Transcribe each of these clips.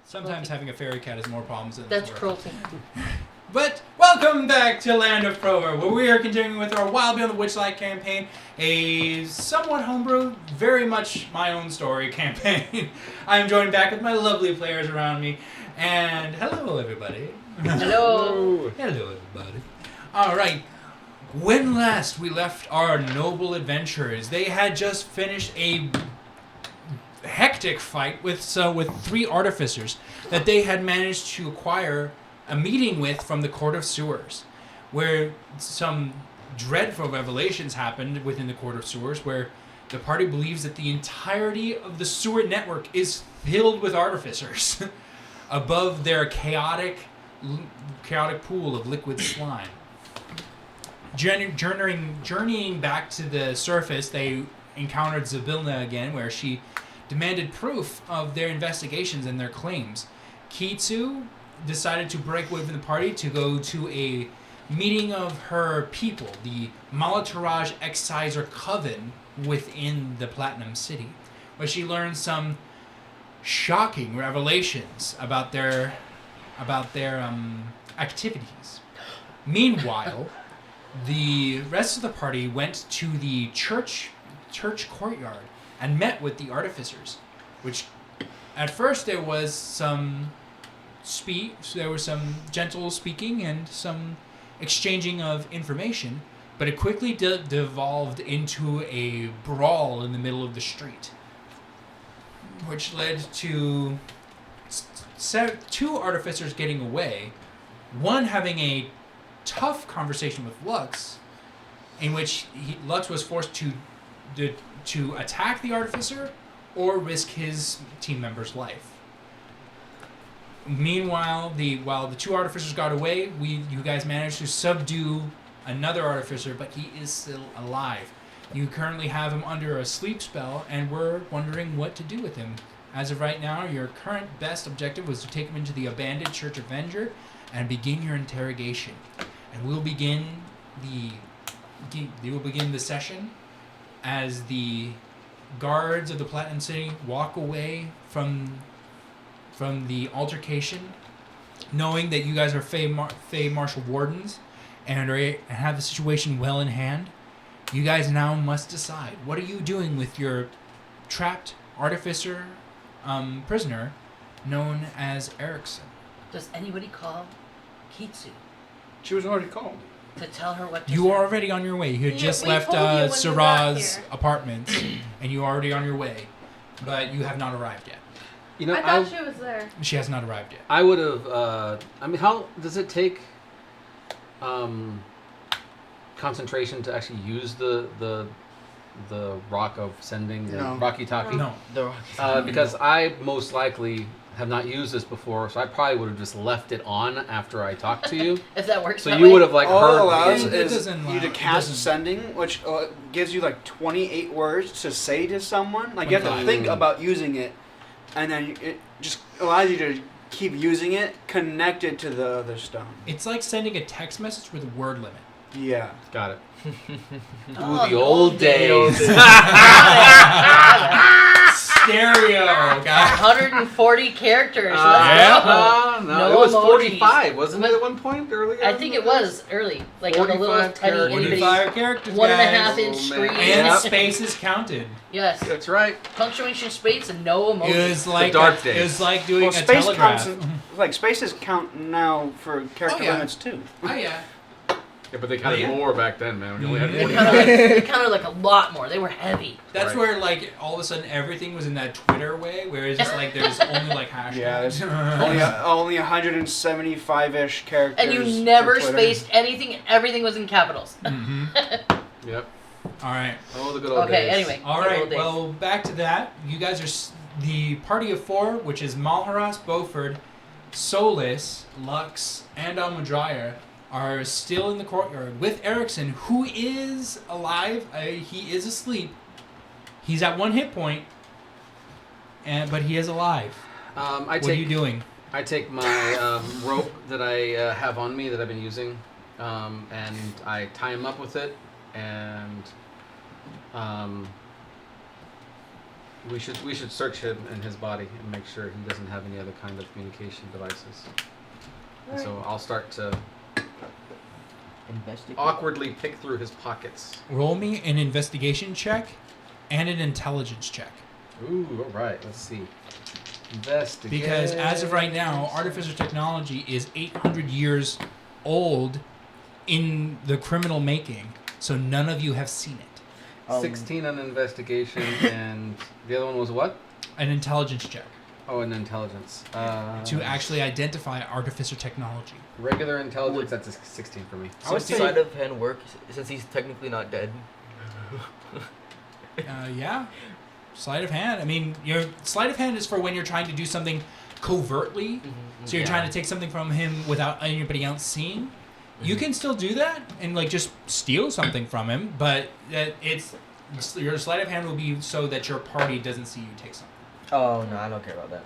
Sometimes having a fairy cat is more problems than That's it's worth. cruelty. But welcome back to Land of Prova, where we are continuing with our Wild Beyond the Witchlight campaign, a somewhat homebrew, very much my own story campaign. I am joined back with my lovely players around me, and hello everybody. Hello. Hello everybody. Alright, when last we left our noble adventurers, they had just finished a hectic fight with 3 artificers that they had managed to acquire a meeting with from the Court of Sewers, where some dreadful revelations happened within the Court of Sewers, where the party believes that the entirety of the sewer network is filled with artificers above their chaotic pool of liquid slime. Journeying back to the surface, they encountered Zabilna again, where she demanded proof of their investigations and their claims. Kitsu decided to break away from the party to go to a meeting of her people, the Malataraj Exciser Coven within the Platinum City, where she learned some shocking revelations about their activities. Meanwhile, the rest of the party went to the church courtyard and met with the artificers, which at first there was some gentle speaking and some exchanging of information, but it quickly devolved into a brawl in the middle of the street, which led to 2 artificers getting away, one having a tough conversation with Lux, in which Lux was forced to attack the artificer or risk his team member's life. Meanwhile, while the 2 artificers got away, you guys managed to subdue another artificer, but he is still alive. You currently have him under a sleep spell, and we're wondering what to do with him. As of right now, your current best objective was to take him into the abandoned Church Avenger and begin your interrogation. And we'll begin the session as the guards of the Platinum City walk away from the altercation, knowing that you guys are Fey Marshal Wardens and have the situation well in hand. You guys now must decide, what are you doing with your trapped artificer prisoner known as Erickson? Does anybody call Kitsu She was already called. to tell her what to You say? are already on your way. You had just we left told you when we got Sarah's here. apartments, and you are already on your way, but you have not arrived yet. You know, I thought she was there. She has not arrived yet. I would have. I mean, how does it take concentration to actually use the rock of sending, the No. Rocky-Talkie? No. Because I most likely have not used this before, so I probably would have just left it on after I talked to you. If that works. So that you way. would have like All heard it allows me. It is doesn't you to allow- it cast doesn't- sending, which gives you like 28 words to say to someone. Like you have to 25. think about using it, and then it just allows you to keep using it connected to the other stone. It's like sending a text message with a word limit. Yeah. Got it. Oh, the old days. Stereo, guys. 140 characters. Let's Yeah. go. No, No it was emojis. 45, wasn't it at one point earlier? I think it was early, like on the little 45 tiny characters. itty bitty 45 characters, 1.5 guys. inch Oh, screen. man. And Yep. spaces counted. Yes, That's right. punctuation space and no emojis. It was like dark it days. was like doing Well, a space telegraph. counts. Like spaces count now for character yeah. limits too. Oh yeah. Yeah, but they counted Yeah. more back then, man. When you only had Mhm. 45. They counted like a lot more. They were heavy. That's Right. where like all of a sudden everything was in that Twitter way, where it's just like there's only like hashtags. Yeah, there's only 175-ish characters. And you for never Twitter. spaced anything. Everything was in capitals. Mm-hmm. Yep. All right. Oh, the good old Okay, days. anyway. All the right. old days. Well, back to that. You guys are the party of 4, which is Malharas, Beaufort, Solis, Lux, and Almudraya, are still in the courtyard with Erickson, who is alive. He is asleep. He's at 1 hit point, but he is alive. What are you doing? I take my rope that I have on me that I've been using, and I tie him up with it, and We should search him and his body and make sure he doesn't have any other kind of communication devices. And so I'll start to Investigate. awkwardly pick through his pockets. Roll me an investigation check and an intelligence check. Ooh, all right. Let's see. Investigate. Because as of right now, artificial technology is 800 years old in the criminal making, so none of you have seen it. 16 on investigation, and the other one was what? An intelligence check Oh, an intelligence. to actually identify artificial technology. Regular intelligence, that's a 16 for me. How would sleight of hand work since he's technically not dead? Yeah. Sleight of hand. I mean, your sleight of hand is for when you're trying to do something covertly. So you're trying to take something from him without anybody else seeing. You can still do that and like just steal something from him, but your sleight of hand will be so that your party doesn't see you take something. Oh no, I don't care about that.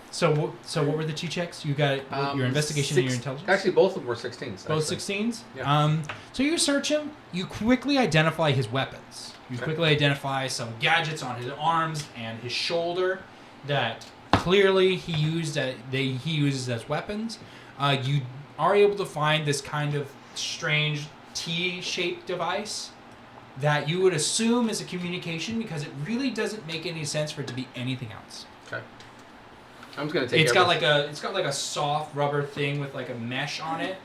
So what were the 2 checks? You got your investigation and your intelligence. Actually, both of them were 16s. Both actually. 16s. Yeah. So you search him. You quickly identify his weapons. You Okay. quickly identify some gadgets on his arms and his shoulder that clearly he uses as weapons. You are able to find this kind of strange T-shaped device that you would assume is a communication because it really doesn't make any sense for it to be anything else. Okay. I'm just gonna take. It's got like a soft rubber thing with like a mesh on it,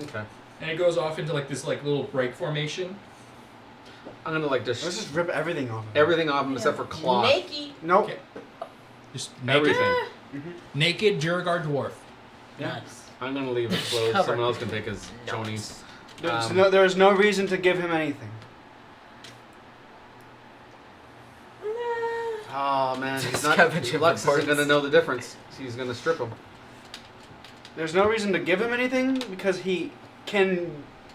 Okay. and it goes off into like this like little break formation. I'm gonna like Let's just just rip everything off. everything off him except for cloth. Naked. Nope. Okay. Just naked, Everything. naked Duergar dwarf. Yeah. Nice. I'm gonna leave his clothes. Covered. Someone else can take his chonies. There's no reason to give him anything. Oh man, he's not. Scavenging Lux for isn't parts. gonna know the difference. He's gonna strip him. There's no reason to give him anything because he can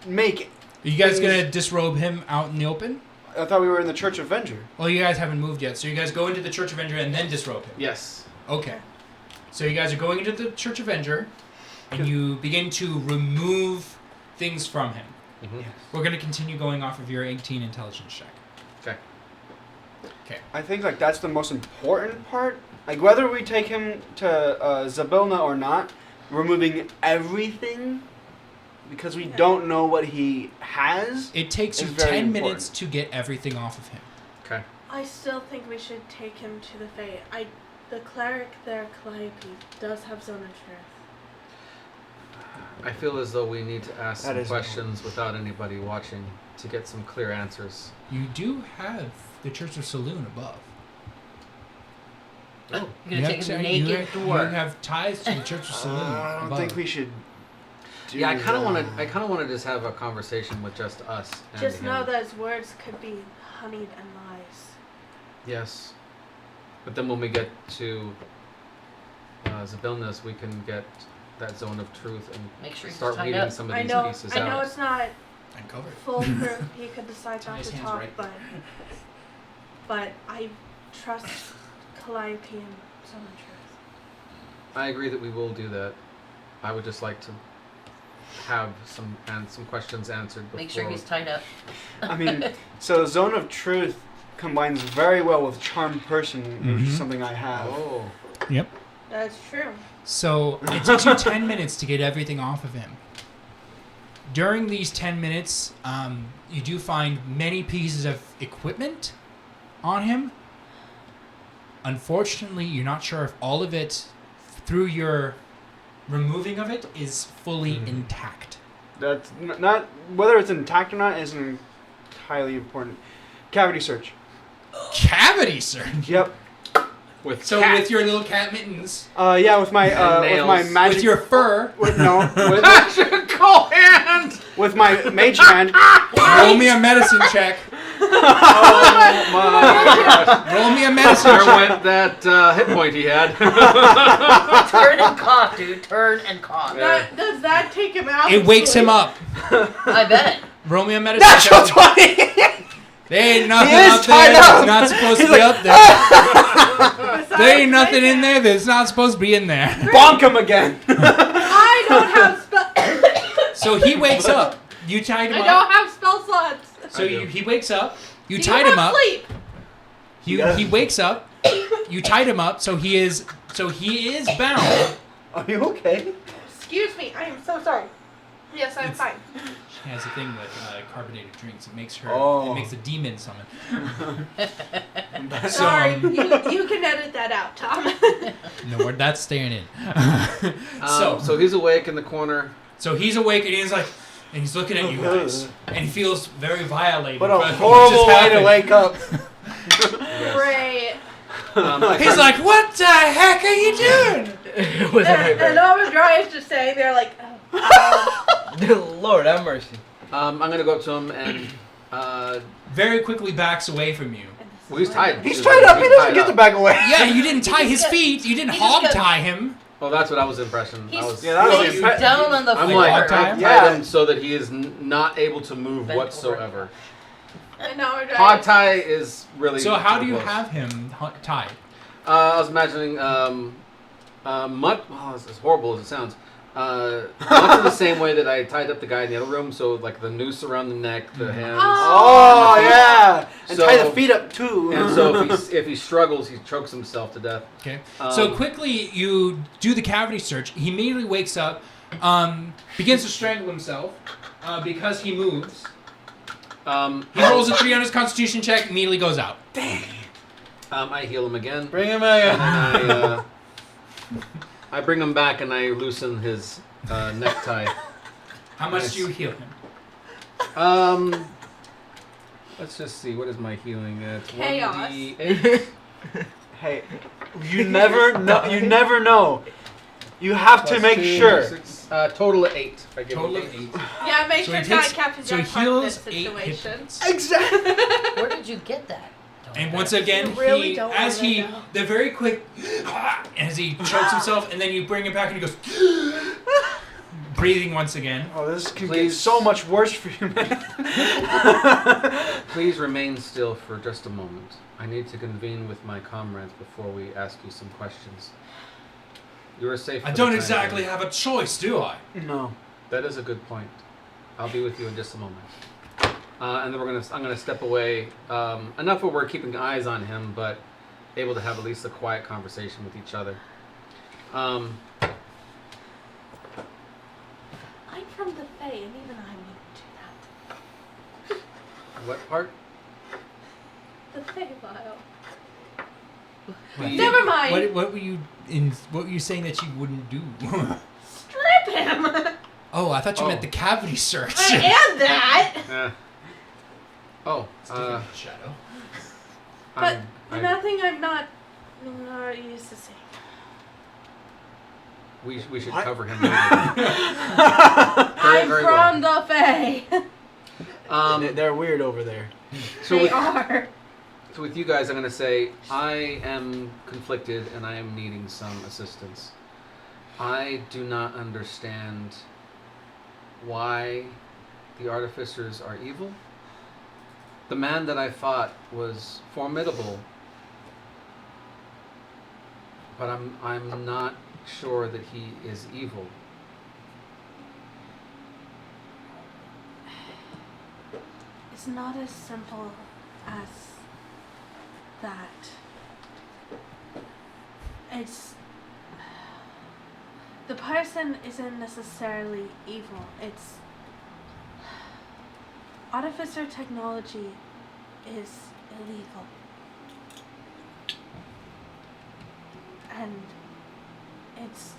make. Are you guys Things- gonna disrobe him out in the open? I thought we were in the Church of Venger. Well, you guys haven't moved yet, so you guys go into the Church of Venger and then disrobe him. Yes. Okay. So you guys are going into the Church of Venger, and you begin to remove things from him. Mm-hmm. We're going to continue going off of your 18 intelligence check. Okay. Okay. I think like that's the most important part. Like whether we take him to Zabilna or not, removing everything because we don't know what he has. It takes you It's very 10 important. minutes to get everything off of him. Okay. I still think we should take him to the Fae. The cleric there, Calliope, does have Zone of Truth. I feel as though we need to ask That some is questions without anybody watching to get some clear answers. You do have the Church of Saloon above. Oh. You're gonna take a naked you dwarf. have ties to the Church of Saloon I don't above. think we should. Do Yeah, I kind of want that. to. I kind of want to just have a conversation with just us. And Just him. know those words could be honeyed and lies. Yes. But then when we get to Zabilnas, we can get that zone of truth and Make sure he's start tied weeding up. some of I these know. pieces I know out. it's not Uncovered. foolproof. He could decide Tie not his to hands talk, right. but I trust Calliope and Zone of Truth. I agree that we will do that. I would just like to have some questions answered before. Make sure he's tied up. I mean, so Zone of Truth combines very well with Charm Person, which Mhm. is something I have. Oh. Yep. That's true. So it takes you 10 minutes to get everything off of him. During these 10 minutes, you do find many pieces of equipment on him. Unfortunately, you're not sure if all of it, through your removing of it, is fully intact. That's not whether it's intact or not isn't entirely important. Cavity search. Cavity search. Yep. With So cat. with your little cat mittens, Yeah, with my nails. magic. with your fur, with, no, with, Magical hand. with my mage hand. roll me a medicine check. Oh my gosh. Roll me a medicine There check. went that hit point he had. Turn and cough, dude. Turn and cough. Yeah. Does that take him out? It wakes him up. I bet. Roll me a medicine Natural check. 20! There ain't nothing He is up there tied that's up. not supposed to He's be like, up there. There ain't nothing in there that's not supposed to be in there. Bonk him again! I don't have spell. So he wakes up. You tied him I up. don't have spell slots. So he wakes up. You Do tied you him have up. Sleep? He wakes up. You tied him up, so he is bound. Are you okay? Excuse me, I am so sorry. Yes, I'm fine. She has a thing with carbonated drinks. It makes her. Oh. It makes a demon summon. So, Sorry, you can edit that out, Tom. no, that's staying in. So he's awake in the corner. So he's awake and he's like, and he's looking at you guys, and he feels very violated. What a by horrible just way to happened. wake up. Great. He's like, what the heck are you doing? Was that And Overdrive's just saying there like, oh, Lord have mercy. I'm gonna go up to him and Very quickly backs away from you. well, he's tied. He's tied up. He doesn't get to back away. Yeah, you didn't tie his feet. You didn't he just hog got- tie him. Well, that's what I was impression. He's I was. Yeah, that was face impre- down on the I'm floor. like, hog I've tie? tied Yeah. him so that he is not able to move Bent over. whatsoever. and Overdrive. Hog tie is really. So how do you close. have him tied? I was imagining much. Oh, as horrible as it sounds. Much in the same way that I tied up the guy in the other room. So like the noose around the neck, the hands. Oh yeah, and So- tie the feet up too. And so if he struggles, he chokes himself to death. Okay. So Um, quickly you do the cavity search. He immediately wakes up, begins to strangle himself because he moves. He rolls a 3 on his Constitution check. Immediately goes out. I heal him again. Bring him And in. then I bring him back and I loosen his necktie. How much Nice. do you heal him? Let's just see. What is my healing? It's Chaos. 1d8. Hey, you never know. You never know. You have to plus make 2, sure. 6, total of 8. I give Total him of 8. Yeah, make So sure he not takes- Captain so he Jack in this heals 8 hit situation. points. Exactly. Where did you get that? And once again, You really he, don't as wanna he, know. the very quick, as he chokes himself, and then you bring him back, and he goes, breathing once again. Oh, this can get Please. so much worse for you, man. Please remain still for just a moment. I need to convene with my comrades before we ask you some questions. You are safe. I for don't the time exactly being. have a choice, do I? No. That is a good point. I'll be with you in just a moment. And then I'm gonna step away. Enough where we're keeping eyes on him, but able to have at least a quiet conversation with each other. I'm from the Fae, and even I wouldn't do What part? that. The Fae vial. The- Never mind. What were you saying that you wouldn't do? Strip him. Oh, I thought you Oh. meant the cavity search. I am that. Shadow. But I'm- nothing I'm not used to seeing. we should What? cover him. Very, I'm very from the Fae. They're weird over there. So They with, are. so with you guys, I'm going to say I am conflicted and I am needing some assistance. I do not understand why the Artificers are evil. The man that I fought was formidable, but I'm not sure that he is evil. It's not as simple as that. It's the person isn't necessarily evil. It's Artificer technology is illegal. And it's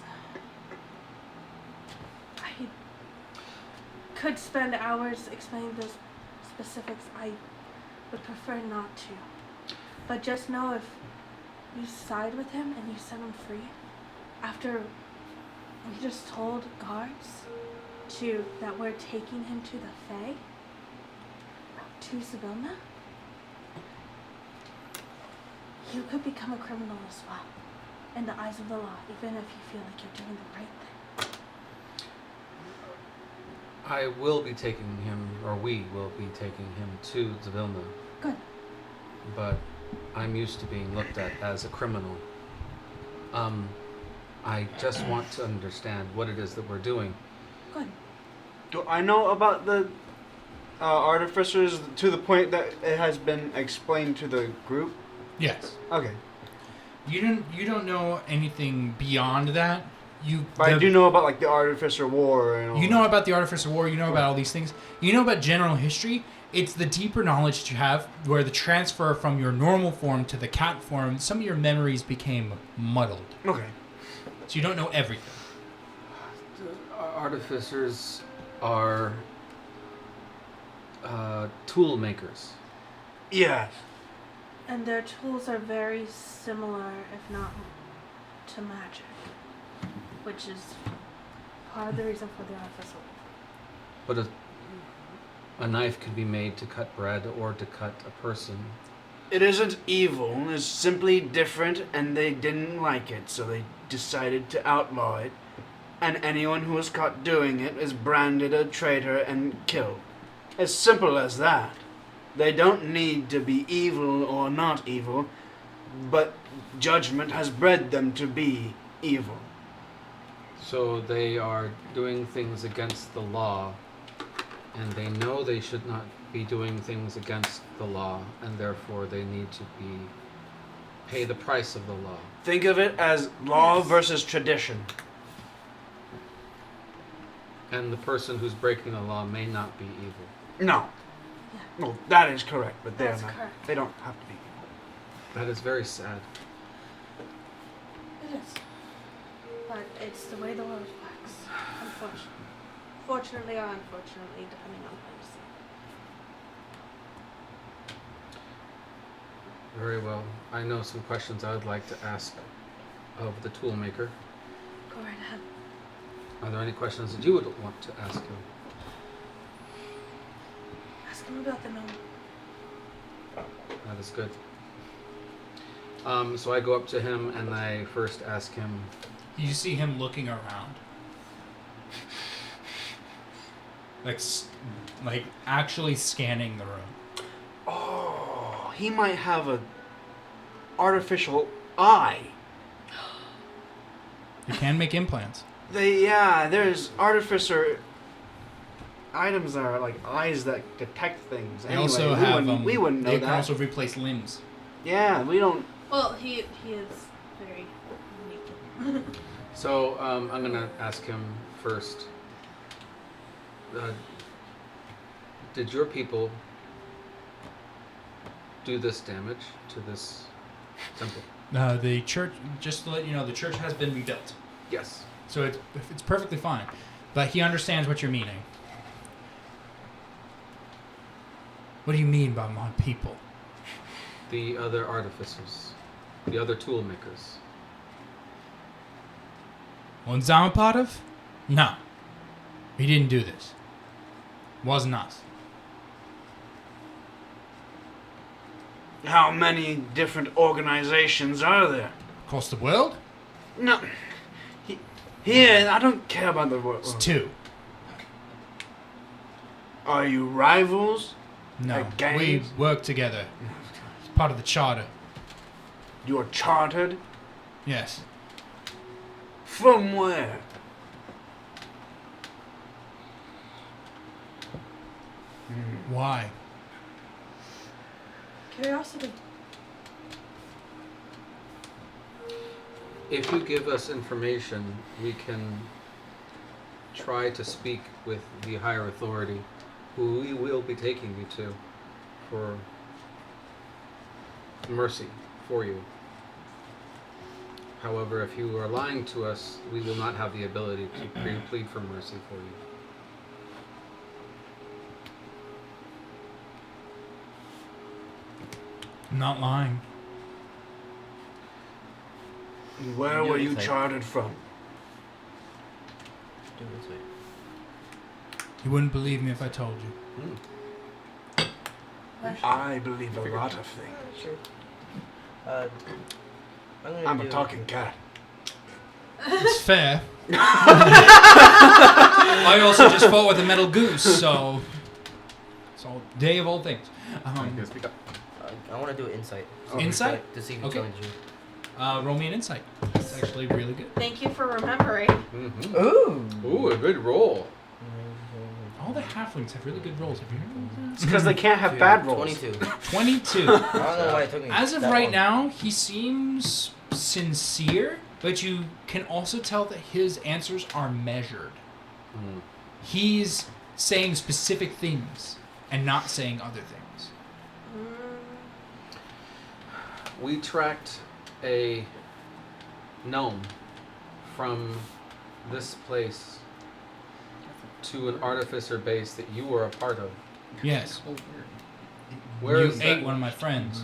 I could spend hours explaining the specifics. I would prefer not to. But just know if you side with him and you set him free after we just told guards that we're taking him to the Fae, to Sibilna, you could become a criminal as well in the eyes of the law, even if you feel like you're doing the right thing. I will be taking him, or we will be taking him to Zavilna. Good. But I'm used to being looked at as a criminal. I just want to understand what it is that we're doing. Good. Do I know about the Artificers to the point that it has been explained to the group? Yes. Okay. You don't know anything beyond that. But I do know about like the Artificer War and all You know about the Artificer War. You know about all these things. You know about general history. It's the deeper knowledge that you have, where the transfer from your normal form to the cat form, some of your memories became muddled. Okay. So you don't know everything. Artificers are tool makers. Yes. And their tools are very similar, if not to magic, which is part of the reason for the Artificer. But a knife could be made to cut bread or to cut a person. It isn't evil. It's simply different, and they didn't like it, so they decided to outlaw it. And anyone who was caught doing it is branded a traitor and killed. As simple as that. They don't need to be evil or not evil, but judgment has bred them to be evil. So they are doing things against the law, and they know they should not be doing things against the law, and therefore they need to pay the price of the law. Think of it as law versus tradition. And the person who's breaking the law may not be evil. No. No, that is correct, but they're That's not. correct. They don't have to be evil. That is very sad. It is. But it's the way the world works, unfortunately. Fortunately or unfortunately, depending on how you see it. Very well. I know some questions I would like to ask of the tool maker. Go right ahead. Are there any questions that you would want to ask him? Ask him about the gnome. That is good. So I go up to him and I first ask him, You see him looking around. Like actually scanning the room. Oh, he might have a artificial eye. You can make implants. There's Artificer items that are like eyes that detect things. They Anyway, also have we wouldn't know they that. can also replace limbs. Yeah, we don't. Well, he is very unique. so I'm going to ask him first. Did your people do this damage to this temple? The church, just to let you know, the church has been rebuilt. Yes. So it's perfectly fine. But he understands what you're meaning. What do you mean by my people? The other artificers, the other tool makers. On Zamapatov? No. He didn't do this. Wasn't us. How many different organizations are there? Across the world? No. Here, I don't care about the world. It's 2. Are you rivals? No. Like gangs? We work together. It's part of the charter. You're chartered? Yes. From where? Why? Curiosity. If you give us information, we can try to speak with the higher authority, who we will be taking you to for mercy for you. However, if you are lying to us, we will not have the ability to plead for mercy for you. I'm not lying. Where Do were you insight. chartered from? Do this way. You wouldn't believe me if I told you. I believe a lot of things. Sure. I'm a talking cat. It's fair. I also just fought with a metal goose, so it's all day of all things. Speak up. I want to do insight. Insight? To see if Okay. it's telling the truth. Roll me an insight. It's actually really good. Thank you for remembering. Mm-hmm. Ooh. Ooh, a good roll. Oh, all the halflings have really good rolls. Have you heard It's because they can't have bad rolls. 22. that? 22. I don't know why it took me As of that right long. now, he seems sincere, but you can also tell that his answers are measured. Mm. He's saying specific things and not saying other things. We tracked a gnome from this place to an artificer base that you were a part of. Yes. Where you is ate that? one of my friends.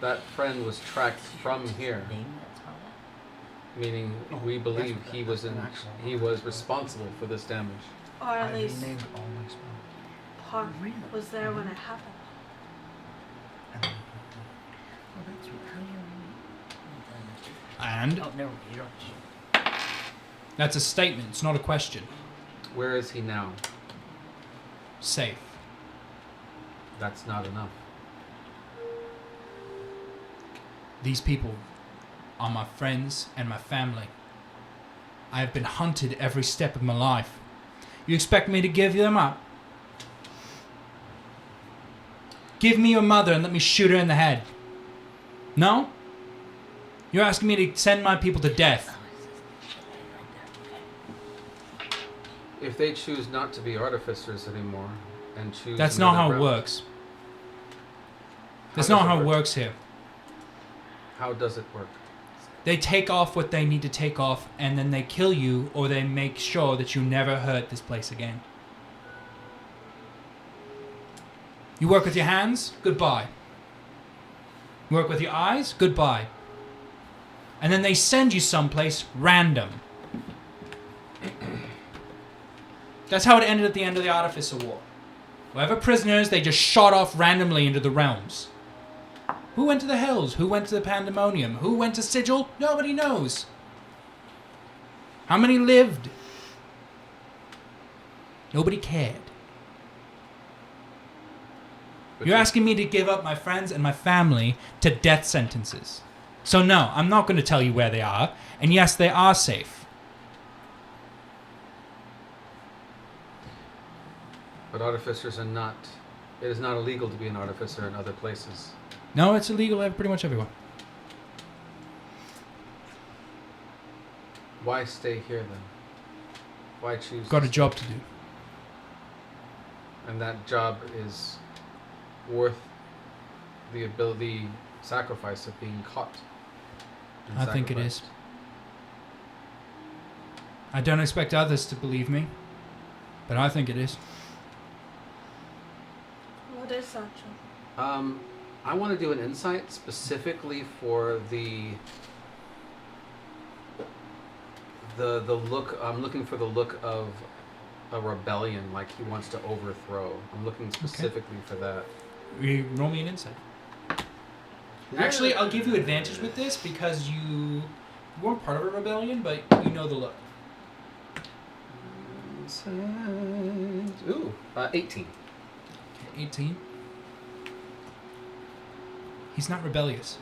That friend was tracked from here, meaning we believe he was responsible for this damage. Or at least renamed all my spells. part was there when it happened. And Oh, no, you don't. that's a statement, it's not a question. Where is he now? Safe. That's not enough. These people are my friends and my family. I have been hunted every step of my life. You expect me to give them up? Give me your mother and let me shoot her in the head. No? You're asking me to send my people to death. If they choose not to be artificers anymore and choose That's not how another it route, works. That's does not it how it work? works here. How does it work? They take off what they need to take off, and then they kill you, or they make sure that you never hurt this place again. You work with your hands? Goodbye. You work with your eyes? Goodbye. And then they send you someplace random. That's how it ended at the end of the Artificer War. Whoever prisoners, they just shot off randomly into the realms. Who went to the Hells? Who went to the Pandemonium? Who went to Sigil? Nobody knows. How many lived? Nobody cared. But You're you- asking me to give up my friends and my family to death sentences. So no, I'm not going to tell you where they are. And yes, they are safe. But artificers are not. It is not illegal to be an artificer in other places. No, it's illegal pretty much everywhere. Why stay here then? Why choose? Got a to job to do. And that job is worth the sacrifice of being caught. and I think it is. sacrificed. I don't expect others to believe me, but I think it is. What is that, Joe? I want to do an insight specifically for the look. I'm looking for the look of a rebellion, like he wants to overthrow. I'm looking specifically for that. Roll me an insight. Actually, I'll give you advantage with this because you weren't part of a rebellion, but you know the look. Ooh, 18. 18. He's not rebellious.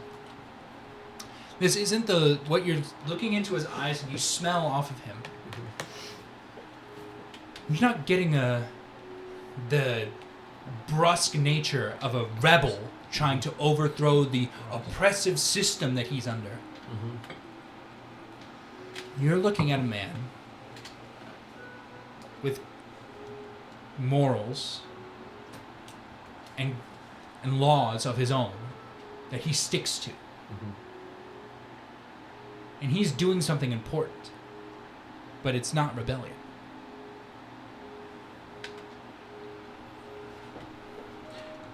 This isn't what you're looking into his eyes and you smell off of him. You're not getting the brusque nature of a rebel trying to overthrow the oppressive system that he's under. Mm-hmm. You're looking at a man with morals and laws of his own that he sticks to. Mm-hmm. And he's doing something important. But it's not rebellion.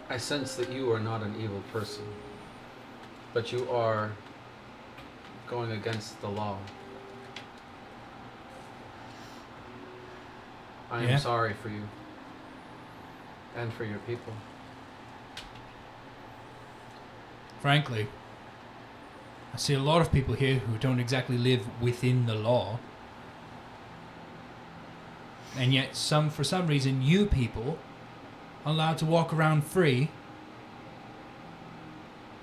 I sense that you are not an evil person, but you are going against the law. I Yeah. am sorry for you and for your people. Frankly, I see a lot of people here who don't exactly live within the law. And yet, for some reason, you people are allowed to walk around free,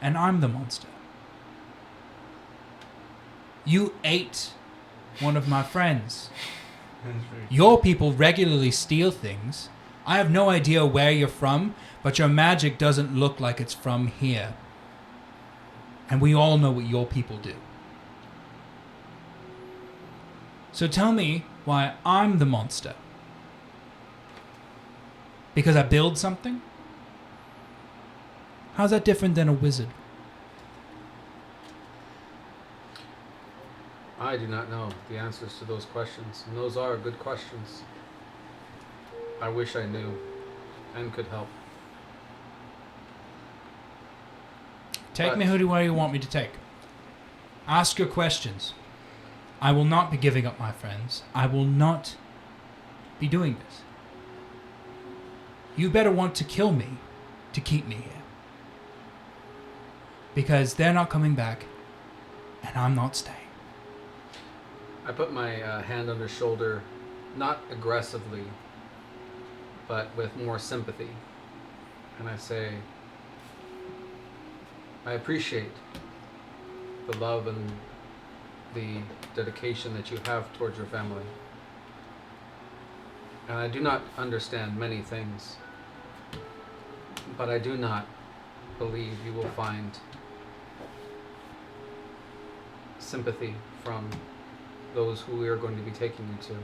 and I'm the monster. You ate one of my friends. Your people regularly steal things. I have no idea where you're from, but your magic doesn't look like it's from here. And we all know what your people do. So tell me why I'm the monster. Because I build something? How's that different than a wizard? I do not know the answers to those questions, and those are good questions. I wish I knew and could help. Take me where you want me to take. Ask your questions. I will not be giving up my friends. I will not be doing this. You better want to kill me to keep me here. Because they're not coming back, and I'm not staying. I put my hand on his shoulder, not aggressively, but with more sympathy. And I say, I appreciate the love and the dedication that you have towards your family. And I do not understand many things, but I do not believe you will find sympathy from those who we are going to be taking you to.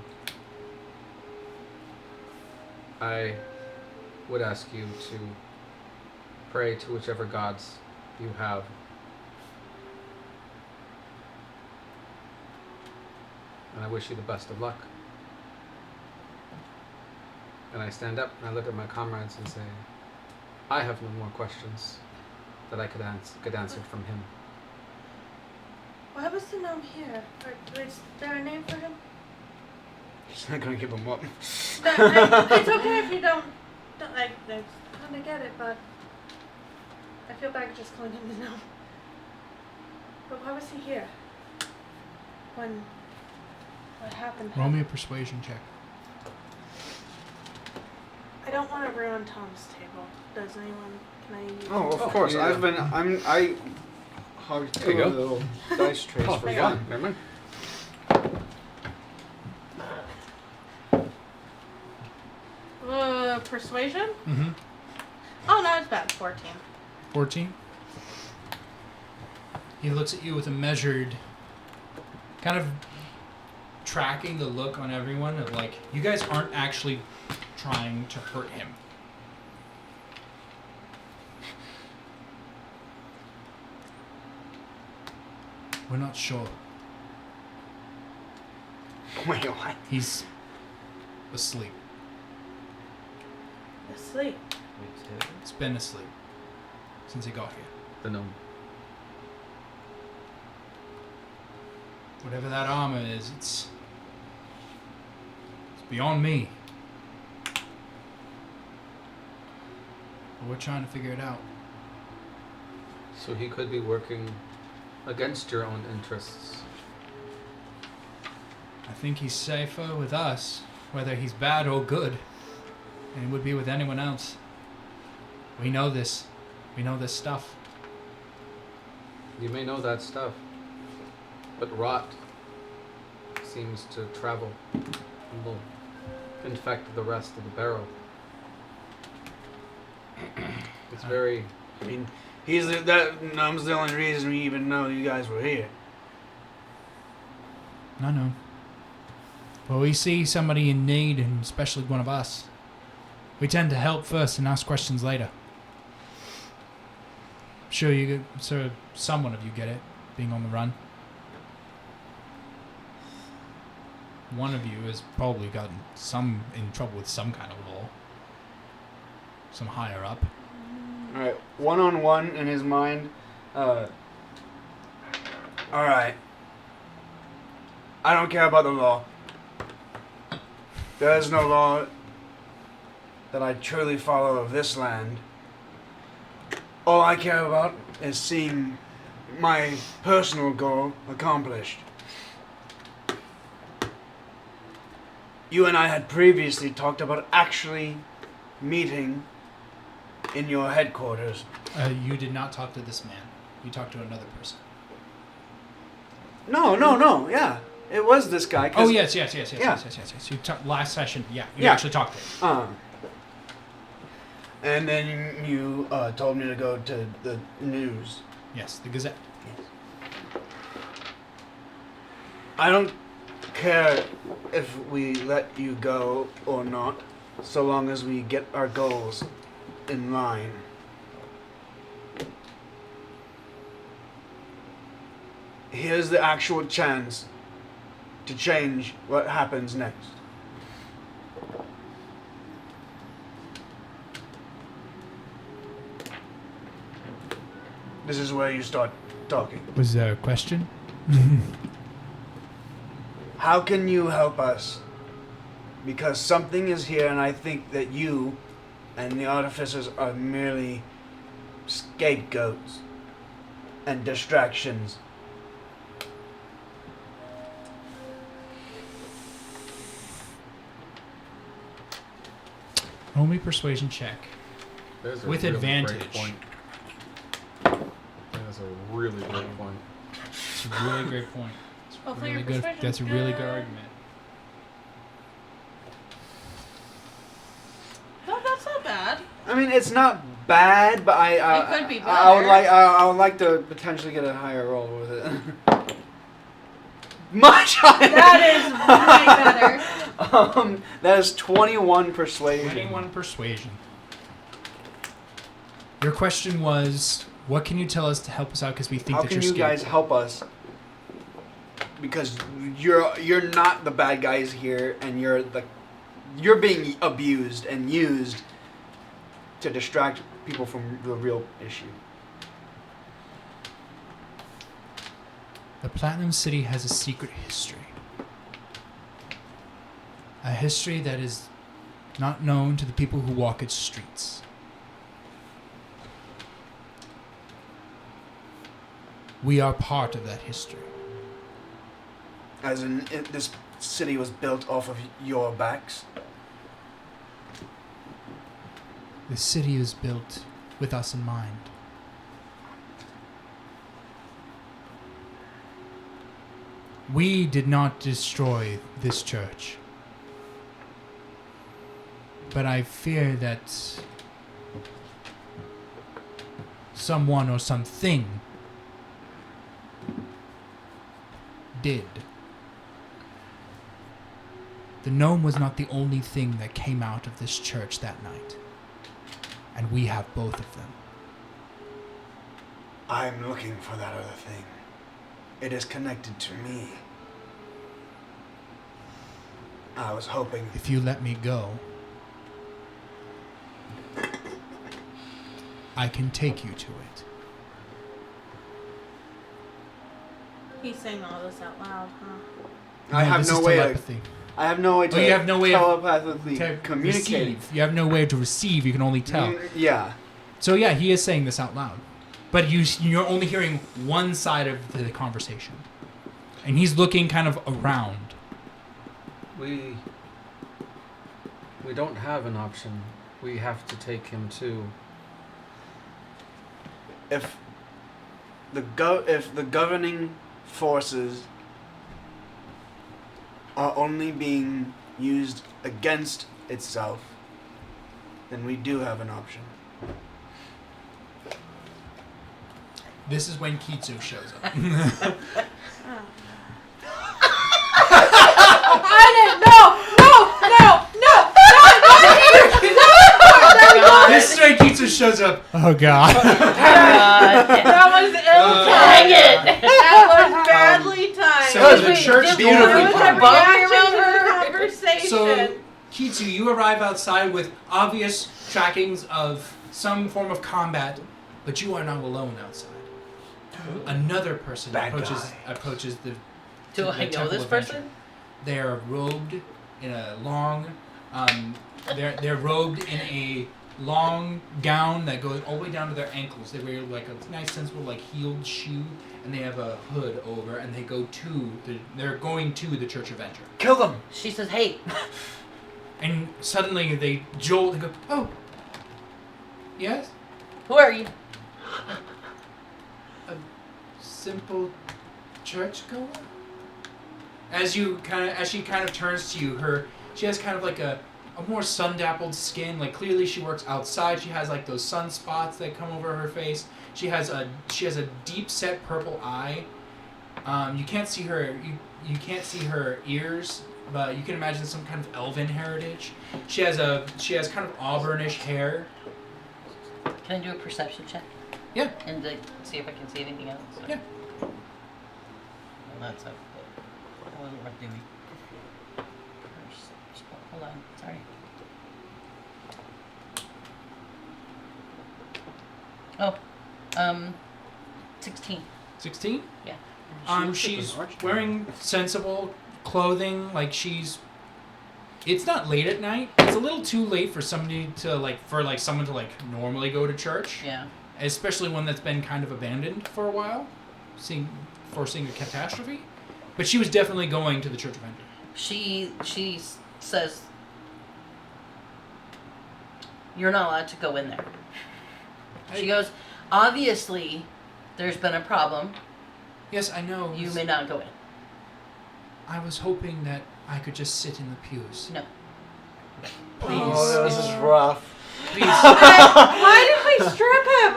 I would ask you to pray to whichever gods you have. And I wish you the best of luck. And I stand up and I look at my comrades and say, I have no more questions that I could get answered from him. Why was the gnome here? Is there a name for him? He's not gonna give him up. It's okay if you don't I kind of get it, but I feel bad just calling him the gnome. But why was he here? What happened? Roll me a persuasion check. I don't want to ruin Tom's table. Does anyone? Can I use? Oh, of Oh, course. yeah. I hugged There you two go. little dice trays for yeah, fun. never mind. Persuasion? Mm-hmm. Oh no, it's bad. 14. 14. He looks at you with a measured, kind of tracking the look on everyone of like, you guys aren't actually trying to hurt him. We're not sure. Wait, what? He's asleep. Asleep. He's been asleep since he got here. The gnome. Whatever that armor is, it's beyond me. But we're trying to figure it out. So he could be working against your own interests. I think he's safer with us, whether he's bad or good, than he would be with anyone else. We know this. We know this stuff. You may know that stuff, but rot seems to travel and will infect the rest of the barrel. It's very... I mean, that gnome's the only reason we even know you guys were here. I know. Well, we see somebody in need, and especially one of us. We tend to help first and ask questions later. Sure, someone of you get it, being on the run. One of you has probably gotten in trouble with some kind of law. Some higher up. Alright, one-on-one in his mind. Alright. I don't care about the law. There is no law that I truly follow of this land. All I care about is seeing my personal goal accomplished. You and I had previously talked about actually meeting in your headquarters. You did not talk to this man. You talked to another person. No, yeah. It was this guy. 'Cause, Oh yes. You last session. Yeah, you actually talked to him. And then you told me to go to the news. Yes, the Gazette. I don't care if we let you go or not, so long as we get our goals in line. Here's the actual chance to change what happens next. This is where you start talking. Was there a question? How can you help us? Because something is here, and I think that you and the Artificers are merely scapegoats and distractions. Roll me persuasion check. There's a With really advantage. Great point. That's a really great point. It's a really great point. It's Hopefully really your good. persuasion's That's a really good good. argument. No, that's not bad. I mean, it's not bad, but It could be I would better. I would like to potentially get a higher roll with it. Much higher. That is way better. That is 21 persuasion. 21 persuasion. Your question was, what can you tell us to help us out because we think How that can you're you guys scared? help us? Because you're not the bad guys here, and you're being abused and used to distract people from the real issue. The Platinum City has a secret history. A history that is not known to the people who walk its streets. We are part of that history. As in, this city was built off of your backs. The city is built with us in mind. We did not destroy this church. But I fear that someone or something did. The gnome was not the only thing that came out of this church that night. And we have both of them. I'm looking for that other thing. It is connected to me. I was hoping. If you let me go, I can take you to it. He's saying all this out loud, huh? I have this no is way. telepathy. I have no way to. Oh, you have no way of- telepathically To communicate. receive. You have no way to receive, you can only tell. Yeah. So yeah, he is saying this out loud. But you're only hearing one side of the conversation. And he's looking kind of around. We don't have an option. We have to take him too. If the governing forces are only being used against itself, then we do have an option. This is when Kitsu shows up. I didn't. No. This is when Kitsu shows up. Oh god. That was ill Dang timed. it! That was badly timed. So the Wait, church did door. we That was a Both reaction to remember? the conversation. So, Kitsu, you arrive outside with obvious trackings of some form of combat, but you are not alone outside. Another person Bad approaches the. Do the I know Temple this of Venture. person? They are robed in a long. They're robed in a long gown that goes all the way down to their ankles. They wear like a nice, sensible, like heeled shoe, and they have a hood over. And they go to they're going to the Church of Venture. Kill them. She says, "Hey, And suddenly they jolt and go, "Oh, yes, who are you?" simple churchgoer." as she kind of turns to you, she has kind of like a more sun-dappled skin. Like clearly she works outside. She has like those sunspots that come over her face. She has a deep-set purple eye. You can't see her. You can't see her ears, but you can imagine some kind of elven heritage. She has kind of auburnish hair. Can I do a perception check? Yeah. And see if I can see anything else? Yeah. Well, that's okay. That wasn't worth doing. Hold on. Sorry. Oh. 16. 16? Yeah. She's wearing sensible clothing. Like it's not late at night. It's a little too late for somebody to someone to normally go to church. Yeah. Especially one that's been kind of abandoned for a while, foreseeing a catastrophe. But she was definitely going to the Church of Ender. She says, "You're not allowed to go in there." She goes, "Obviously, there's been a problem. Yes, I know. You may not go in." I was hoping that I could just sit in the pews. No. Please. Oh, this is rough. Please. Why did we strip him?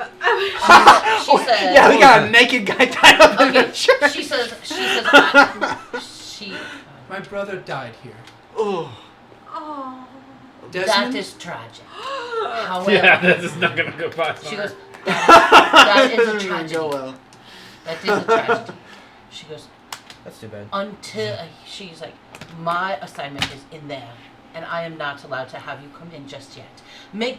She said, Yeah, we got a naked guy tied up in okay. a chair. She says, My brother died here. Oh. Oh. Desmond? that is tragic. However, Yeah, this is not gonna go by. she goes, that is a Doesn't even tragedy. go well. That is a tragedy. She goes, That's too bad. until she's like, my assignment is in there, and I am not allowed to have you come in just yet.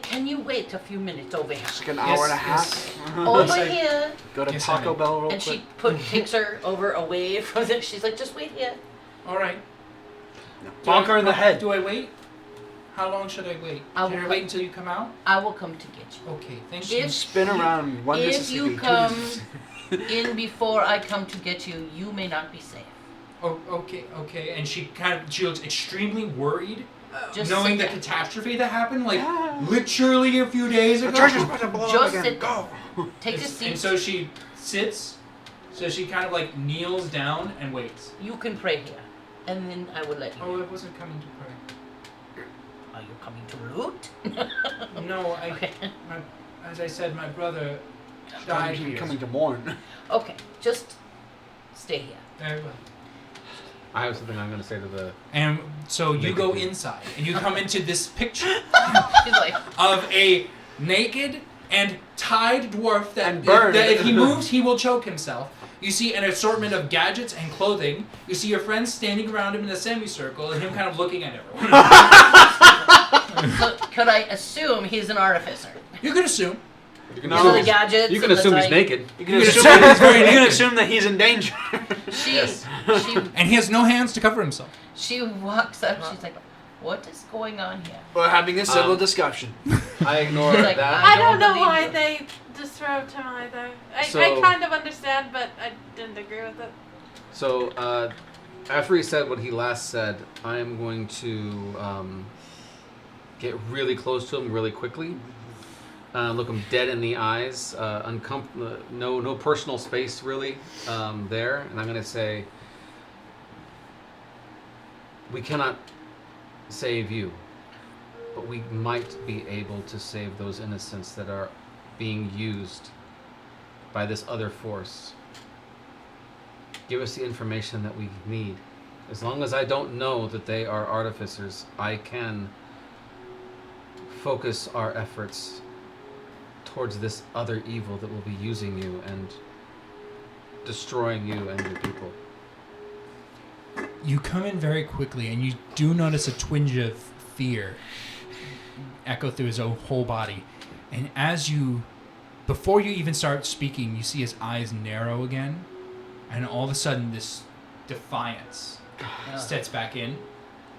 Can you wait a few minutes over here? It's like an hour and a half. Over here. Go to Yes, Taco honey. Bell real And quick. she takes her over away from it. She's like, just wait here. All right. Bonk her in the head. Do I wait? How long should I wait? I Can I will- wait until you come out? I will come to get you. Okay, thank you. If Spin around one if Mississippi. you two come Mississippi. in before I come to get you, you may not be safe. Oh, okay. And she looks extremely worried, Just knowing the sit there. catastrophe that happened, like Yeah. literally a few days The ago. church is about to blow up Just again. sit Go. Take a seat. And so she sits. So she kind of kneels down and waits. You can pray here, and then I will let you. Oh, I wasn't coming to pray. Are you coming to loot? No, Okay. as I said, my brother died here. Coming to mourn. Okay, just stay here. Very well. I have something I'm going to say to the. And so you Naked go dude. inside, and you come into this picture She's like, of a naked and tied dwarf that, And burned. that if he moves, he will choke himself. You see an assortment of gadgets and clothing. You see your friends standing around him in a semicircle, and him kind of looking at everyone. so could I assume he's an artificer? You can assume. You can All the assume, gadgets. you can and the assume he's type. naked. You can You can assume, assume he's very you can naked. assume that he's in danger. She And he has no hands to cover himself. she walks up. She's like, what is going on here? We're having a civil Um, discussion. I ignore He's like, that. I don't know believe why you. they disrobed him either. I So- kind of understand, but I didn't agree with it. So, after he said what he last said, I am going to get really close to him really quickly. Look him dead in the eyes. No personal space really there. And I'm going to say, we cannot save you, but we might be able to save those innocents that are being used by this other force. Give us the information that we need. As long as I don't know that they are artificers, I can focus our efforts towards this other evil that will be using you and destroying you and your people. You come in very quickly, and you do notice a twinge of fear echo through his whole body. And before you even start speaking, you see his eyes narrow again, and all of a sudden this defiance sets back in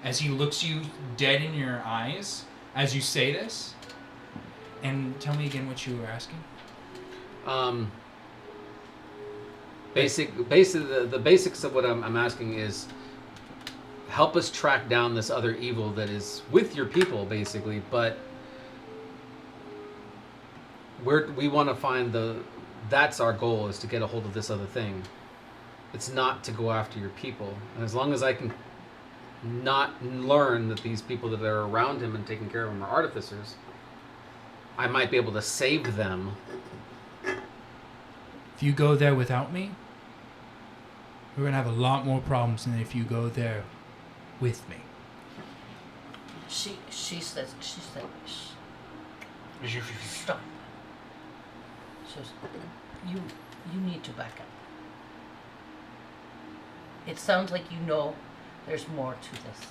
as he looks you dead in your eyes as you say this. And tell me again what you were asking. The basics of what I'm asking is help us track down this other evil that is with your people, basically. But we want to find that's our goal, is to get a hold of this other thing. it's not to go after your people. And as long as I can not learn that these people that are around him and taking care of him are artificers, I might be able to save them. If you go there without me, we're going to have a lot more problems than if you go there with me. She said, stop. She says, you need to back up. It sounds like you know there's more to this.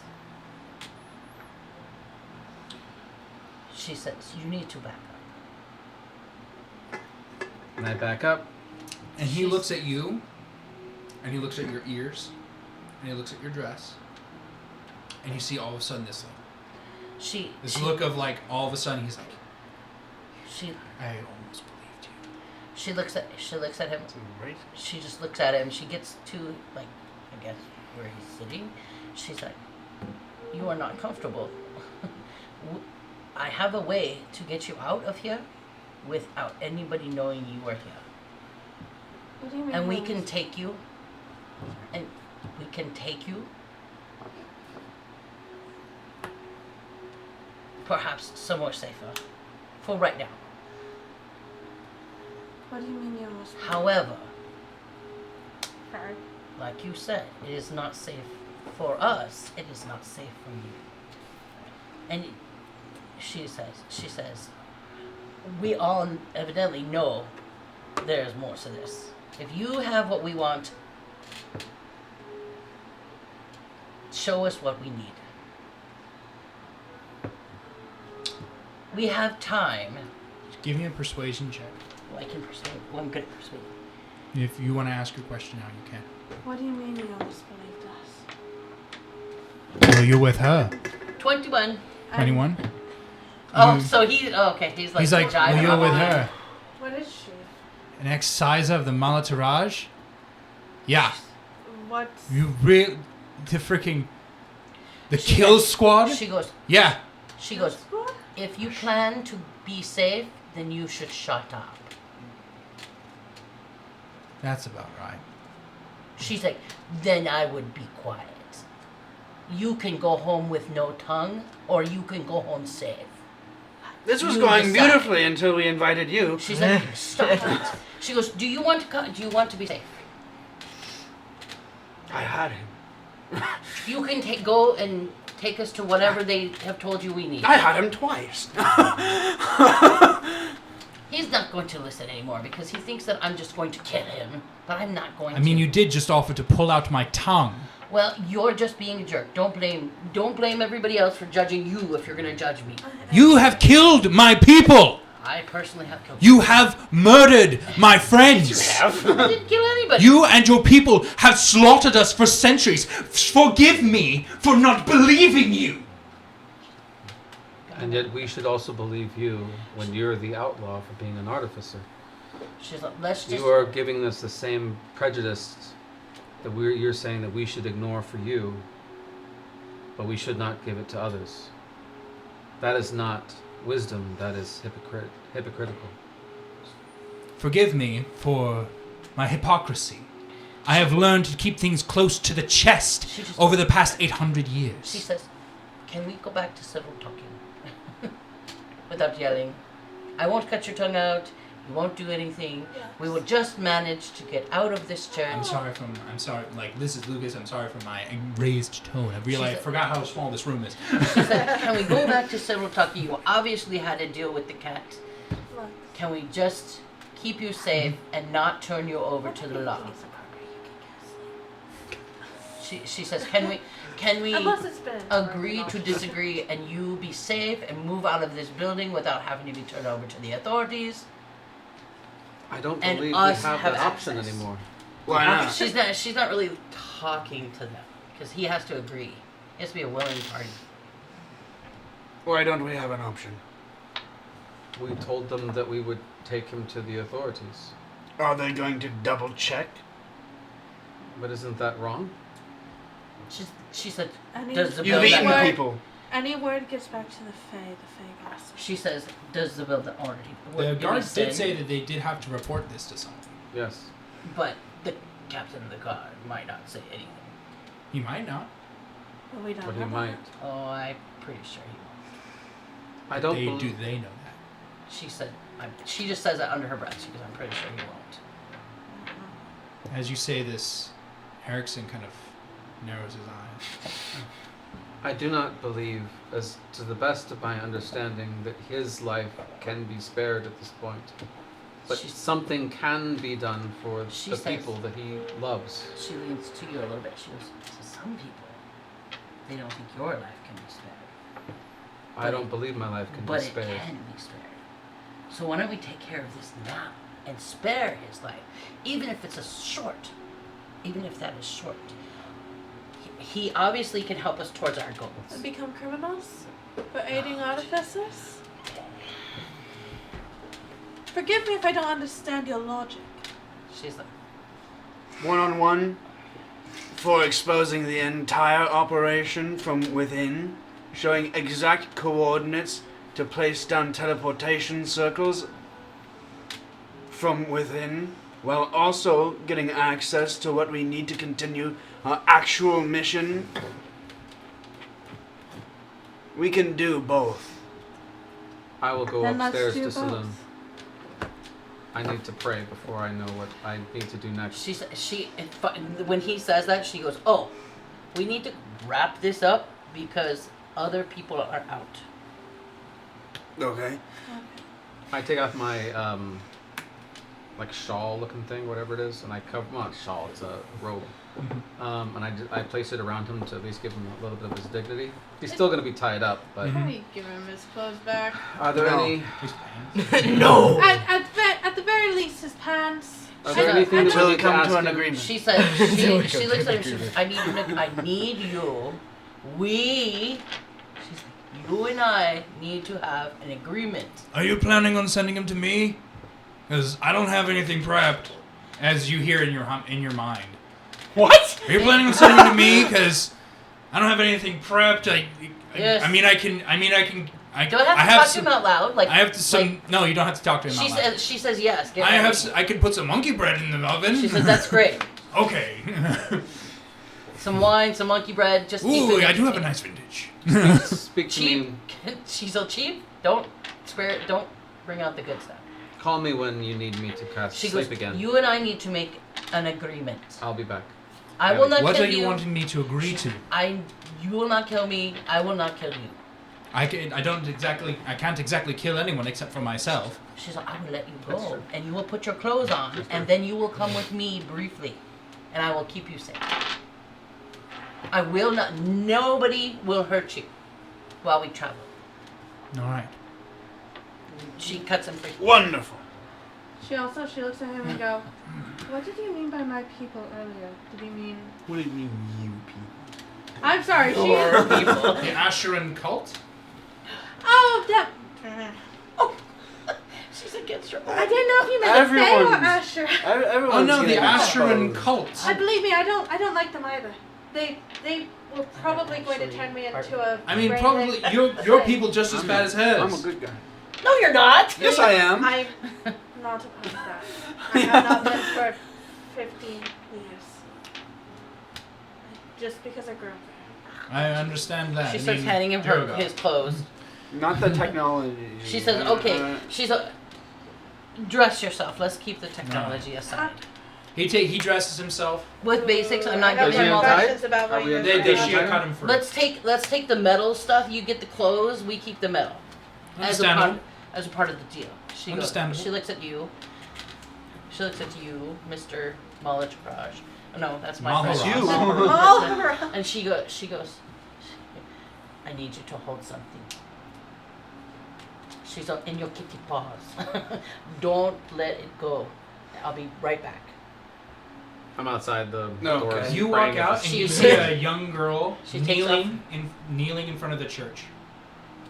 She says, you need to back up. And I back up. And he looks at you, and he looks at your ears, and he looks at your dress, and you see all of a sudden this look of like all of a sudden he's like, I almost believed you. She looks at him. Right. She just looks at him. She gets to like, I guess where he's sitting. She's like, you are not comfortable. I have a way to get you out of here without anybody knowing you are here. What do you mean? And we can take you. And we can take you. Perhaps somewhere safer. For right now. What do you mean you almost? However, Sorry. like you said, it is not safe for us. It is not safe for you. And she says, we all evidently know there's more to this. If you have what we want, show us what we need. We have time. Give me a persuasion check. Well, I can persuade. Well, I'm good at persuading. If you want to ask your question now, you can. What do you mean you almost believed us? Well, you're with her. 21. 21? Oh, so okay. He's like, well, you're with her. What is she? An ex-sizer of the Malataraj? Yeah. What's? You really... The kill squad? She goes, Yeah. She goes, if you plan to be safe, then you should shut up. That's about right. She's like, then I would be quiet. You can go home with no tongue, or you can go home safe. This was You going decide. beautifully until we invited you. She's like, stop it. She goes, do you want to be safe? I had him. You can go and take us to whatever they have told you we need. I had him twice. He's not going to listen anymore because he thinks that I'm just going to kill him, but I'm not going to. I mean, you did just offer to pull out my tongue. Well, you're just being a jerk. Don't blame everybody else for judging you if you're going to judge me. You have killed my people! I personally have killed You have murdered my friends! I didn't kill anybody. You and your people have slaughtered us for centuries. Forgive me for not believing you! And yet we should also believe you when you're the outlaw for being an artificer. She's like, let's just... You are giving us the same prejudice that you're saying that we should ignore for you, but we should not give it to others. That is not wisdom, that is hypocritical. Forgive me for my hypocrisy. I have learned to keep things close to the chest over the past 800 years. She says, can we go back to civil talking? Without yelling. I won't cut your tongue out. You won't do anything. Yes. We will just manage to get out of this church. I'm sorry, like, this is Lucas, I'm sorry for my raised tone. I forgot how small this room is. She said, can we go back to civil talking? You obviously had to deal with the cat. Look. Can we just keep you safe and not turn you over to the law? She says, can we Unless it's been agree to disagree and you be safe and move out of this building without having to be turned over to the authorities? I don't And believe we us have have that option access. anymore. Why not? She's not really talking to them because he has to agree. He has to be a willing party. Why don't we have an option? We told them that we would take him to the authorities. Are they going to double check? But isn't that wrong? She said, Any, does the You've bill eaten that people. any word gets back to the Fae gossip. she says, does the bill that already The guards did say that they did have to report this to someone. Yes. but captain of the guard might not say anything. He might not. Well, we don't But he know might. that. Oh, I'm pretty sure he won't. I don't Do believe. they know that? She said, she just says that under her breath. She goes, I'm pretty sure he won't. As you say this, Erickson kind of narrows his eyes. I do not believe, as to the best of my understanding, that his life can be spared at this point. But She's- something can be done for She the says- people that he loves. She leans to you a little bit. She goes, to some people, they don't think your life can be spared. I don't believe my life can But be it spared. can be spared. So why don't we take care of this now and spare his life, even if it's even if that is short. He obviously can help us towards our goals. And become criminals for aiding artificers? Forgive me if I don't understand your logic. She's like, 1-on-1 for exposing the entire operation from within, showing exact coordinates to place down teleportation circles from within, while also getting access to what we need to continue our actual mission. We can do both. I will go Then let's upstairs do to both. Saloon. I need to pray before I know what I need to do next. when he says that, she goes, oh, we need to wrap this up because other people are out. Okay. I take off my like shawl looking thing, whatever it is, and I cover, well, not shawl, it's a robe. And I place it around him to at least give him a little bit of his dignity. He's still going to be tied up, but Probably give him his clothes back. are there No. any His pants. No! At the very least, his pants. are there I- anything that Until we we need to come ask to an him? agreement. She said, There we she go. looks at him, she says, I need you, she's like, you and I need to have an agreement. Are you planning on sending him to me? Because I don't have anything prepped. As you hear in your mind. What? Are you planning on sending him to me? Because I don't have anything prepped. Yes. I mean, I can. Do I have to have talk some, to him out loud? Like, I have to some. like, No, you don't have to talk to him. she out loud. says, she says yes. Get I ready. have. I could put some monkey bread in the oven. She says that's great. Okay. Some wine, some monkey bread. Just keep Ooh, it I do have a nice vintage. Speak to cheap. me. She's so cheap. Don't spare. Don't bring out the good stuff. Call me when you need me to cast She sleep goes, again. you and I need to make an agreement. I'll be back. I will not What kill are you wanting me to agree to? You will not kill me. I will not kill you. I can't exactly kill anyone except for myself. She's like, I will let you That's go, true. and you will put your clothes on, and then you will come with me briefly, and I will keep you safe. I will not. Nobody will hurt you while we travel. All right. She cuts him free. Wonderful. She looks at him and go, what did you mean by my people earlier? Did you mean... What do you mean, you people? I'm sorry, she... People. The Asheran cult. Oh, that... She's against her. I didn't know if you meant Faye or Everyone's- Asher. Everyone's Oh no, the getting Asheran exposed. cult. Believe me, I don't like them either. They were probably going to turn me into a... I mean, brain probably egg. your people just as bad as his. I'm a good guy. No, you're not. Yes, I am. I'm not opposed to that. I have not been for 15 years. Just because I grew up there. I understand that. She I starts mean, handing him her Duergar. his clothes. Not the technology. She says, "Okay." She's dress yourself. Let's keep the technology aside. He dresses himself. With basics, I'm not I don't giving him have all that. questions about Are what we you're in- They doing. should cut him free. Let's take the metal stuff. You get the clothes. We keep the metal. Understandable. As a part of the deal. She goes, Understandable. she looks at you. She looks at you, Mr. Malachraj. Oh, no, that's my Maharaj. friend. You. Oh, And she goes, I need you to hold something. She's in your kitty paws. Don't let it go. I'll be right back. I'm outside the No, door. okay. You praying walk out and She- you see a young girl She takes kneeling in front of the church.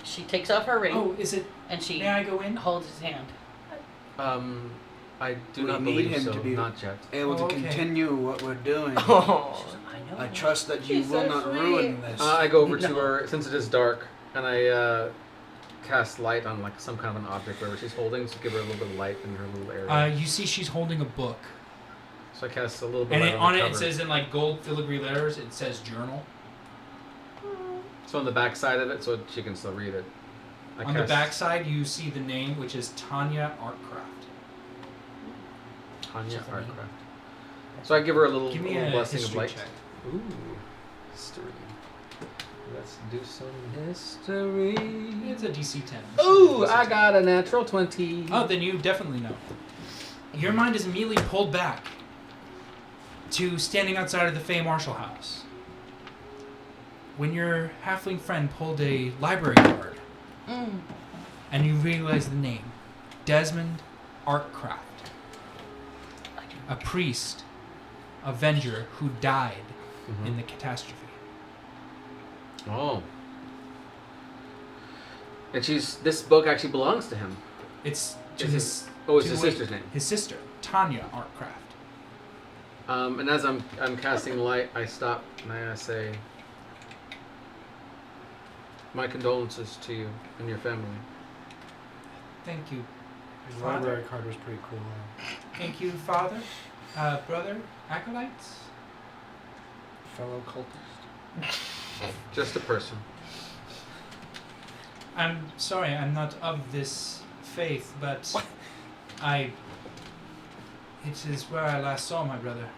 She takes off her ring Oh, is it? and she May I go in? holds his hand. I do We not need believe him so. to be- Not yet. Able Oh, to okay. continue what we're doing. Oh, I know. I trust that you She's will so not sweet. ruin this. I go over to No. her since it is dark, and I cast light on like some kind of an object wherever she's holding, to give her a little bit of light in her little area. You see, she's holding a book. So I cast a little bit And light on the it, cover. it says in like gold filigree letters, it says journal. So on the back side of it, so she can still read it. On the back side, you see the name, which is Tanya Artcraft. Tanya She's a name. Artcraft. So I give her a little, Give me little a blessing of history light. check. Ooh, history. Let's do some history. It's a DC 10. Ooh, I got a natural 20. Oh, then you definitely know. Your mind is immediately pulled back to standing outside of the Fey Marshall house. When your halfling friend pulled a library card, and you realize the name, Desmond Artcraft, a priest, avenger who died in the catastrophe. Oh. And this book actually belongs to him. It's to Is his. Oh, it's to his wait- sister's name. His sister, Tanya Artcraft. And as I'm casting light, I stop and I say, "My condolences to you and your family." Thank you. His Father? library card was pretty cool. Thank you, father, brother, acolytes. Fellow cultist. Just a person. I'm sorry, I'm not of this faith, but it is where I last saw my brother.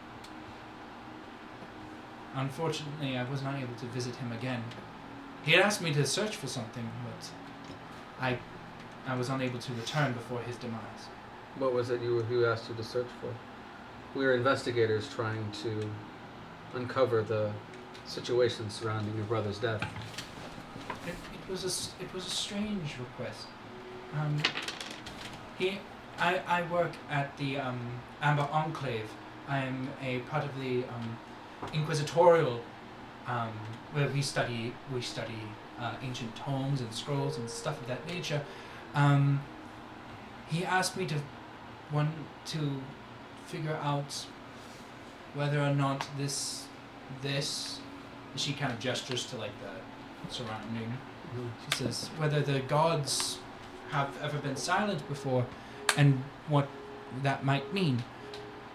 Unfortunately, I was not able to visit him again. He had asked me to search for something, but I was unable to return before his demise. What was it who asked you to search for? We are investigators trying to uncover the situation surrounding your brother's death. It was a strange request. I work at the Amber Enclave. I am a part of the Inquisitorial, where we study ancient tomes and scrolls and stuff of that nature. He asked me to figure out whether or not this she kind of gestures to like the surrounding. She says whether the gods have ever been silent before and what that might mean.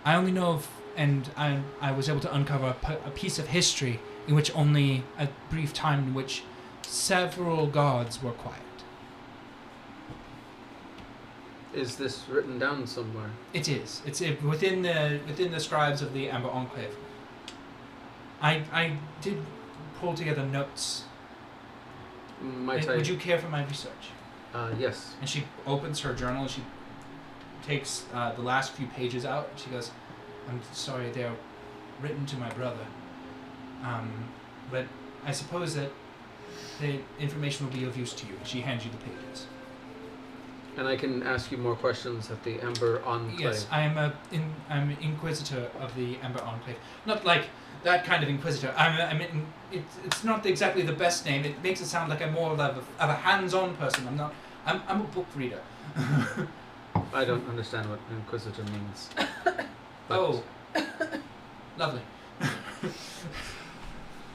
I only know of, and I was able to uncover a piece of history in which only a brief time in which several gods were quiet. Is this written down somewhere? It is. It's within the scribes of the Amber Enclave. I did pull together notes. Would you care for my research? Yes. And she opens her journal and she takes the last few pages out. And she goes, "I'm sorry, they're written to my brother. But I suppose that the information will be of use to you." And she hands you the pages. And I can ask you more questions at the Amber Enclave. Yes, I'm an inquisitor of the Amber Enclave. Not like that kind of inquisitor. It's not exactly the best name. It makes it sound like I'm more of a hands-on person. I'm not. I'm a book reader. I don't understand what inquisitor means. Oh, lovely.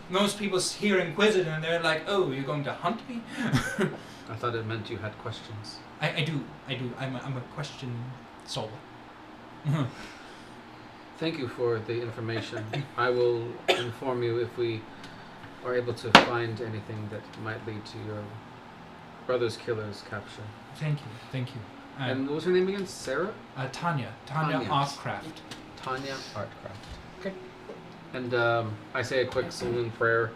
Most people hear inquisitor and they're like, "Oh, you're going to hunt me?" I thought it meant you had questions. I do. I'm a question solver. Thank you for the information. I will inform you if we are able to find anything that might lead to your brother's killer's capture. Thank you. And what was her name again? Sarah? Tanya Tanya. Artcraft. Tanya Artcraft. Okay. And I say a quick saloon prayer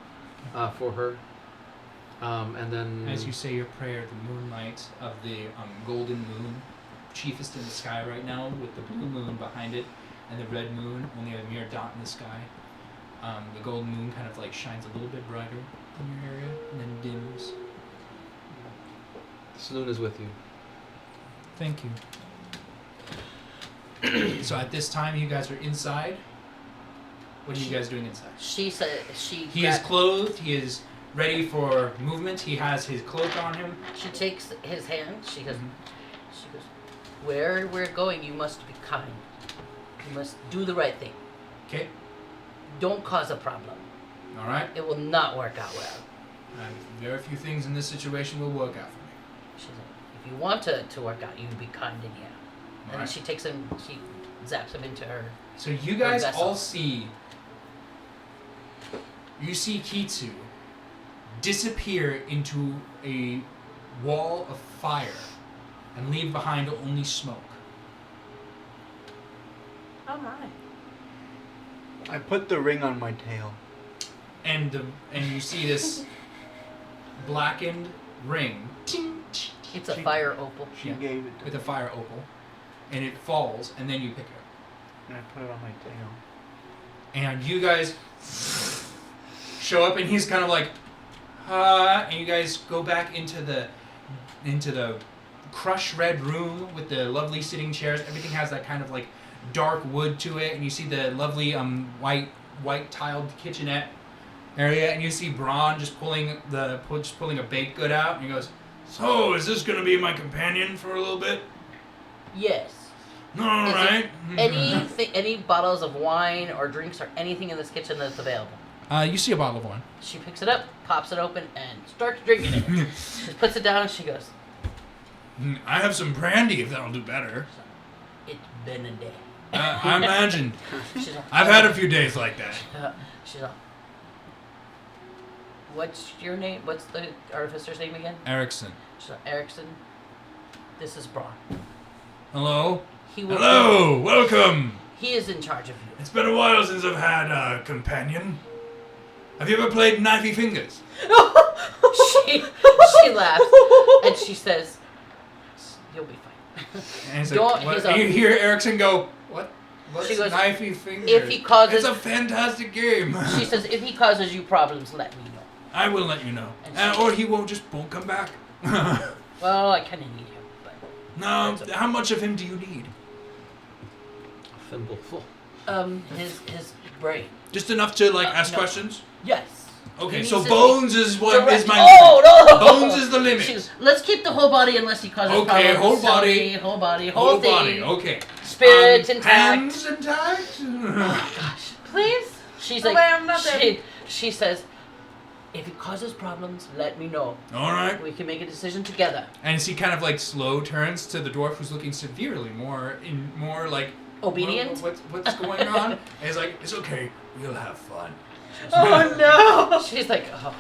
for her. And then... As you say your prayer, the moonlight of the golden moon, chiefest in the sky right now, with the blue moon behind it, and the red moon, only a mere dot in the sky. The golden moon kind of like shines a little bit brighter in your area, and then dims. Saloon is with you. Thank you. So at this time, you guys are inside. What are you guys doing inside? She said she. He is clothed. He is ready for movement. He has his cloak on him. She takes his hand. She goes. She goes. Where we're going, you must be kind. You must do the right thing. Okay. Don't cause a problem. All right. It will not work out well. Very few things in this situation will work out for me. She said, if you want to work out, you be kind in here. And Alright. she takes him. She zaps him into her. So you guys vessel. all see. You see Kitsu disappear into a wall of fire and leave behind only smoke. Oh my. I put the ring on my tail. And you see this blackened ring. Ting, ting, It's a ting, fire opal. She gave it to with me. a fire opal, and it falls, and then you pick it up. And I put it on my tail. And you guys show up, and he's kind of like, and you guys go back into the crushed red room with the lovely sitting chairs. Everything has that kind of like dark wood to it, and you see the lovely white tiled kitchenette area, and you see Braun just pulling a baked good out, and he goes, "So, is this gonna be my companion for a little bit?" Yes. All Is right. Any bottles of wine or drinks or anything in this kitchen that's available. You see a bottle of wine. She picks it up, pops it open, and starts drinking it. She puts it down and she goes, I have some brandy if that'll do better. "It's been a day." I imagine. She's like, I've had a few days like that. She's like, "What's your name? What's the artificer's name again?" Erickson. She's like, "Erickson, this is Braun. Hello? He will Hello! Welcome! He is in charge of you." It's been a while since I've had a companion. Have you ever played Knifey Fingers? she laughs and she says, "You'll be fine." And he's Don't- like, what? he's And a- you hear Erickson go, what? What's She goes, Knifey Fingers? "If he causes," It's a fantastic game. she says, "if he causes you problems, let me know." I will let you know. And she- Or he won't come back. Well, I kind of need him, but No, That's okay. how much of him do you need? A thimbleful. his brain. Just enough to ask no. questions? Yes. Okay, He so needs to Bones is what is direct- my Oh no! Bones is the limit. She goes, "Let's keep the whole body unless he causes Okay, problems." whole So body. whole body, Whole thing. body, okay. Spirit intact. Hands intact? Gosh. Please? She's Oh, like, wait, I'm not there. she says, "If it causes problems, let me know. Alright. We can make a decision together." And she kind of slow turns to the dwarf who's looking severely more Obedient? What's going on? And he's like, it's okay, we'll have fun. Oh no! She's like, "Oh,"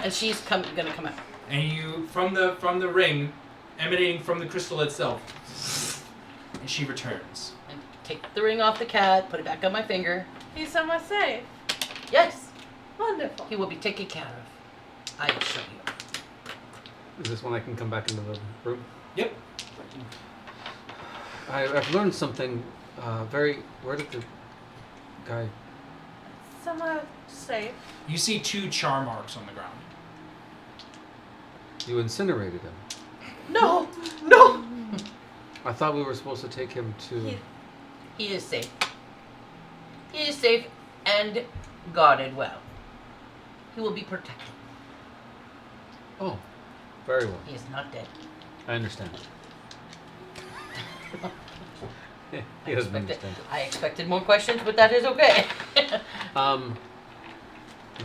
and she's gonna come out. And you from the ring, emanating from the crystal itself, and she returns. And take the ring off the cat, put it back on my finger. He's somewhere safe. Yes, Wonderful. he will be taken care of. I assure you. Is this when I can come back into the room? Yep. I've learned something Where did the guy... Somewhere safe. You see 2 char marks on the ground. You incinerated him. No! No! I thought we were supposed to take him to... He is safe. He is safe and guarded well. He will be protected. Oh, very well. He is not dead. I understand. He doesn't I understand. expected more questions, but that is okay.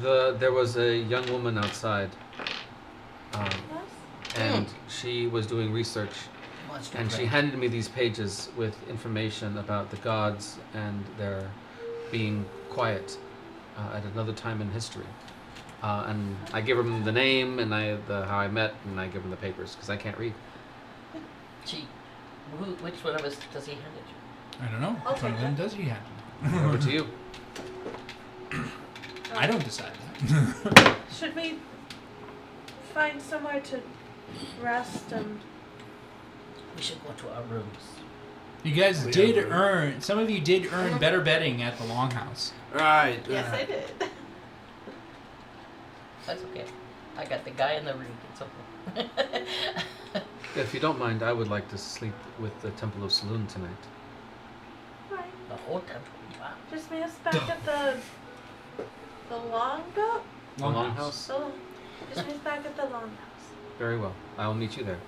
There was a young woman outside, Yes? and she was doing research, Monster and she brain. handed me these pages with information about the gods and their being quiet at another time in history. And I give him the name and how I met, and I give him the papers because I can't read. Which one of us does he hand it to? I don't know. I'll Which one of take them that. does he have? Over to you. I don't decide that. Should we find somewhere to rest and... We should go to our rooms. You guys We did have room. earn. Some of you did earn better betting at the Longhouse. Right. Yes, I did. That's okay. I got the guy in the room. It's okay. If you don't mind, I would like to sleep with the Temple of Saloon tonight. Right. The whole temple. Wow. Just meet us back at the longboat? The Longhouse? So, just meet us back at the longhouse. Very well. I will meet you there.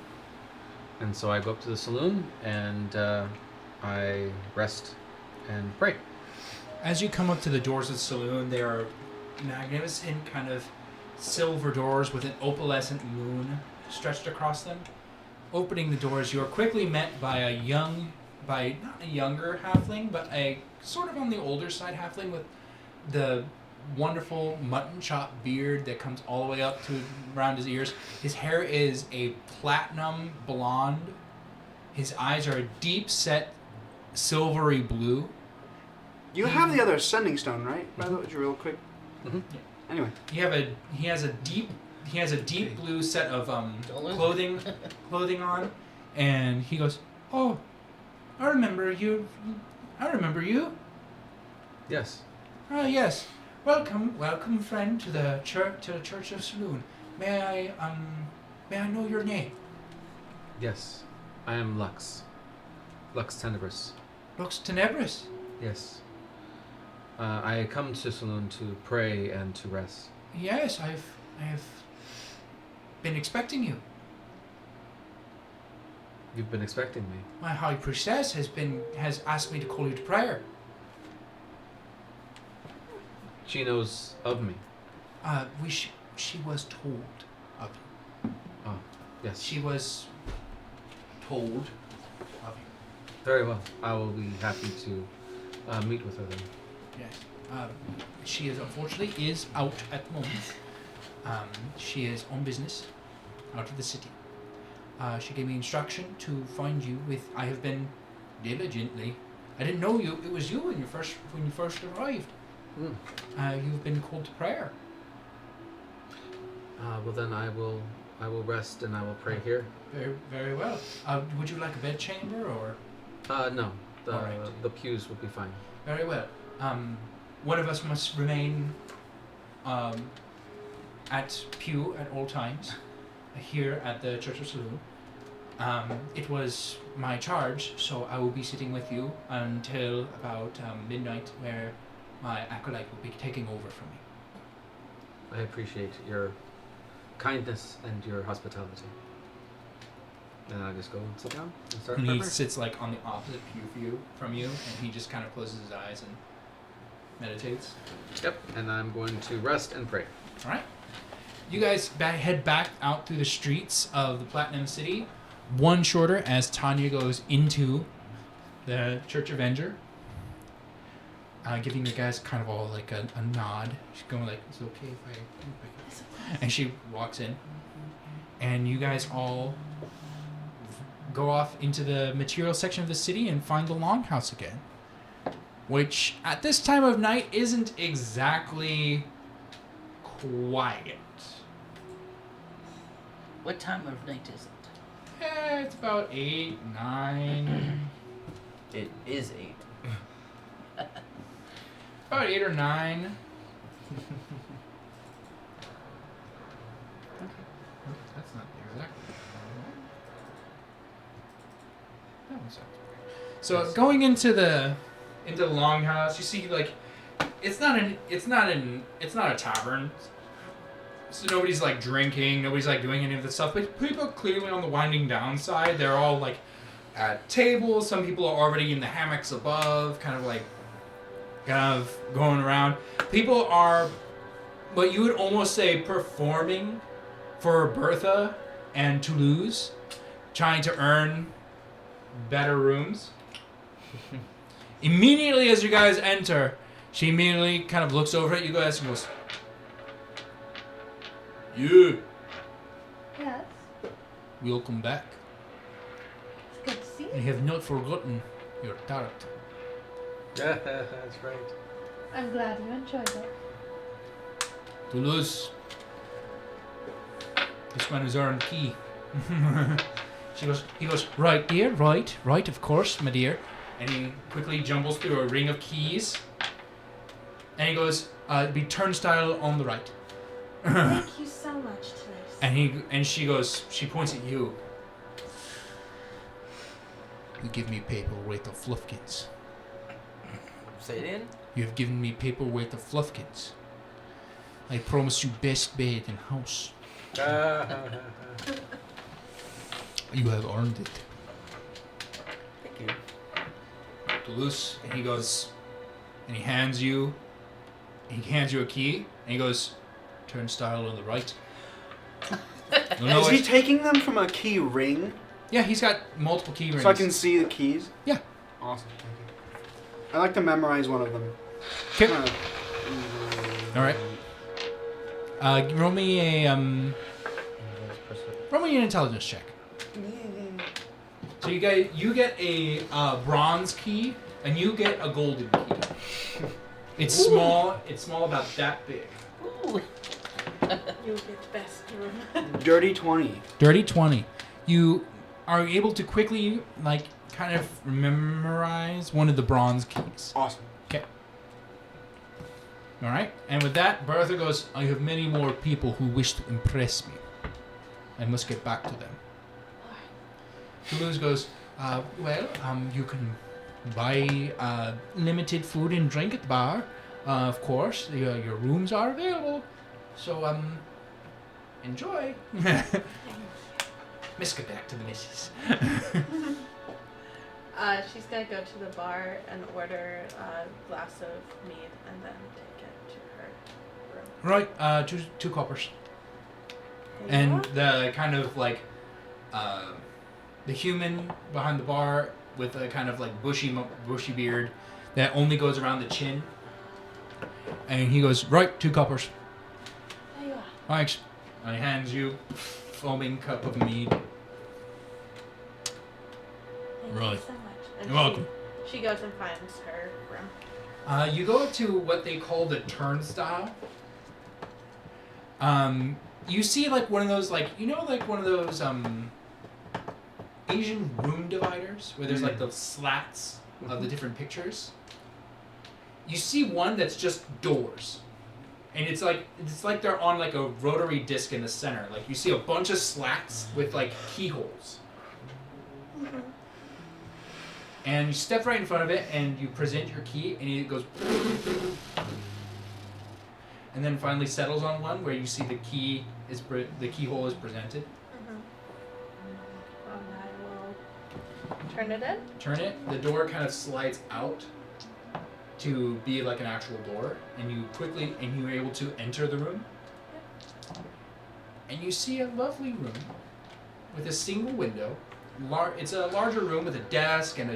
And so I go up to the saloon and I rest and pray. As you come up to the doors of the saloon, they are magnificent kind of silver doors with an opalescent moon stretched across them. Opening the doors, you are quickly met by a young by not a younger halfling, but a sort of on the older side halfling with the wonderful mutton chop beard that comes all the way up to around his ears. His hair is a platinum blonde. His eyes are a deep set silvery blue. You have the other sending stone, right? By the way, real quick. Mm-hmm. Anyway. He has a deep blue set of clothing on, and he goes, "Oh, I remember you. Yes. Ah, yes. Welcome, friend, to the church of Saloon. May I know your name?" Yes. I am Lux. Lux Tenebris. Lux Tenebris. Yes. I come to Saloon to pray and to rest. Yes, I've been expecting you. You've been expecting me. My high priestess has asked me to call you to prayer. She knows of me. She was told of you. Oh, yes. She was told of you. Very well. I will be happy to meet with her then. Yes. She unfortunately is out at the moment. She is on business out of the city. She gave me instruction to find you I have been diligently. I didn't know it was you when you first arrived. Mm. You've been called to prayer. Well then I will rest and I will pray here. Very, very well. Would you like a bed chamber or? No. All right. The pews will be fine. Very well. One of us must remain at pew at all times here at the Church of Saloon. It was my charge, so I will be sitting with you until about midnight, where my acolyte will be taking over from me. I appreciate your kindness and your hospitality. And I just go and sit down and start And he prayer. sits like on the opposite pew from you, and he just kind of closes his eyes and meditates. Yep. And I'm going to rest and pray. All right. You guys head back out through the streets of the Platinum City, one shorter as Tanya goes into the Church Avenger, giving you guys kind of all like a nod. She's going like, "It's okay if I..." And she walks in, and you guys all go off into the material section of the city and find the Longhouse again, which at this time of night isn't exactly quiet. What time of night is it? It's about 8, 9. It is 8. About 8 or 9. That's not the exact. That one's up. So going into the Longhouse, you see like it's not a tavern. So nobody's like drinking, nobody's like doing any of this stuff. But people clearly on the winding down side, they're all like at tables. Some people are already in the hammocks above, kind of going around. People are, what you would almost say, performing for Bertha and Toulouse, trying to earn better rooms. Immediately as you guys enter, she immediately kind of looks over at you guys and goes, "You, Yes. welcome back. It's good to see I you. have not forgotten your tart." Yeah, that's right. I'm glad you enjoyed it. Toulouse, this one is earned key. He goes, "Right, dear, right, of course, my dear." And he quickly jumbles through a ring of keys. And he goes, "It'd be turnstile on the right." Thank you so much, Toulouse. And she points at you. "You give me paperweight of fluffkins. Say it in. You have given me paperweight of fluffkins. I promise you best bed in house. You have earned it." Thank you. Toulouse, and he goes, and he hands you a key, and he goes, "Turnstile on the right." You'll Is know he it. taking them from a key ring Yeah, he's got multiple key rings. so I can see the keys? Yeah. Awesome. Thank you. I like to memorize one of them. Okay. All right. Roll me an intelligence check. So you get a bronze key, and you get a golden key. It's small. It's small, about that big. Ooh. You get best room. Dirty 20. Dirty 20. You are able to quickly, like, kind of memorize one of the bronze keys. Awesome. Okay. All right. And with that, Bertha goes, I have many more people who wish to impress me. I must get back to them. Toulouse goes, you can buy limited food and drink at the bar. Of course, your rooms are available. So, enjoy. Let's get back to the missus. She's gonna go to the bar and order a glass of mead and then take it to her room. Right, two coppers. There you And go. the kind of like, the human behind the bar with a kind of like bushy beard that only goes around the chin. And he goes, right, 2 coppers. There you are. Thanks. And he hands you foaming cup of mead. Thank Right. you so much. And You're welcome. She goes and finds her room. You go to what they call the turnstile. You see like one of those like one of those Asian room dividers where there's like the slats of the different pictures. You see one that's just doors. And it's like they're on like a rotary disc in the center. Like you see a bunch of slats with like keyholes. Mm-hmm. And you step right in front of it and you present your key and it goes and then finally settles on one where you see the keyhole is presented. Mm-hmm. And I will turn it in. Turn it. The door kind of slides out to be like an actual door, and you're able to enter the room. And you see a lovely room with a single window. It's a larger room with a desk and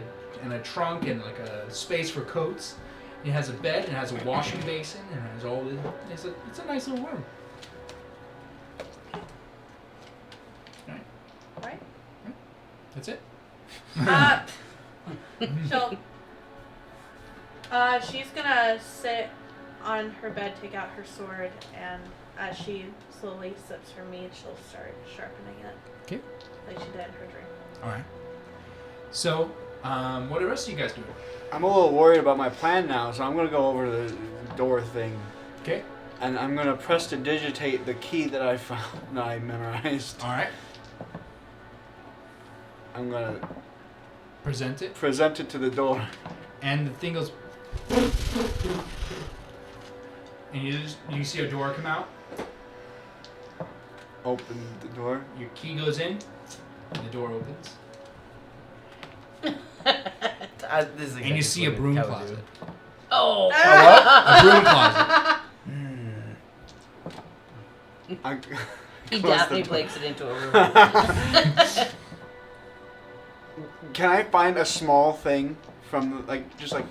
a trunk and like a space for coats. It has a bed and it has a washing basin and it has all this. It's a nice little room. Right? That's it. She's gonna sit on her bed, take out her sword, and as she slowly sips her mead, she'll start sharpening it. Okay. Like she did her drink. All right. So, what are the rest of you guys doing? I'm a little worried about my plan now, so I'm going to go over to the door thing. Okay. And I'm going to press to digitate the key that I found, that I memorized. All right. I'm going to Present it. present it to the door. And the thing goes, and you see a door come out. Open the door. Your key goes in, and the door opens. This is And you see a what broom Cal would closet. do. Oh. A broom closet. I He close Daphne the door. breaks it into a room. Can I find a small thing from, just like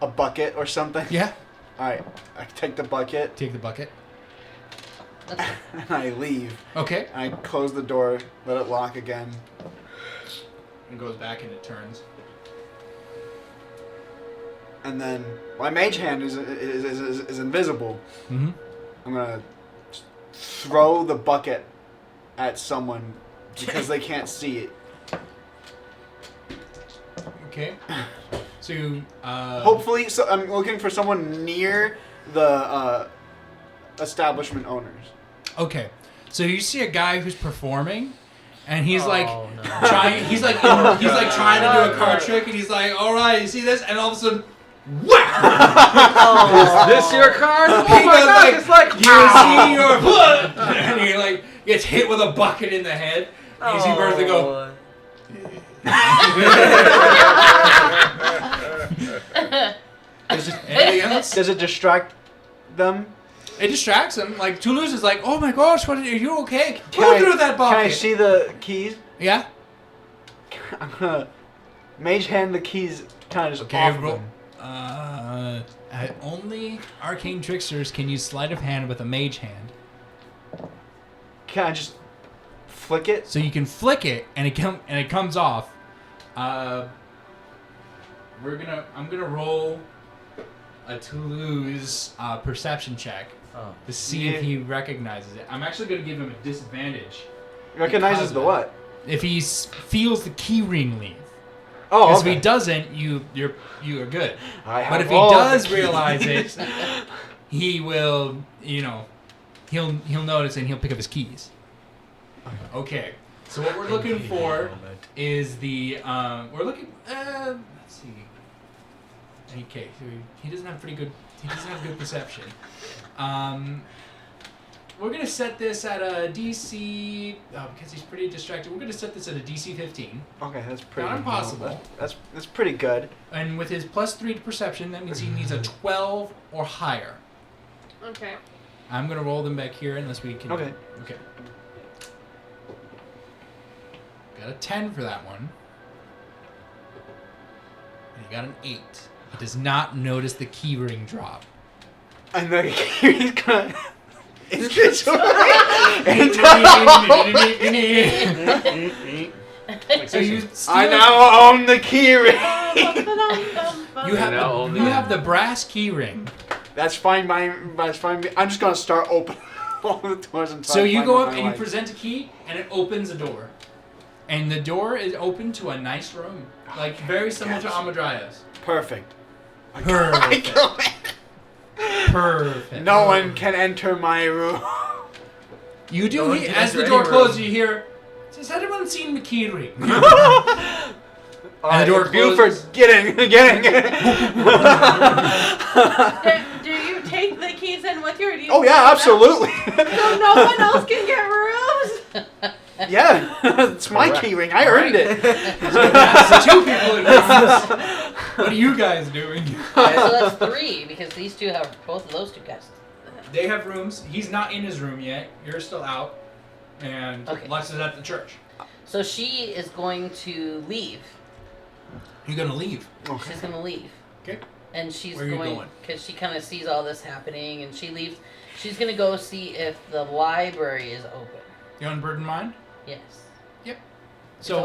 a bucket or something? Yeah. Alright, I take the bucket Take the bucket. and I leave. Okay. I close the door, let it lock again. And goes back and it turns. And then my mage hand is invisible. Mm-hmm. I'm gonna throw the bucket at someone because they can't see it. Okay. So you, Hopefully, so I'm looking for someone near the establishment owners. Okay. So you see a guy who's performing, and he's Oh, like no. trying. He's like trying to do a card trick, and he's like, "All right, you see this?" And all of a sudden, whack! Is this your card? Oh He my goes god, like, it's like you see your foot, and he like gets hit with a bucket in the head. And you see Bertha go. Anything else? Does it distract them? It distracts him. Like Toulouse is like, "Oh my gosh, are you okay? Can Go I- through that bucket." Can I see the keys? Yeah. I'm gonna Mage hand the keys kind of just Okay, off roll. them. Only arcane tricksters can use sleight of hand with a mage hand. Can I just flick it? So you can flick it, and it comes off. I'm gonna roll a Toulouse perception check Oh. to see if he recognizes it. I'm actually gonna give him a disadvantage Recognizes the what? if he feels the key ring leave. Oh, Because okay. if he doesn't, you are good. I have But if he all the does keys. realize it, he will, he'll notice and he'll pick up his keys. Okay. So what we're looking for is we're looking. Let's see. Okay, so he doesn't have good perception. We're gonna set this at a DC because he's pretty distracted. We're gonna set this at a DC 15. Okay, that's pretty. Not impossible. That's pretty good. And with his +3 to perception, that means he needs a 12 or higher. Okay. I'm gonna roll them back here unless we can. Okay. Okay. Got a 10 for that one. And he got an 8. He does not notice the keyring drop. And then he's gonna. Is this So you steal I now own the keyring. You have now the, own you the- have the brass keyring. That's fine. That's fine. I'm just gonna start opening all the doors and. So you go up and you present a key, and it opens a door. And the door is open to a nice room, like very similar to Amadraya's. Perfect. Perfect. Perfect. No one can enter my room. You do No one hear, can as enter the door any closes, room. you hear, has anyone seen the key ring? And the door Buford, closes. get in. Do you take the keys in with you? Or do you Oh yeah, absolutely. So no one else can get rooms? Yeah, it's my Correct. keyring. I earned it. That's 2 people in rooms. What are you guys doing? Alright, so that's 3 because these two have both of those two guys. They have rooms. He's not in his room yet. You're still out. And Okay. Lex is at the church. So she is going to leave. You're going to leave. Okay. She's gonna leave. Okay. And she's Where are you going going? because she kind of sees all this happening, and she leaves. She's gonna go see if the library is open. You unburden mind? Yes. So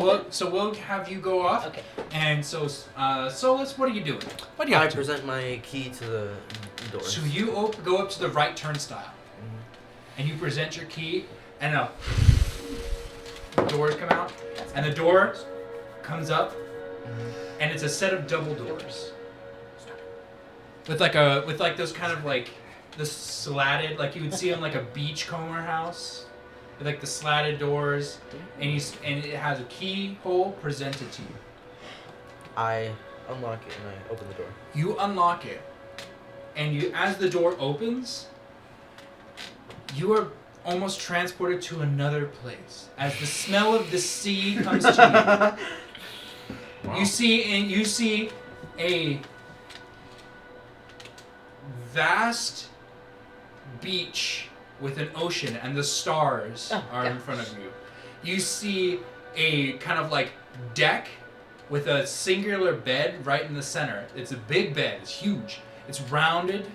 we'll have you go off. Okay. And so Solus, what are you doing? What are you I up to? present my key to the door. So you go up to the right turnstile, and you present your key, and doors come out, and the door comes up, and it's a set of double doors. With like those kind of like the slatted, like you would see on like a beachcomber house, with like the slatted doors, and it has a keyhole presented to you. I unlock it and I open the door. You unlock it, and as the door opens, you are almost transported to another place. As the smell of the sea comes to you, you see a vast beach with an ocean, and the stars are in front of you. You see a kind of like deck with a singular bed right in the center. It's a big bed. It's huge. It's rounded.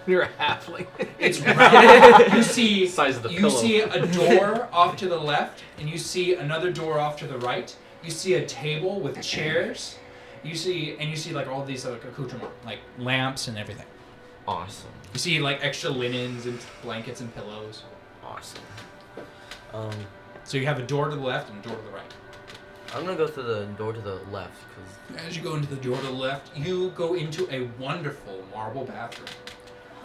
You're a halfling. It's rounded. You see, Size of the you pillow. see a door off to the left, and you see another door off to the right. You see a table with chairs. You see like all these like accoutrements, like lamps and everything. Awesome. You see like extra linens and blankets and pillows. Awesome. So you have a door to the left and a door to the right. I'm gonna go through the door to the left because As you go into the door to the left, you go into a wonderful marble bathroom,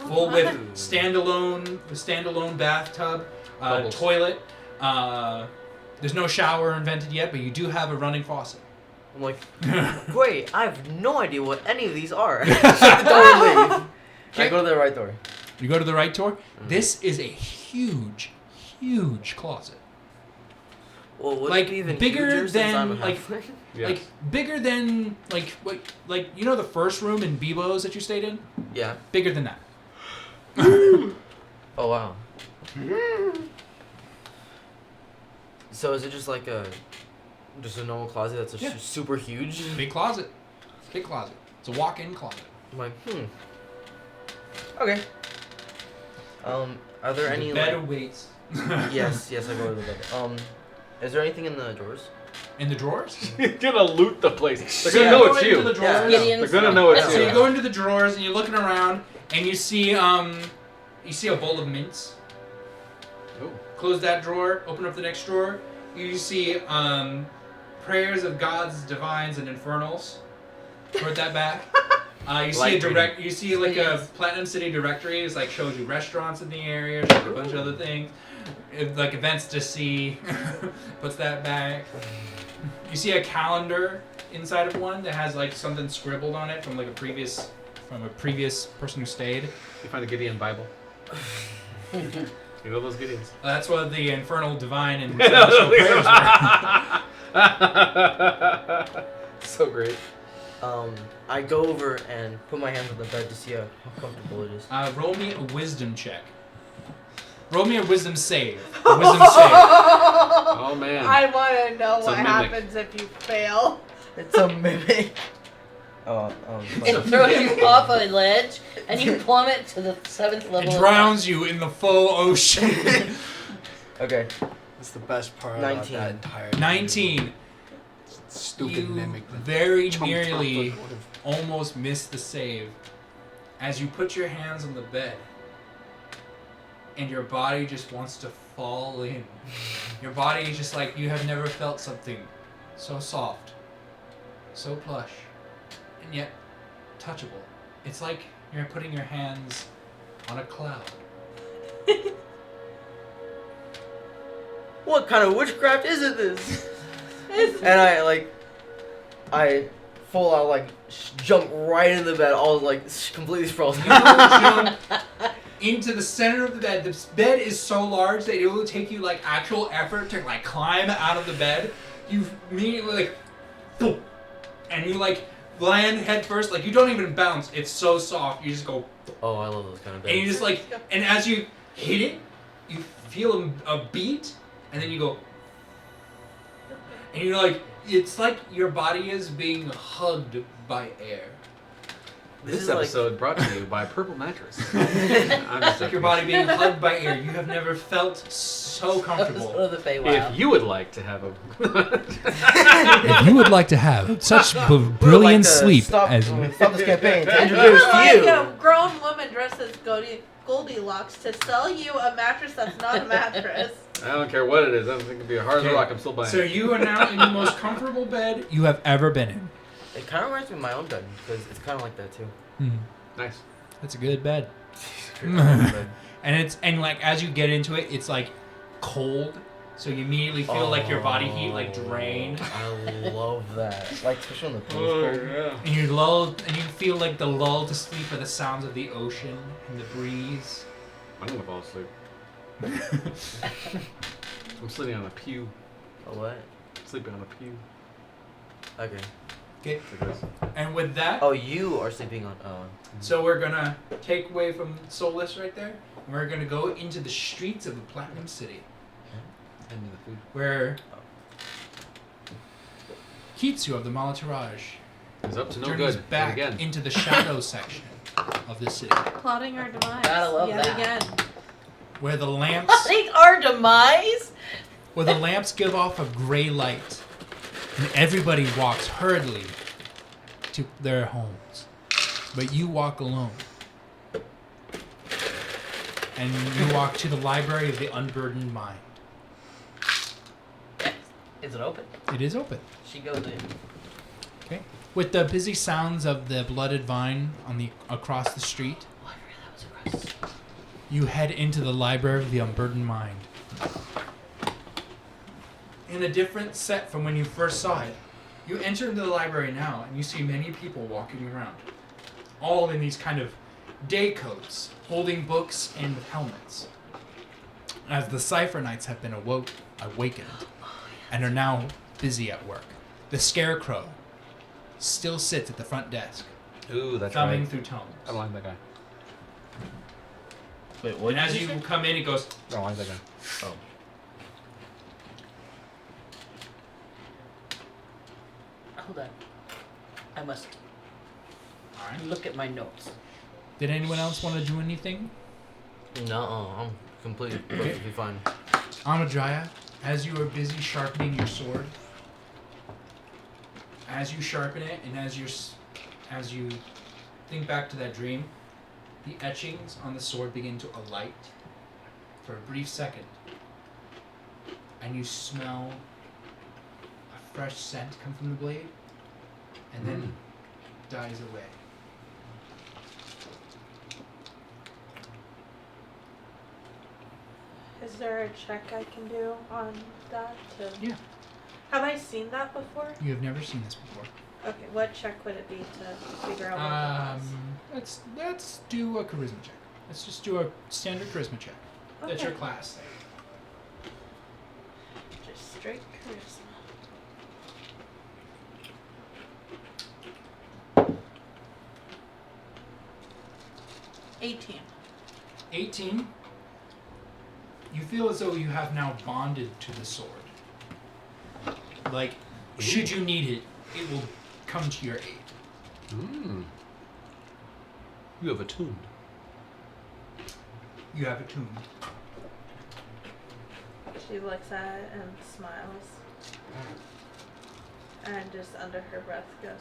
full with standalone bathtub, Bubbles. toilet. There's no shower invented yet, but you do have a running faucet. I'm like, great. I have no idea what any of these are. Shut the door and leave. I go to the right door. You go to the right door. This is a huge, huge closet. Well, would Like, it be even bigger huger since I'm a than, like- halfling? Yes. Like bigger than like you know the first room in Bebo's that you stayed in? Yeah. Bigger than that. Oh wow. So is it just like a Just a normal closet that's Yeah. super huge. Big closet. Big closet. It's a walk-in closet. I'm like, Okay. Are there any The bed like? awaits. Yes, I go to the bed. Is there anything in the drawers? In the drawers? You're gonna loot the place. They're So gonna know go it's into you. the drawers. Gideon's They're gonna know it's So you. you go into the drawers and you're looking around and you see a bowl of mints. Oh. Close that drawer, open up the next drawer. You see prayers of gods, divines, and infernals. Put that back. You see Light reading. You see like a Platinum City directory. It's like shows you restaurants in the area, shows you a bunch of other things, like events to see. Puts that back. You see a calendar inside of one that has like something scribbled on it from like a previous person who stayed. You find a Gideon Bible. You know those Gideons. That's what the infernal divine and celestial prayers were. So great. I go over and put my hands on the bed to see how comfortable it is. Roll me a wisdom check. Roll me a wisdom save. A wisdom save. Oh man. I want to know It's a what mimic. happens if you fail. It's a mimic. It throws you off a ledge, and you plummet to the 7th level. It drowns you in the full ocean. Okay. That's the best part 19. about that entire 19. stupid You mimic. that very Chump nearly Chomp would've- almost missed the save as you put your hands on the bed and your body just wants to fall in. Your body is just like you have never felt something so soft, so plush, and yet touchable. It's like you're putting your hands on a cloud. What kind of witchcraft is it this? And I full out like jump right in the bed, all like completely sprawled. You jump into the center of the bed. The bed is so large that it will take you like actual effort to like climb out of the bed. You immediately like, boom, and you like land head first. Like you don't even bounce. It's so soft. You just go, Oh, I love those kind of beds. and you just like, and as you hit it, you feel a beat, and then you go, and you're like, it's like your body is being hugged by air. This is like- episode brought to you by Purple Mattress. I'm just It's like your body being hugged by air. You have never felt so comfortable. Episode of the Feywild. If you would like to have a If you would like to have such brilliant sleep stop as this campaign to introduce to like you. a grown woman dressed as Goldilocks to sell you a mattress that's not a mattress. I don't care what it is. I don't think it'd be a hard Okay. rock. I'm still buying so it. you are now in the most comfortable bed you have ever been in. It kind of reminds me of my own bed because it's kind of like that too. Nice. That's a good bed. Bed. And like as you get into it, it's like cold, so you immediately feel like your body heat like drain, I love that. Like especially when the pillow's cold. yeah. and you lull, and you feel like the lull to sleep are the sounds of the ocean and the breeze. I'm gonna fall asleep. I'm sitting on a pew. A what? Sleeping on a pew. Okay. Okay, Like this. and with that, Oh, you are sleeping on. so we're gonna take away from Soulless right there, and we're gonna go into the streets of the Platinum City, Hand me the food. where Kitsu of the Malatiraj He's up to no journeys good. back Yet again. into the shadow section of the city, Plotting our demise. Gotta love yet that. again. where the lamps Plotting our demise? give off a gray light, and everybody walks hurriedly to their homes, but you walk alone, and you walk to the library of the Unburdened Mind. Is it open? It is open. She goes in. Okay. With the busy sounds of the blooded vine on the across the street, Oh, I forgot that was across. you head into the library of the Unburdened Mind. In a different set from when you first saw it, you enter into the library now and you see many people walking around, all in these kind of day coats, holding books and with helmets, as the Cipher Knights have been awakened and are now busy at work. The Scarecrow still sits at the front desk, Ooh, that's thumbing right. through tomes. I don't like that guy. Wait, what? And as you come in, it goes, I don't like that guy. Oh. Hold on. I must All right. look at my notes. Did anyone else want to do anything? No, I'm completely perfectly fine. Amadrya, as you are busy sharpening your sword, as you sharpen it and as you think back to that dream, the etchings on the sword begin to alight for a brief second, and you smell a fresh scent come from the blade, and then dies away. Is there a check I can do on that? Yeah. Have I seen that before? You have never seen this before. Okay, what check would it be to figure out what it was? Let's do a charisma check. Let's just do a standard charisma check. That's your Okay. class. Just straight charisma. $18. 18. You feel as though you have now bonded to the sword. Like, should you need it, it will come to your aid. You have attuned. You have attuned. She looks at it and smiles. And just under her breath goes,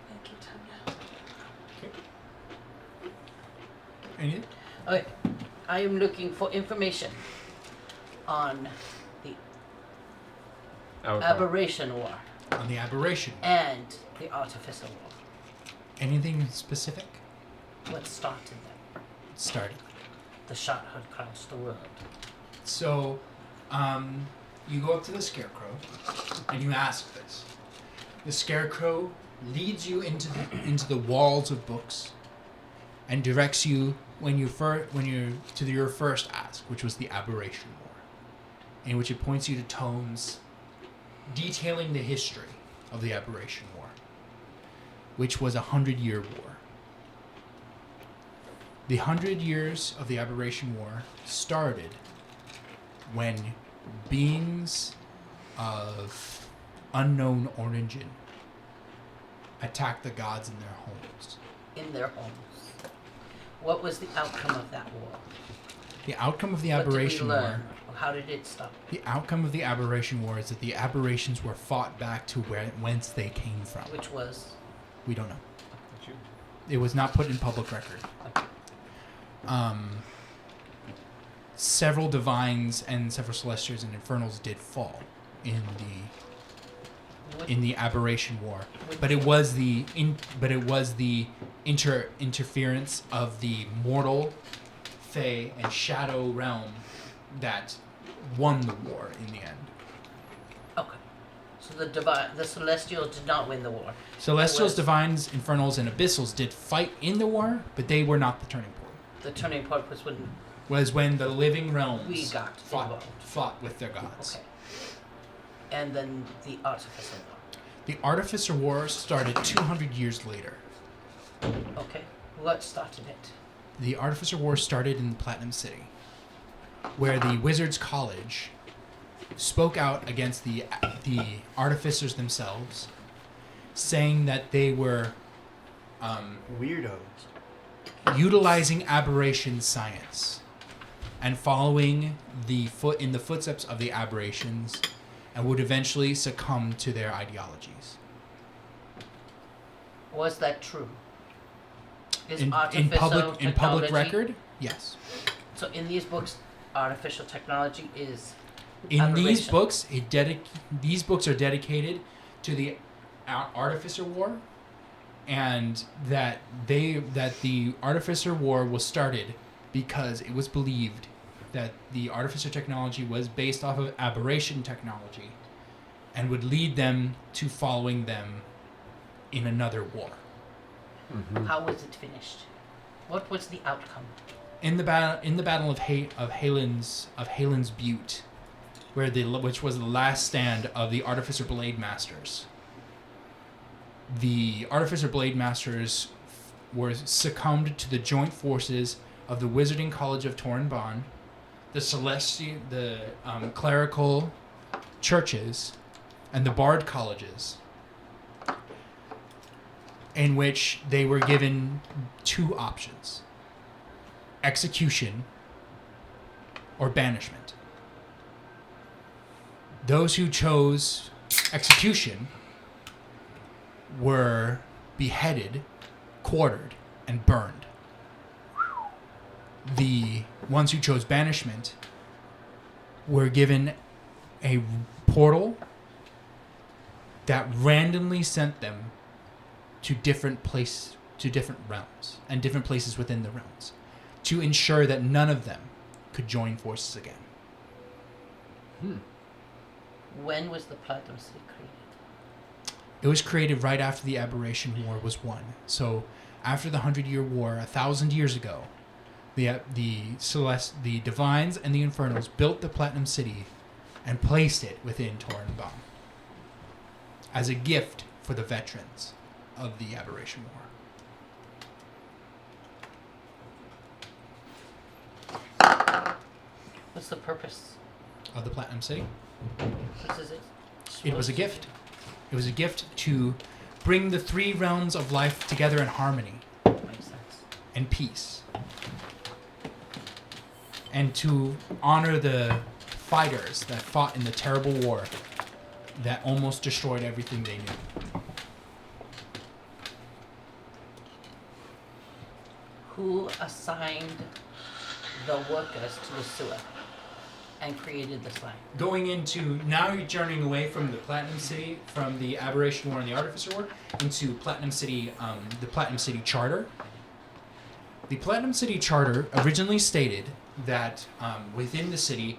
"Thank you, Tanya." Anything? Okay. I am looking for information on the Aberration War On the aberration. and the Artificer War. Anything specific? What started them? Started. The shot had crossed the world. So, you go up to the scarecrow and you ask this. The scarecrow leads you into the walls of books and directs you your first ask, which was the Aberration War, in which it points you to tomes detailing the history of the Aberration War, which was a 100-year war. The 100 years of the Aberration War started when beings of unknown origin attacked the gods in their homes. In their homes. What was the outcome of that war? The outcome of the What Aberration did we War. learn? How did it stop? The outcome of the Aberration War is that the aberrations were fought back to whence they came from. Which was We don't know. It was not put in public record. Several divines and several celestials and infernals did fall in the Aberration War, but it was the interference of the mortal, fey, and shadow realm that won the war in the end. Okay. So the Celestials did not win the war. Celestials, was- divines, infernals, and abyssals did fight in the war, but they were not the turning point. The turning point was when Was when the living realms we got involved. fought with their gods. Okay. And then the Artificer War. The Artificer War started 200 years later. Okay. What started it? The Artificer War started in Platinum City, where the Wizards College spoke out against the artificers themselves, saying that they were Weirdos. utilizing aberration science and following in the footsteps of the aberrations, and would eventually succumb to their ideologies. Was that true? Is In artificial public technology- record, yes. So in these books, artificial technology is In these aberration. books, these books are dedicated to the Artificer War, and that the Artificer War was started because it was believed that the Artificer technology was based off of aberration technology, and would lead them to following them in another war. How was it finished? What was the outcome? In the battle of Halen's Butte, which was the last stand of the Artificer Blade Masters. The Artificer Blade Masters were succumbed to the joint forces of the Wizarding College of Torrenbon, the clerical churches, and the Bard colleges, in which they were given 2 options: execution or banishment. Those who chose execution were beheaded, quartered, and burned. The ones who chose banishment were given a portal that randomly sent them to different realms and different places within the realms to ensure that none of them could join forces again. When was the Platinum City created? It was created right after the Aberration War was won. So after the 100-Year War, 1,000 years ago, the Divines and the Infernals built the Platinum City and placed it within Torrenbaum as a gift for the veterans of the Aberration War. What's the purpose? Of the Platinum City? What is it? It was a gift. It was a gift to bring the 3 realms of life together in harmony Makes sense. and peace. And to honor the fighters that fought in the terrible war that almost destroyed everything they knew. Who assigned the workers to the sewer and created this land? Going into, now you're journeying away from the Platinum City, from the Aberration War and the Artificer War, into Platinum City, the Platinum City Charter. The Platinum City Charter originally stated that within the city,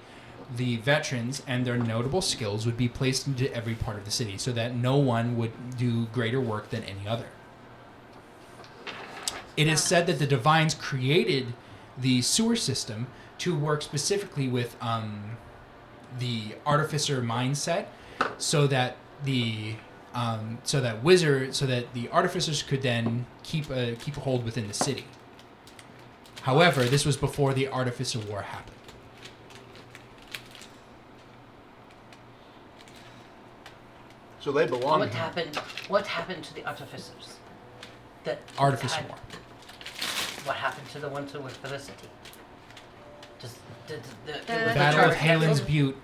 the veterans and their notable skills would be placed into every part of the city so that no one would do greater work than any other. It is said that the Divines created the sewer system to work specifically with the Artificer mindset, so that the Artificers could then keep a hold within the city. However, this was before the Artificer War happened. So they belong What here. happened? What happened to the artificers? The Artificer had- War. What happened to the ones who worked for the city? Just the Battle of Halen's Butte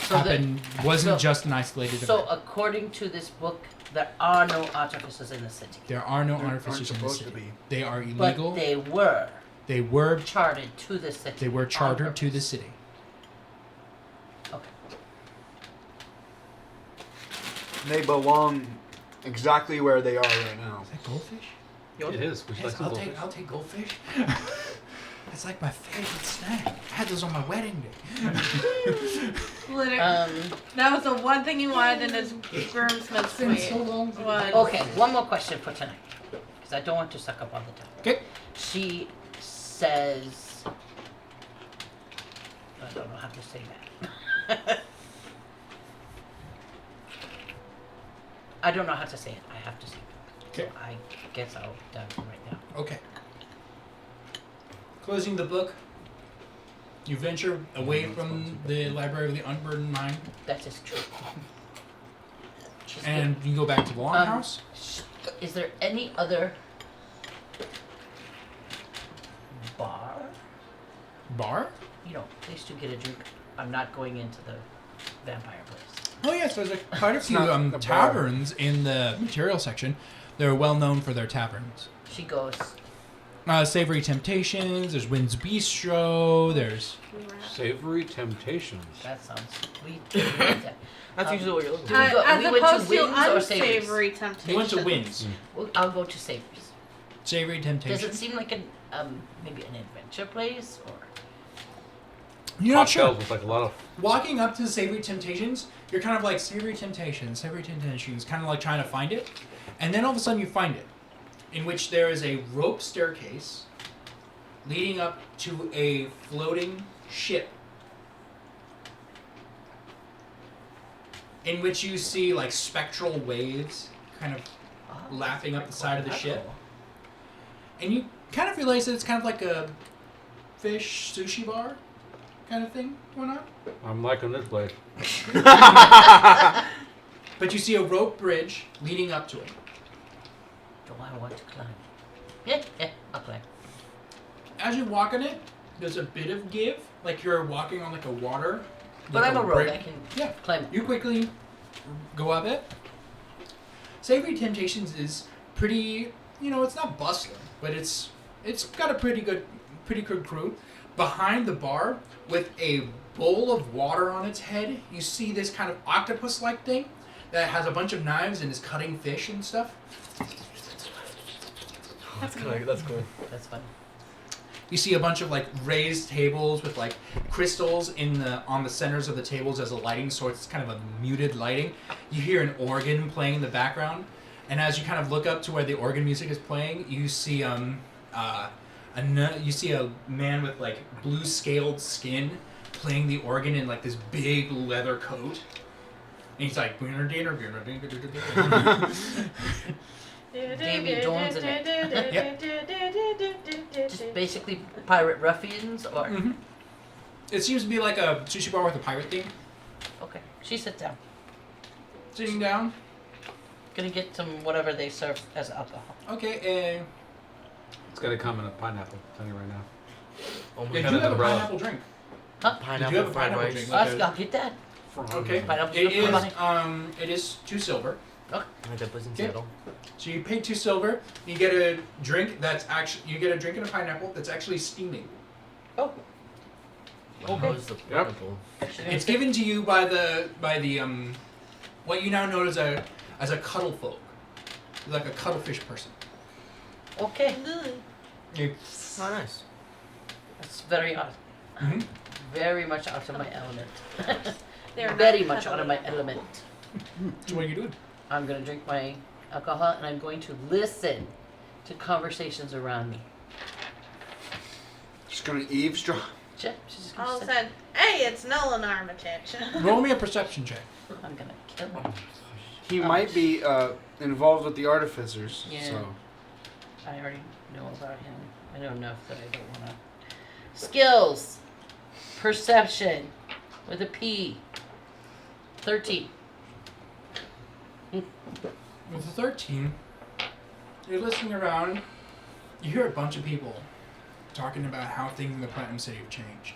So the- happened. Wasn't so- just an isolated So event. according to this book, there are no artificers in the city, There are no There aren't artificers in the supposed to city. be. They are but illegal. they were They were chartered to the city. they were on chartered to the purpose. city. Okay. They belong exactly where they are right now. Is that goldfish? It is. Would you like Yes, some I'll goldfish? take goldfish. That's like my favorite snack. I had those on my wedding day. Literally, Um. that was the one thing you wanted in his groomsman suite. long. Was Okay. One more question for tonight, because I don't want to suck up all the time. Okay. She says, I don't know how to say that. I don't know how to say it. I have to say it. Okay. So I guess I'll dive in right now. Okay. Closing the book, you venture away from the Library of the Unburdened Mind, That is true. She's and you go back to the Longhouse. good. Is there any other bar? Bar? You know, place to get a drink. I'm not going into the vampire place. Oh yes, there's quite a few not a bar. taverns in the material section. They're well known for their taverns. She goes, Savory Temptations. There's Wynn's Bistro. There's Savory Temptations. that sounds sweet. That's usually what you're looking Do for. we go- as we went to opposed to Wynn's or Savory's? unsavory temptation. you went to Wynn's. Well, I'll go to Savory's. Savory Does Temptations. it seem like an maybe an adventure place or? You're not sure. Cocktails with like a lot of. Walking up to Savory Temptations, you're kind of like Savory Temptations, kind of like trying to find it, and then all of a sudden you find it, in which there is a rope staircase leading up to a floating ship, in which you see like spectral waves kind of lapping up the side of the ship, and you kind of realize that it's kind of like a fish sushi bar kind of thing going on. I'm liking this place. But you see a rope bridge leading up to it. Do I want to climb? Yeah, I'll climb. As you walk on it, there's a bit of give, like you're walking on like a water. But like I'm a rogue. brick. I can Yeah. climb. You quickly go up it. Savory Temptations is pretty, it's not bustling, but it's got a pretty good crew. Behind the bar, with a bowl of water on its head, you see this kind of octopus-like thing that has a bunch of knives and is cutting fish and stuff. That's cool. That's fun. You see a bunch of like raised tables with like crystals on the centers of the tables as a lighting source. It's kind of a muted lighting. You hear an organ playing in the background, and as you kind of look up to where the organ music is playing, you see you see a man with like blue scaled skin playing the organ in like this big leather coat, and he's like Davy Jones in it. Just basically pirate ruffians, or Mhm. It seems to be like a sushi bar with a pirate theme. okay. She sits down. Sitting down. Gonna get some whatever they serve as alcohol. Okay. It's gonna come in a pineapple. I'm telling you right now. Oh my Yeah, god. you have a umbrella. pineapple drink. Pineapple Did you have a fried pineapple rice. drink? I'll get that. Okay. Pineapple It for money. is it is 2 silver. I that was in Okay. Seattle. So you pay 2 silver. You get a drink and a pineapple that's actually steaming. Oh, How is the pineapple? It's given to you by the what you now know as a cuddle folk, like a cuttlefish person. okay. You, Oh, nice. That's very odd. Mhm. Very much out of my element. They're Very not much out of my cuddly. element. So what are you doing? I'm gonna drink my alcohol and I'm going to listen to conversations around me. Just gonna eavesdrop. She's just gonna All of a sit- sudden, hey, it's Null and Armitage. Roll me a perception check. I'm gonna kill him. He Oh. might be involved with the artificers. Yeah. So I already know about him. I know enough that I don't wanna. Skills. Perception. With a P. 13. With the 13, you're listening around. You hear a bunch of people talking about how things in the Platinum City have changed.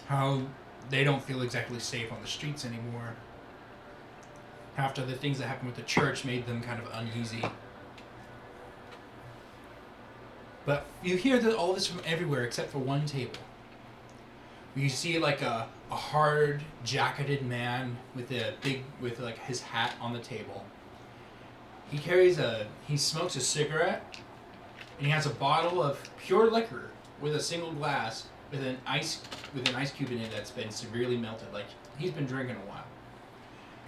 How they don't feel exactly safe on the streets anymore. After the things that happened with the church made them kind of uneasy. But you hear all this from everywhere except for one table. You see like a hard jacketed man with like his hat on the table. He smokes a cigarette, and he has a bottle of pure liquor with a single glass with an ice cube in it that's been severely melted. Like he's been drinking a while.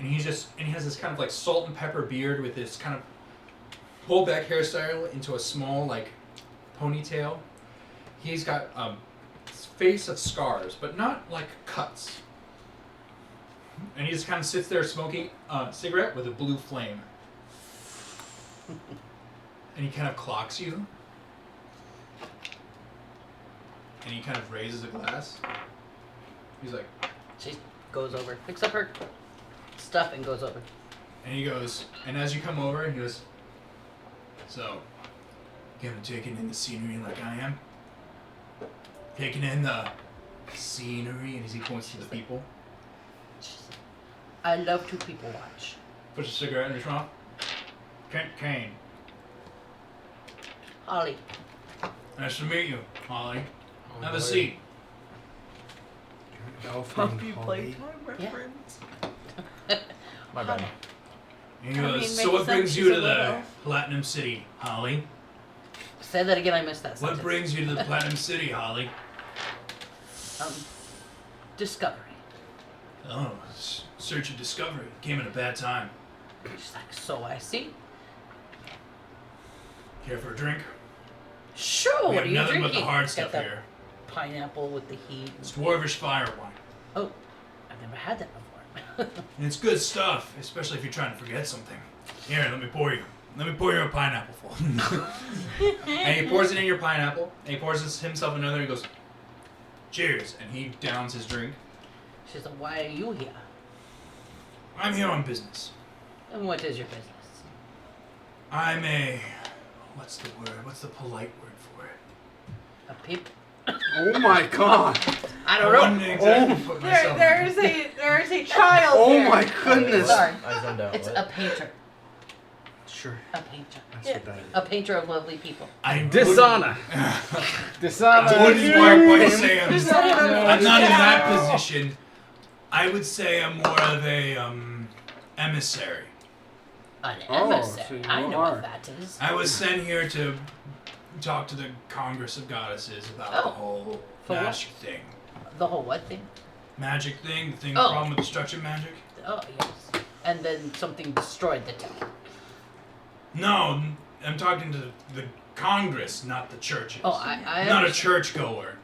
And he has this kind of like salt and pepper beard with this kind of pulled back hairstyle into a small like ponytail. He's got face of scars, but not like cuts. And he just kind of sits there smoking a cigarette with a blue flame. And he kind of clocks you. And he kind of raises a glass. He's like, She goes over, picks up her stuff and goes over. and he goes, and as you come over, he goes, so, you haven't taken in the scenery like I am? Taking in the scenery, and as he points to the people. I love to people watch. Puts a cigarette in his mouth. Kent Kane. Holly. Nice to meet you, Holly. Oh, Have a boy. seat. elf Puppy named Holly. playtime Yeah. reference. My bad. And he I goes, mean, so makes what sense, brings she's you a to the little- Platinum City, Holly? Say that again, I missed that What sentence. brings you to the Platinum City, Holly? Discovery. Oh, search and discovery. Came at a bad time. She's like, so I see. Care for a drink? Sure, we what have are you nothing drinking? but the hard Got stuff the here. Pineapple with the heat. It's Dwarvish fire wine. Oh, I've never had that before. And it's good stuff, especially if you're trying to forget something. Here, let me pour you a pineapple full. And he pours it in your pineapple, and he pours himself another, and he goes, cheers, and he downs his drink. She's like, why are you here? I'm here on business. And what is your business? I'm a... What's the word? What's the polite word for it? A peep. Oh my god. I I don't know. wouldn't exactly put myself... There is a child Oh here. my goodness. Sorry. I zoned out. It's what? a painter. Sure. A painter. That's what that is. A painter of lovely people. I Dishonor. Dishonor. I wouldn't quite say I'm not in Yeah. that position. I would say I'm more of a emissary. An Oh, emissary. so you I know are. what that is. I was sent here to talk to the Congress of Goddesses about the Oh. whole For what? magic thing. The whole what thing? Magic thing, the thing, Oh. problem with destruction magic. Oh, yes. And then something destroyed the town. No, I'm talking to the Congress, not the churches. Oh, I not a understand. churchgoer.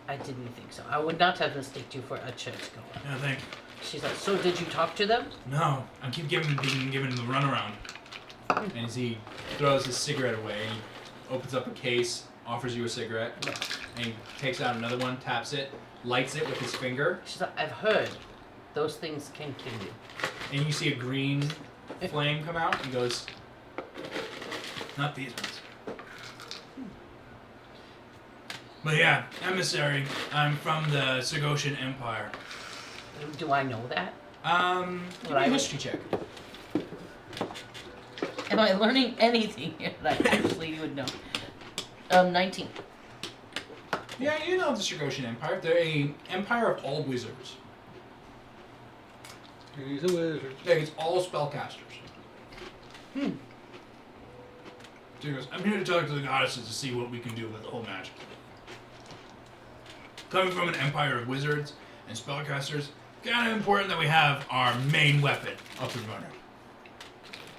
I didn't think so. I would not have mistaken you for a churchgoer. Yeah, thank you. She's like, so did you talk to them? No, I keep being given the runaround. And as he throws his cigarette away, he opens up a case, offers you a cigarette, and he takes out another one, taps it, lights it with his finger, She's like, I've heard those things can kill you. and you see a green flame come out. He goes, not these ones. But yeah, emissary. I'm from the Segoshian Empire. Do I know that? Give me a history check. Am I learning anything here that I actually would know? 19. Yeah, you know the Segoshian Empire. They're a empire of all wizards. He's a wizard. Like, it's all spellcasters. So he goes, I'm here to talk to the goddesses to see what we can do with the whole magic. Coming from an empire of wizards and spellcasters, kind of important that we have our main weapon up and running.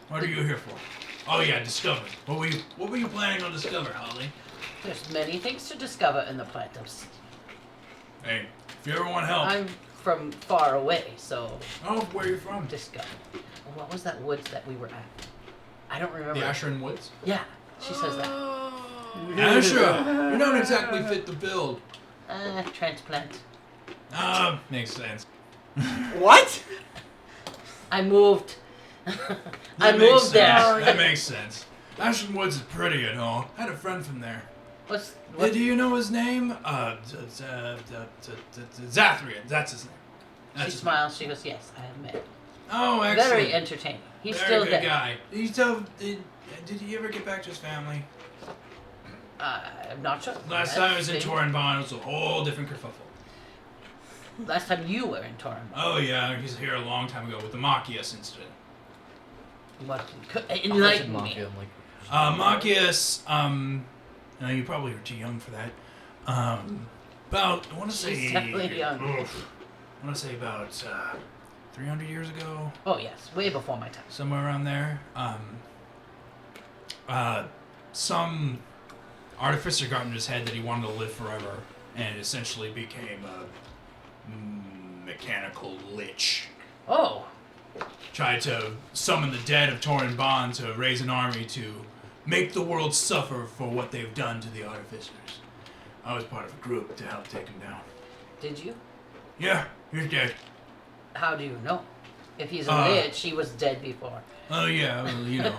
What are you here for? Oh yeah, discover. What were you planning on discover, Holly? There's many things to discover in the Platinum City. Hey, if you ever want help, I'm from far away, so oh, where are you from? discover. What was that woods that we were at? I don't remember. The Asherin Woods. Yeah, she says that. Asher, you don't exactly fit the build. Transplant. Makes sense. What? I moved. I That makes moved sense. there. That makes sense. Asherin Woods is pretty and all. I had a friend from there. What? Do you know his name? Zathrian. That's his name. That's She his smiles. She goes, "Yes, I have met. name. Oh, excellent. Very entertaining. He's Very still good there. guy. Did he ever get back to his family? I'm not sure. Last time I was in Let's see. Torenbon, it was a whole different kerfuffle. Last time you were in Torin. Oh yeah, he's here a long time ago with the Machias incident. What? I Enlighten said me. mafia, I'm like, Machias, no, you probably were too young for that. About, I want to say... She's definitely young. I want to say about 300 years ago, Oh yes, way before my time. somewhere around there. Some artificer got in his head that he wanted to live forever, and essentially became a mechanical lich. Oh, Tried to summon the dead of Torin Bond to raise an army to make the world suffer for what they've done to the artificers. I was part of a group to help take him down. did you? Yeah, he's dead. How do you know? If he's a Uh, lich, he was dead before. Oh yeah, well, you know.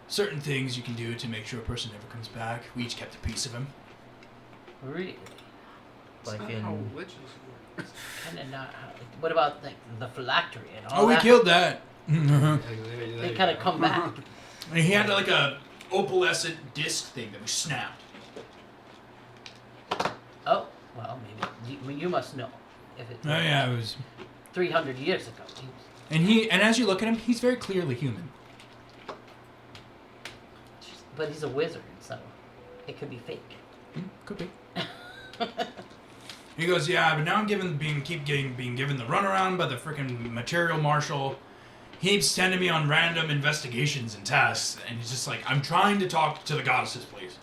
Certain things you can do to make sure a person never comes back. We each kept a piece of him. Really? like That's not how in witches work. Kind of not. What about the phylactery and all Oh, we that? killed that. They kind of come back. And he had like a opalescent disc thing that we snapped. Oh, well, maybe you must know. If it Oh yeah, it was. 300 years ago. And as you look at him, he's very clearly human. But he's a wizard, so it could be fake. Could be. He goes, yeah, but now I'm being given the runaround by the freaking material marshal. He keeps sending me on random investigations and tasks, and he's just like, I'm trying to talk to the goddesses, please.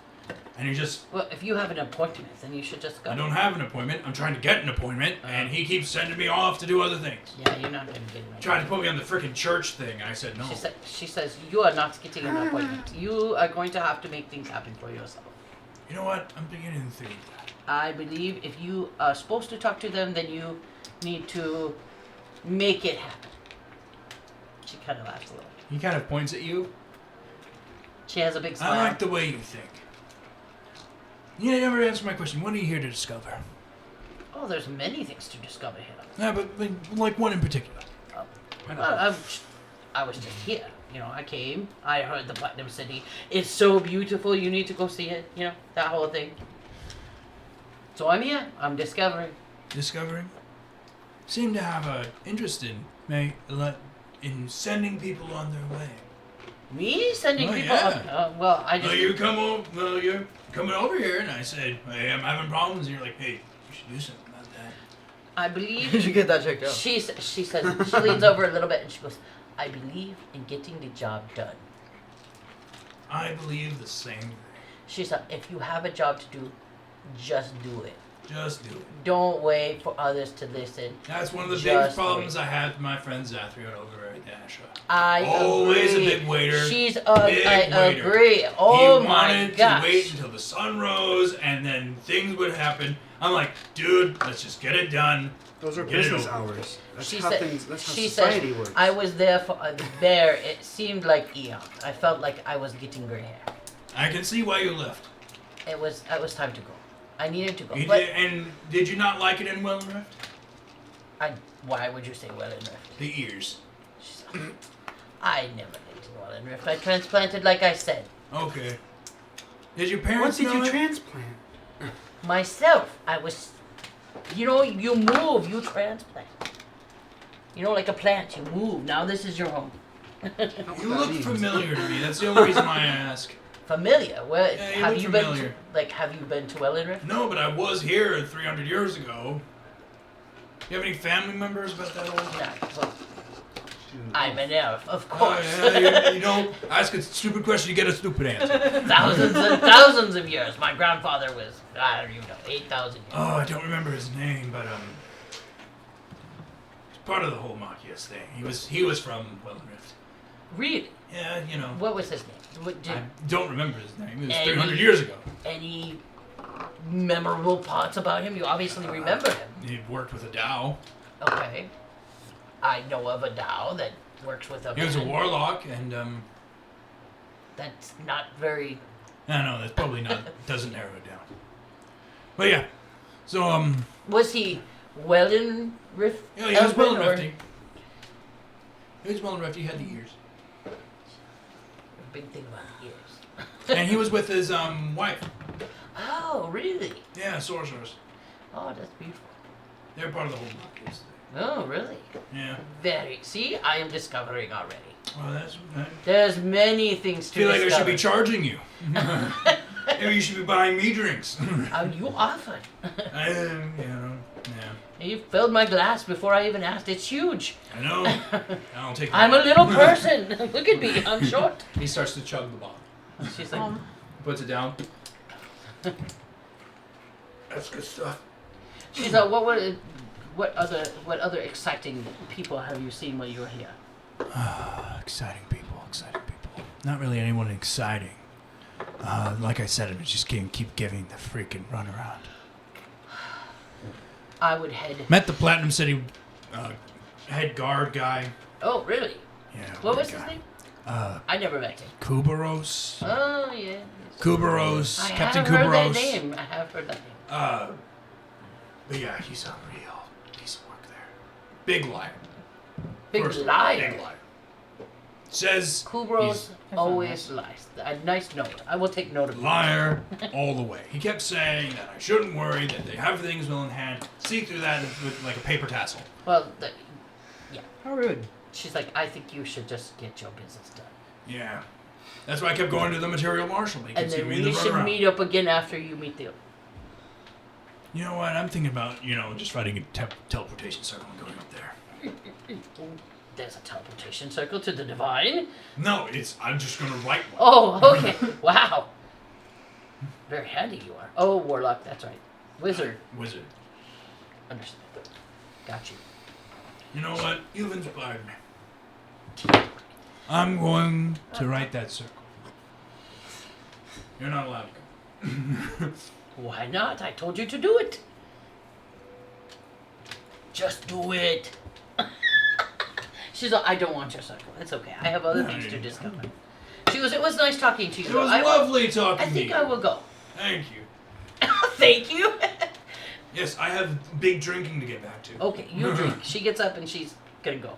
And he just, Well, if you have an appointment, then you should just go. I don't have an appointment. I'm trying to get an appointment, and he keeps sending me off to do other things. Yeah, you're not going to get an Tried to appointment. put me on the freaking church thing, and I said no. She says, you are not getting an appointment. You are going to have to make things happen for yourself. You know what? I'm beginning to think that. I believe if you are supposed to talk to them, then you need to make it happen. She kind of laughs a little. He kind of points at you, She has a big smile. I like the way you think. You never answered my question. What are you here to discover? Oh, there's many things to discover here. Yeah, but like one in particular. I was just here. You know, I came. I heard the Platinum City. It's so beautiful. You need to go see it. You know, that whole thing. So I'm here. I'm discovering. Discovering? Seem to have an interest in sending people on their way. Me sending Oh, people? yeah. Well, I just. Well, you're coming over here, and I said, hey, I'm having problems. And you're like, hey, you should do something about that. I You believe. should get that checked out. She says. She leans over a little bit and she goes, "I believe in getting the job done." I believe the same thing. She said, "If you have a job to do, just do it. Just do it. Don't wait for others to listen." That's one of the Just biggest problems wait. I had with my friend Zathriel over at Asha. I Always agree. a big waiter. She's Big I waiter. agree. Oh He my wanted gosh. to wait until the sun rose, and then things would happen. I'm like, dude, let's just get it done. Those are Get it business over. hours. That's She how said- things. That's how she society said, works. I was there for there. It seemed like eons. I felt like I was getting gray hair. I can see why you left. It was time to go. I needed to go. You But did, and did you not like it in Wellrift? why would you say Wellenrift? The ears. I never lived in Wellenrift. I transplanted like I said. Okay. Did your What parents did know you it? transplant? Myself, I was. You know, you move, you transplant. You know, like a plant, you move. Now this is your home. You look familiar to me. That's the only reason why I ask. Familiar? Well, Yeah, you have look you been familiar. to, have you been to Wellenrift? No, but I was here 300 years ago. You have any family members about that old? No. Well, I'm an elf, of Oh, course. yeah, you don't ask a stupid question, you get a stupid answer. Thousands and thousands of years. My grandfather was, I don't even know, 8,000 years. Oh, I don't remember his name, but he's part of the whole Machias thing. He was from Wellenrift. Really? Yeah, you know. What was his name? What, I don't remember his name. It was Any- 300 years ago. any memorable parts about him? You obviously remember him. He worked with a Dao. Okay. I know of a Dao that works with a He was a man. warlock, and That's not very. no, that's probably not. Doesn't narrow it down. But yeah, so Was he well in Rift? yeah, he was Elven, well or- Rifty. He was well Rifty. He had the ears, Big thing about the ears. and he was with his wife. Oh, really? Yeah, sorcerers. Oh, that's beautiful. They're part of the whole Machias thing. Oh, really? Yeah. Very. See, I am discovering already. Well, that's. I There's many things to feel like I discover. should be charging you. Maybe you should be buying me drinks. You offered. Yeah. You filled my glass before I even asked. It's huge. I know. I'll take. I'm a little person. Look at me. I'm short. He starts to chug the bottle. She's like, Puts it down. That's good stuff. she's like, what other exciting people have you seen while you were here? Exciting people. Not really anyone exciting. Like I said, I just can't keep giving the freaking runaround. I would head. Met the Platinum City head guard guy. Oh, really? Yeah. What that was his guy. name? Uh, I never met him. Kubaros. Oh, yeah. Kubaros. I Captain have heard that Kubaros. name. I have heard that name. But yeah, he's a real piece of work there. Big liar. Big First, liar. Big liar. Says Kubros always lies. A nice note. I will take note of he's that. liar all the way. He kept saying that I shouldn't worry, that they have things well in hand. See through that with like a paper tassel. Well, How rude. she's like, I think you should just get your business done. Yeah. That's why I kept going to the material marshal. He And keeps then giving me we the should runaround. meet up again after you meet the. You know what? I'm thinking about, just writing a teleportation circle and going up there. There's a teleportation circle to the divine. No, I'm just gonna write one. Oh, okay. Wow. Very handy you are. Oh, warlock. That's right. Wizard. Wizard. Understood. Got you. You know what? You've inspired me. I'm going to write that circle. You're not allowed to go. Why not? I told you to do it. Just do it. She's like, I don't want your circle. It's okay. I have other things to discover. She goes, it was nice talking to you. It was I lovely talking I to think you. I will go. Thank you. Thank you. Yes, I have big drinking to get back to. Okay, you drink. She gets up and she's gonna go.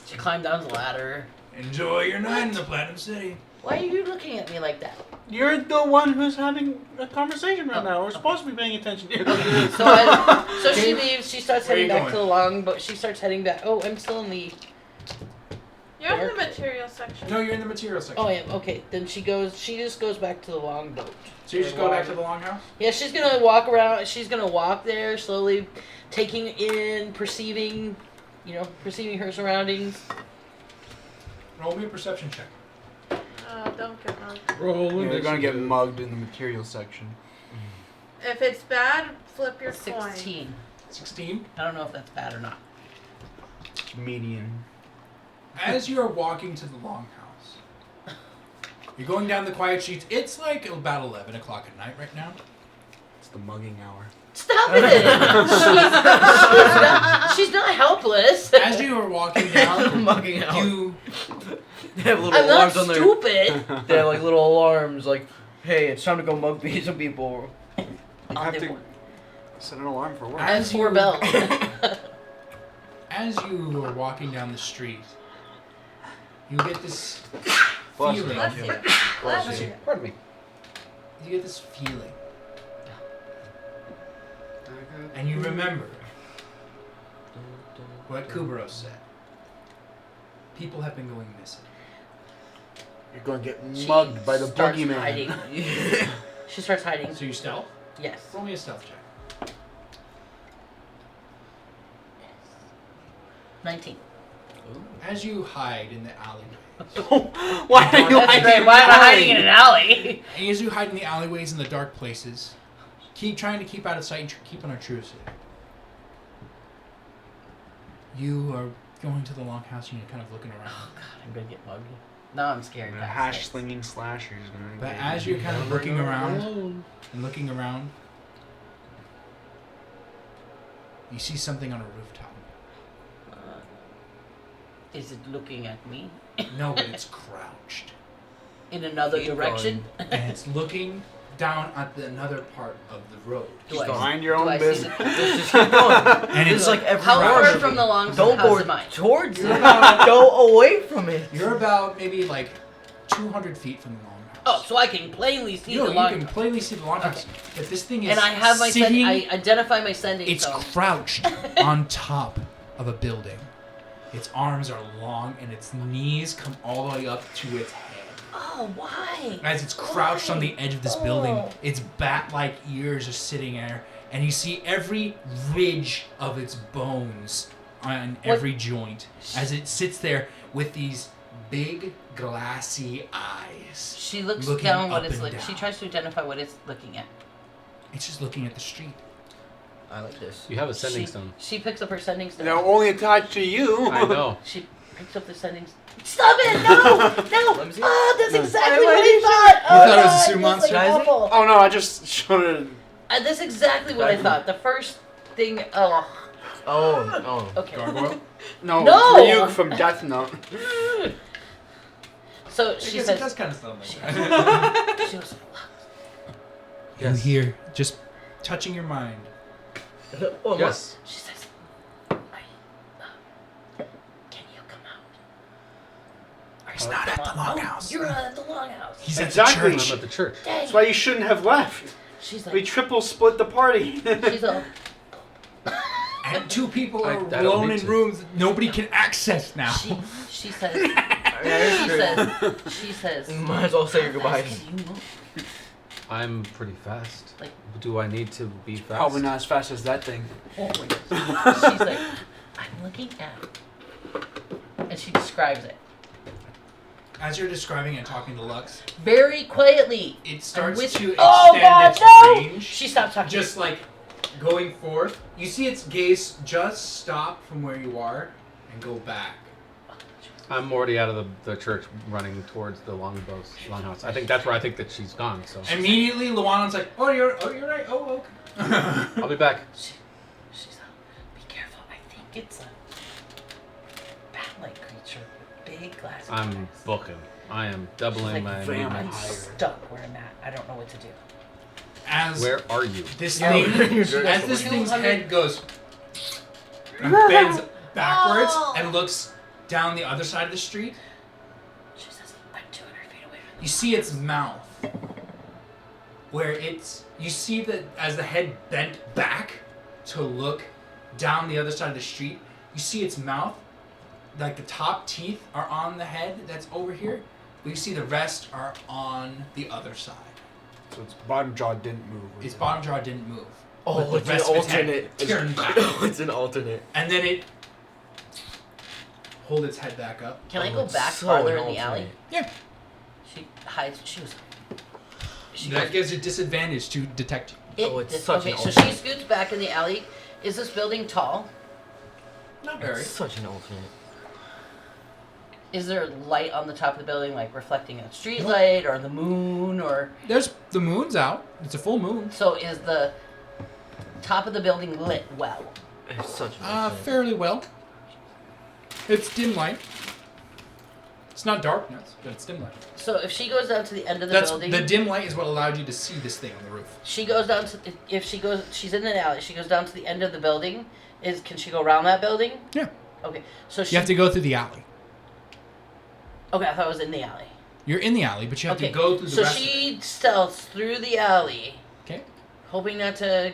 She climbed down the ladder. Enjoy your night in the Platinum City. Why are you looking at me like that? You're the one who's having a conversation right now. We're supposed to be paying attention to you. So she leaves. She starts Where heading you back to going? the longboat. She starts heading back. Oh, I'm still in the. You're in the material section. No, you're in the material section. Oh, yeah. Okay. Then she goes. She just goes back to the longboat. So you just go back to the longhouse? Yeah, she's gonna walk around. She's gonna walk there slowly, taking in, perceiving, perceiving her surroundings. Roll me a perception check. Don't get mugged. Roll They're gonna get mugged in the material section. If it's bad, flip your coin. 16. 16. I don't know if that's bad or not. Median. As you're walking to the longhouse, you're going down the quiet streets. It's like about 11 o'clock at night right now. It's the mugging hour. Stop it! she's not helpless. As you are walking down, Mugging out. you They have little I'm not alarms on there. stupid. They have like little alarms, like, "Hey, it's time to go mug some people." You have to set an alarm for work. I have 4 bells. as you are walking down the street, you get this Bless you. feeling. Bless you. Bless you. Pardon me. You get this feeling, and you remember what Kubaros said. People have been going missing. You're gonna get She mugged by the starts boogeyman. hiding. She starts hiding. So you stealth? Yes. Roll me a stealth check. 19. As you hide in the alleyway, Why are you That's great. Why am I hiding in an alley? and as you hide in the alleyways and the dark places, keep trying to keep out of sight and keep on our truce. You are going to the longhouse and you're kind of looking around. Oh god, I'm gonna get mugged. Now I'm scared. The guys. hash slinging slashers. But as you're kind of looking around and looking around, you see something on a rooftop. Is it looking at me? No, but it's crouched. In another Keep direction? And it's looking down at another part of the road. Do I- Mind your do own I see business. the- Just keep going. And It's it's like every How round far of from it. the long Don't house go am I? towards it. Go away from it. you're about maybe like 200 feet from the longhouse. Oh, so I can plainly see No, the you long can plainly see the longhouse. But this thing is and I have my sitting, I identify my sending it's zone. crouched on top of a building. Its arms are long and its knees come all the way up to its head. Oh, why? As it's crouched on the edge of this building, Oh. its bat-like ears are sitting there, and you see every ridge of its bones on every joint as it sits there with these big glassy eyes. She looks looking down what up it's and looking. She down. tries to identify what it's looking at. It's just looking at the street. I like this. You have a sending she, stone. She picks up her sending stone. They're only attached to you. I know. She picks up the sending. Stop it! No! No! Let me see. Oh, that's No. exactly what I thought. Oh, thought it was a God, Sue that's, monster? Like, awful. Oh no, I just showed it. That's exactly what I thought. The first thing. Oh. Oh. Okay. Gargoyle? No, No! Ryuk from Death Note. So I she guess says. it does kind of sound like that. She goes. You hear, just touching your mind, Oh, Yes. She says. Can you come out? he's not at the longhouse. You're not at the longhouse. He's Exactly. at the I'm church. at the church. Dang. That's why you shouldn't have left. She's We like. triple split the party. She's all. And 2 people I are don't alone need in to. rooms that nobody can access now. She says. Yeah, She says. you might as well say your "How fast goodbyes. can you move?" I'm pretty fast. Like- Do I need to be fast? Probably not as fast as that thing. Forward. She's like, I'm looking at. And she describes it As you're describing and talking to Lux, very quietly. it starts With- to extend Oh, God, its no! range. She stopped talking. Just like going forth. You see its gaze just stop from where you are and go back. I'm already out of the church running towards the longhouse. I think that's where I think that she's gone, so. Immediately, Luana's like, you're right. Oh, okay. I'll be back. She's like, be careful. I think it's a bat-like creature with big glasses. I'm booking. I am She's doubling like, my Vampire. I'm movement. stuck where I'm at. I don't know what to do. As Where are you? this Yeah, thing, you're as just this like- thing's head goes and bends backwards and looks down the other side of the street, She says, I'm 200 feet away from you see its mouth. Where you see that as the head bent back to look down the other side of the street, you see its mouth, like the top teeth are on the head that's over here, but you see the rest are on the other side. So its bottom jaw didn't move. Its bottom jaw didn't move. Oh, but the it's an rest of its head alternate. turned back. It's an alternate. And then it hold its head back up. Can I Oh, go it's back so farther in an the alley? alternate. Yeah. She hides. She That goes, gives you disadvantage to detect you. Oh, it's such okay, an so alternate. she scoots back in the alley. Is this building tall? Not very. It's such an alternate. Is there light on the top of the building, like reflecting a street light or the moon, or There's the moon's out. It's a full moon. so is the top of the building lit well? It's such an alternate. Fairly well. It's dim light. It's not darkness, but it's dim light. So if she goes down to the end of the That's building, the dim light is what allowed you to see this thing on the roof. she goes down to she's in an alley. She goes down to the end of the building. Can she go around that building? Yeah. Okay, so she. You have to go through the alley. Okay, I thought it was in the alley. You're in the alley, but you have Okay, to go through the so rest she stealths through the alley, of it. Okay. hoping not to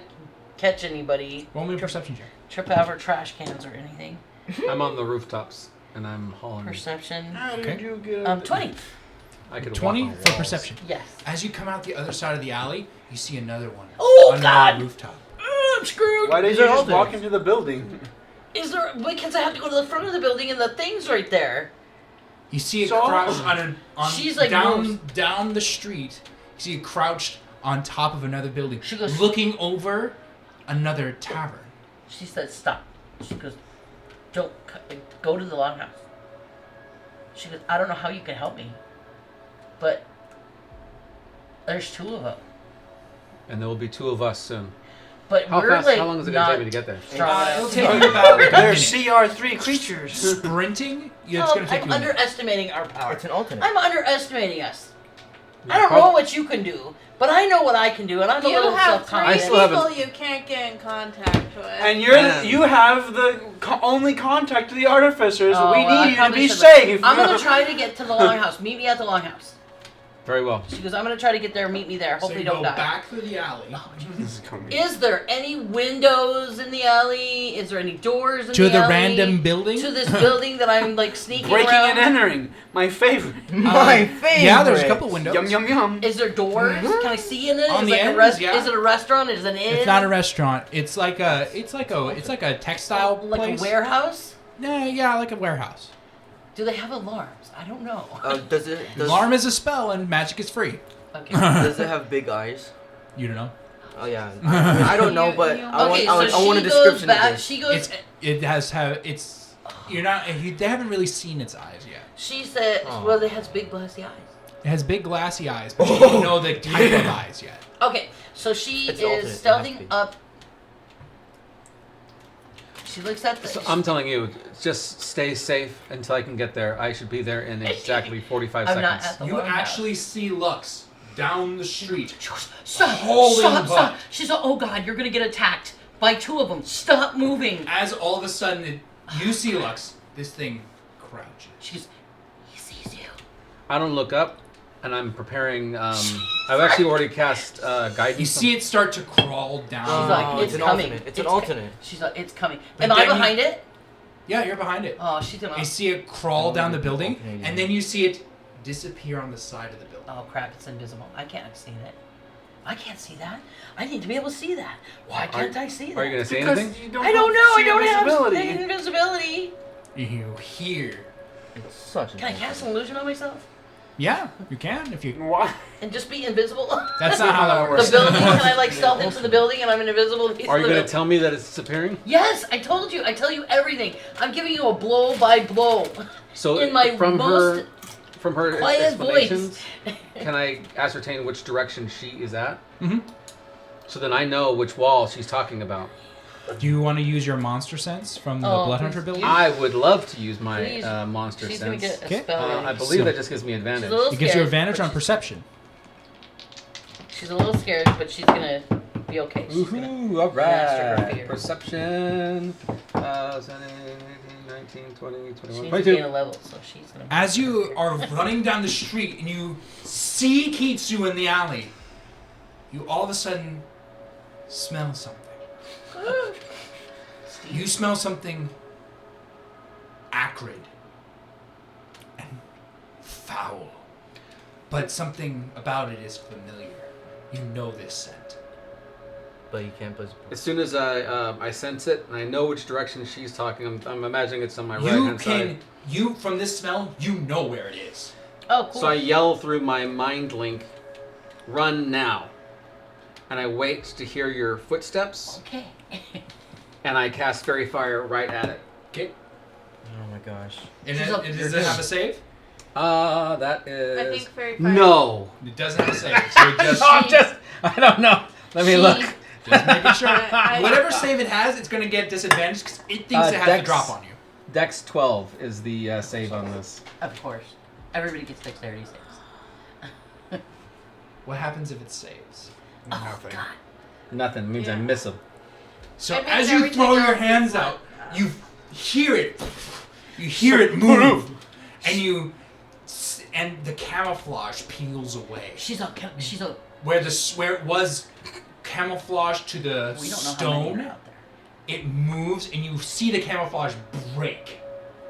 catch anybody, Roll me a perception check. trip over trash cans or anything. I'm on the rooftops and I'm hauling. Perception. How did Okay. you get 20. I could 20 walk on for walls. perception. Yes. As you come out the other side of the alley, you see another one. Oh, on God! the rooftop. I'm screwed. Why did These you are just alternates. walk into the building? Is there? Because I have to go to the front of the building and the thing's right there. You see it So- crouched on She's like moves. down the street. You see it crouched on top of another building, She goes- looking over another tavern. She says, "Stop." She goes, "Don't go to the longhouse." She goes, "I don't know how you can help me, but there's two of them. And there will be two of us soon. But How we're fast? like How long is it not gonna take me to get there? strong It'll enough. take you about a They're minute. CR3 creatures. Sprinting, it's Well, going to take I'm you a minute. underestimating our power. It's an alternate. I'm underestimating us. I don't know what you can do, but I know what I can do, and I'm a You little have self-confident. three still haven't- people you can't get in contact with. And Man. you have the only contact to the artificers. Oh, We well, I need you to probably be should- safe. I'm gonna try to get to the longhouse. Meet me at the longhouse. Very well. She goes, I'm gonna try to get there. Meet me there. So Hopefully, you don't go die. back through the alley This is coming. Is there any windows in the alley? Is there any doors in to the alley? random building. To this building that I'm like sneaking Breaking around? and entering. My favorite. My favorite. Yeah, there's a couple windows. Yum yum yum. Is there doors? Can I see in it? On Is the like ends, yeah. Is it a restaurant? Is it an inn? It's not a restaurant. It's like a textile like place. a warehouse? Yeah, like a warehouse. Do they have alarms? I don't know. Does Alarm is a spell and magic is free. Okay. does it have big eyes? You don't know. Oh yeah. I don't know, but I Okay, want so I want a she description goes of back. this. She goes. You're not. They haven't really seen its eyes yet. She said, Oh. "Well, it has big glassy eyes." It has big glassy eyes, but you don't know the type of eyes yet. Okay, so she It's alternate, is it has to stealthing be. up. She looks at the. So I'm telling you, just stay safe until I can get there. I should be there in exactly 45 I'm not seconds. at the You longhouse. actually see Lux down the street. Stop! Holding Stop! the Stop! butt. She's like, "Oh God, you're gonna get attacked by two of them. Stop moving!" As all of a sudden, you see Lux. This thing crouches. She's. He sees you. I don't look up, and I'm preparing. I've actually already cast guidance. You see it start to crawl down. She's like, it's "It's an coming. alternate. It's an alternate. She's like, "It's coming." But Am I then you- behind it? Yeah, you're behind it. Oh, she's gonna. You see it crawl down the building, Okay, yeah. and then you see it disappear on the side of the building. Oh crap! It's invisible. I can't see that. I can't see that. I need to be able to see that. Why can't I see that? Are you gonna say Because anything? you don't I don't know. I have don't have invisibility. invisibility. You hear. It's such an Can I cast an illusion on myself Yeah, you can if you. Why? and just be invisible? That's not how that The works. building. Can I like stealth into the building and I'm an invisible piece Are of you the gonna building? tell me that it's disappearing? Yes, I told you. I tell you everything. I'm giving you a blow by blow. So In my from most her quiet explanations, voice. can I ascertain which direction she is at? Mhm. So then I know which wall she's talking about. Do you want to use your monster sense from the Oh, Blood Hunter please. ability? I would love to use my Please. monster She's gonna sense. get a Okay. spell. I believe So- that just gives me advantage. She's a little It gives you scared, advantage but on she's- perception. She's a little scared, but she's gonna be okay. She's gonna Woohoo! All master her right. fear. Perception. 17, 18, 19, 20, She 21, needs to 22. gain a level, so she's gonna. As you are running down the street and you see Kitsu in the alley, you all of a sudden smell something. You smell something acrid and foul, but something about it is familiar. You know this scent. But you can't place. As soon as I sense it and I know which direction she's talking, I'm imagining it's on my right You hand side. can, you from this smell, you know where it is. Oh, cool. So I yell through my mind link, "Run now!" And I wait to hear your footsteps, Okay. and I cast Fairy Fire right at it. Okay. Oh my gosh. And She's then, up- does it have a save? That is I think very fine. no. It doesn't have a save, so it just, I don't know. Let me She- look. just making sure. I- Whatever save it has, it's going to get disadvantage because it thinks it has to Dex- drop on you. Dex 12 is the save on this. Of course. Everybody gets dexterity saves. What happens if it saves? Nothing. God. Nothing. It means I Yeah. miss him. So It means as you everything throw your else is hands fine. out, you hear it. You hear it move, and the camouflage peels away. She's a. Where it was camouflage to the We don't know how many stone, are out there. it moves, and you see the camouflage break.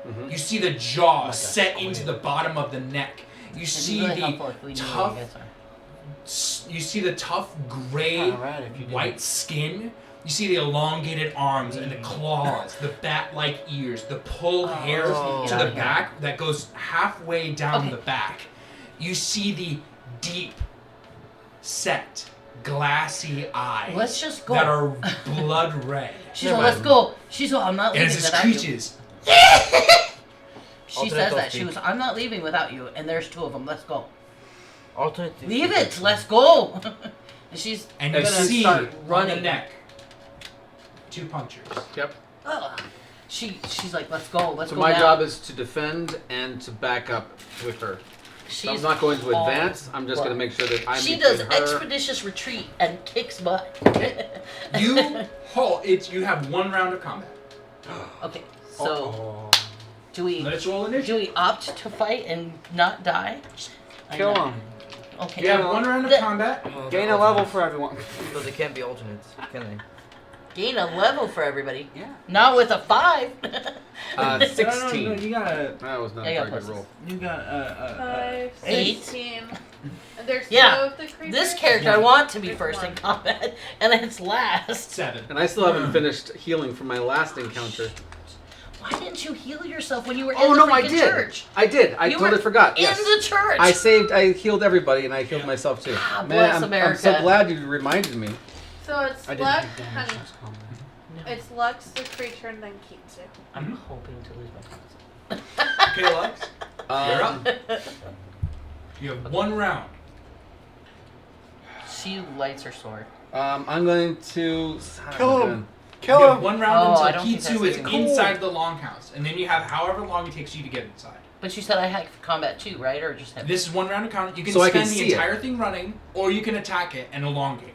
Mhm. You see the jaw Like a set squid. into the bottom of the neck. You It'd be see really the helpful if we knew tough. what you guys are. You see the tough gray Alright, if you did. white skin. You see the elongated arms and the claws, the bat-like ears, the pulled hair Oh. to the back that goes halfway down Okay. the back. You see the deep set, glassy eyes Let's just go. that are blood red. She's all, let's go. She's all, I'm not And leaving as it without you. screeches, She Alternate says those that. She was, I'm not leaving without you. And there's two of them. Let's go. Alternate. Leave it. Let's go. And she's. and you As you see start on the running. neck 2 punctures. Yep. Ugh. She's like, let's go. Let's So go. my now. job is to defend and to back up with her. So I'm She's not going to all advance. I'm just going to blood. make sure that I'm She between does her. expeditious retreat and kicks butt. You halt. You have 1 round of combat. Okay, so Oh. do we Let's roll initiative. do we opt to fight and not die? I Kill know. him. Okay. You have 1 round of The- combat. Gain a level for everyone. So they can't be alternates, can they? Gain a level for everybody. Yeah. Not with a 5. 16. No, you gotta. That was not I a got very good pluses. roll. You got 5, 8. 16. And there's Yeah. 2 of the creatures. This character I want to be There's first in 1. combat, and it's last. 7. And I still haven't finished healing from my last encounter. Why didn't you heal yourself when you were Oh in the no, I freaking did. church? I did. I You totally were forgot. In Yes. the church. I healed everybody, and I healed myself too. Ah, Man, bless I'm so America. glad you reminded me. So it's I didn't Lux, take damage honey. last combat. It's Lux, the creature, and then Kitsu. I'm Mhm. hoping to lose my conscience. Okay, Lux. You're Um, up. You have 1 round. She lights her sword. I'm going to Kill him. You Kill have him. 1 round Oh, I until don't think Kitsu that's is even- inside the longhouse, and then you have however long it takes you to get inside. But you said I had combat too, right? Or just him? This is 1 round of combat. You can So I can spend the see it. entire thing running, or you can attack it and elongate it.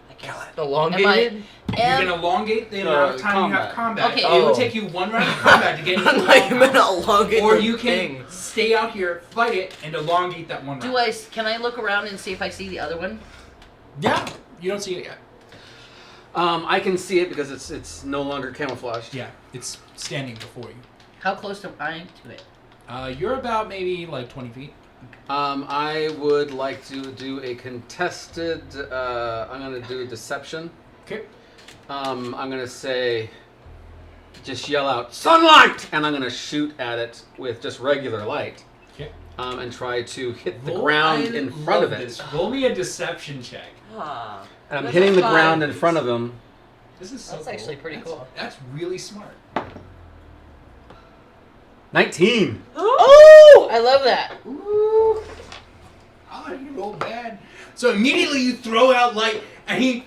I guess. Elongated? You can Am, elongate the amount of time you have combat. Okay. It would Oh. take you 1 round of combat to get into the Like, you meant longhouse. elongate Or the you can thing. stay out here, fight it, and elongate that 1 round. can I look around and see if I see the other one? Yeah. You don't see it yet. I can see it because it's no longer camouflaged. Yeah, it's standing before you. How close am I to it? You're about maybe like 20 feet. I would like to do a contested. I'm going to do deception. Okay. I'm going to say, just yell out sunlight, and I'm going to shoot at it with just regular light. Okay. And try to hit the ground in front of it. Roll me a deception check. And I'm That's hitting a the five. ground in front of him. This is so That's actually cool. pretty That's- cool. That's really smart. 19. Oh! I love that. Ooh. Oh, you rolled bad. So immediately you throw out light, and he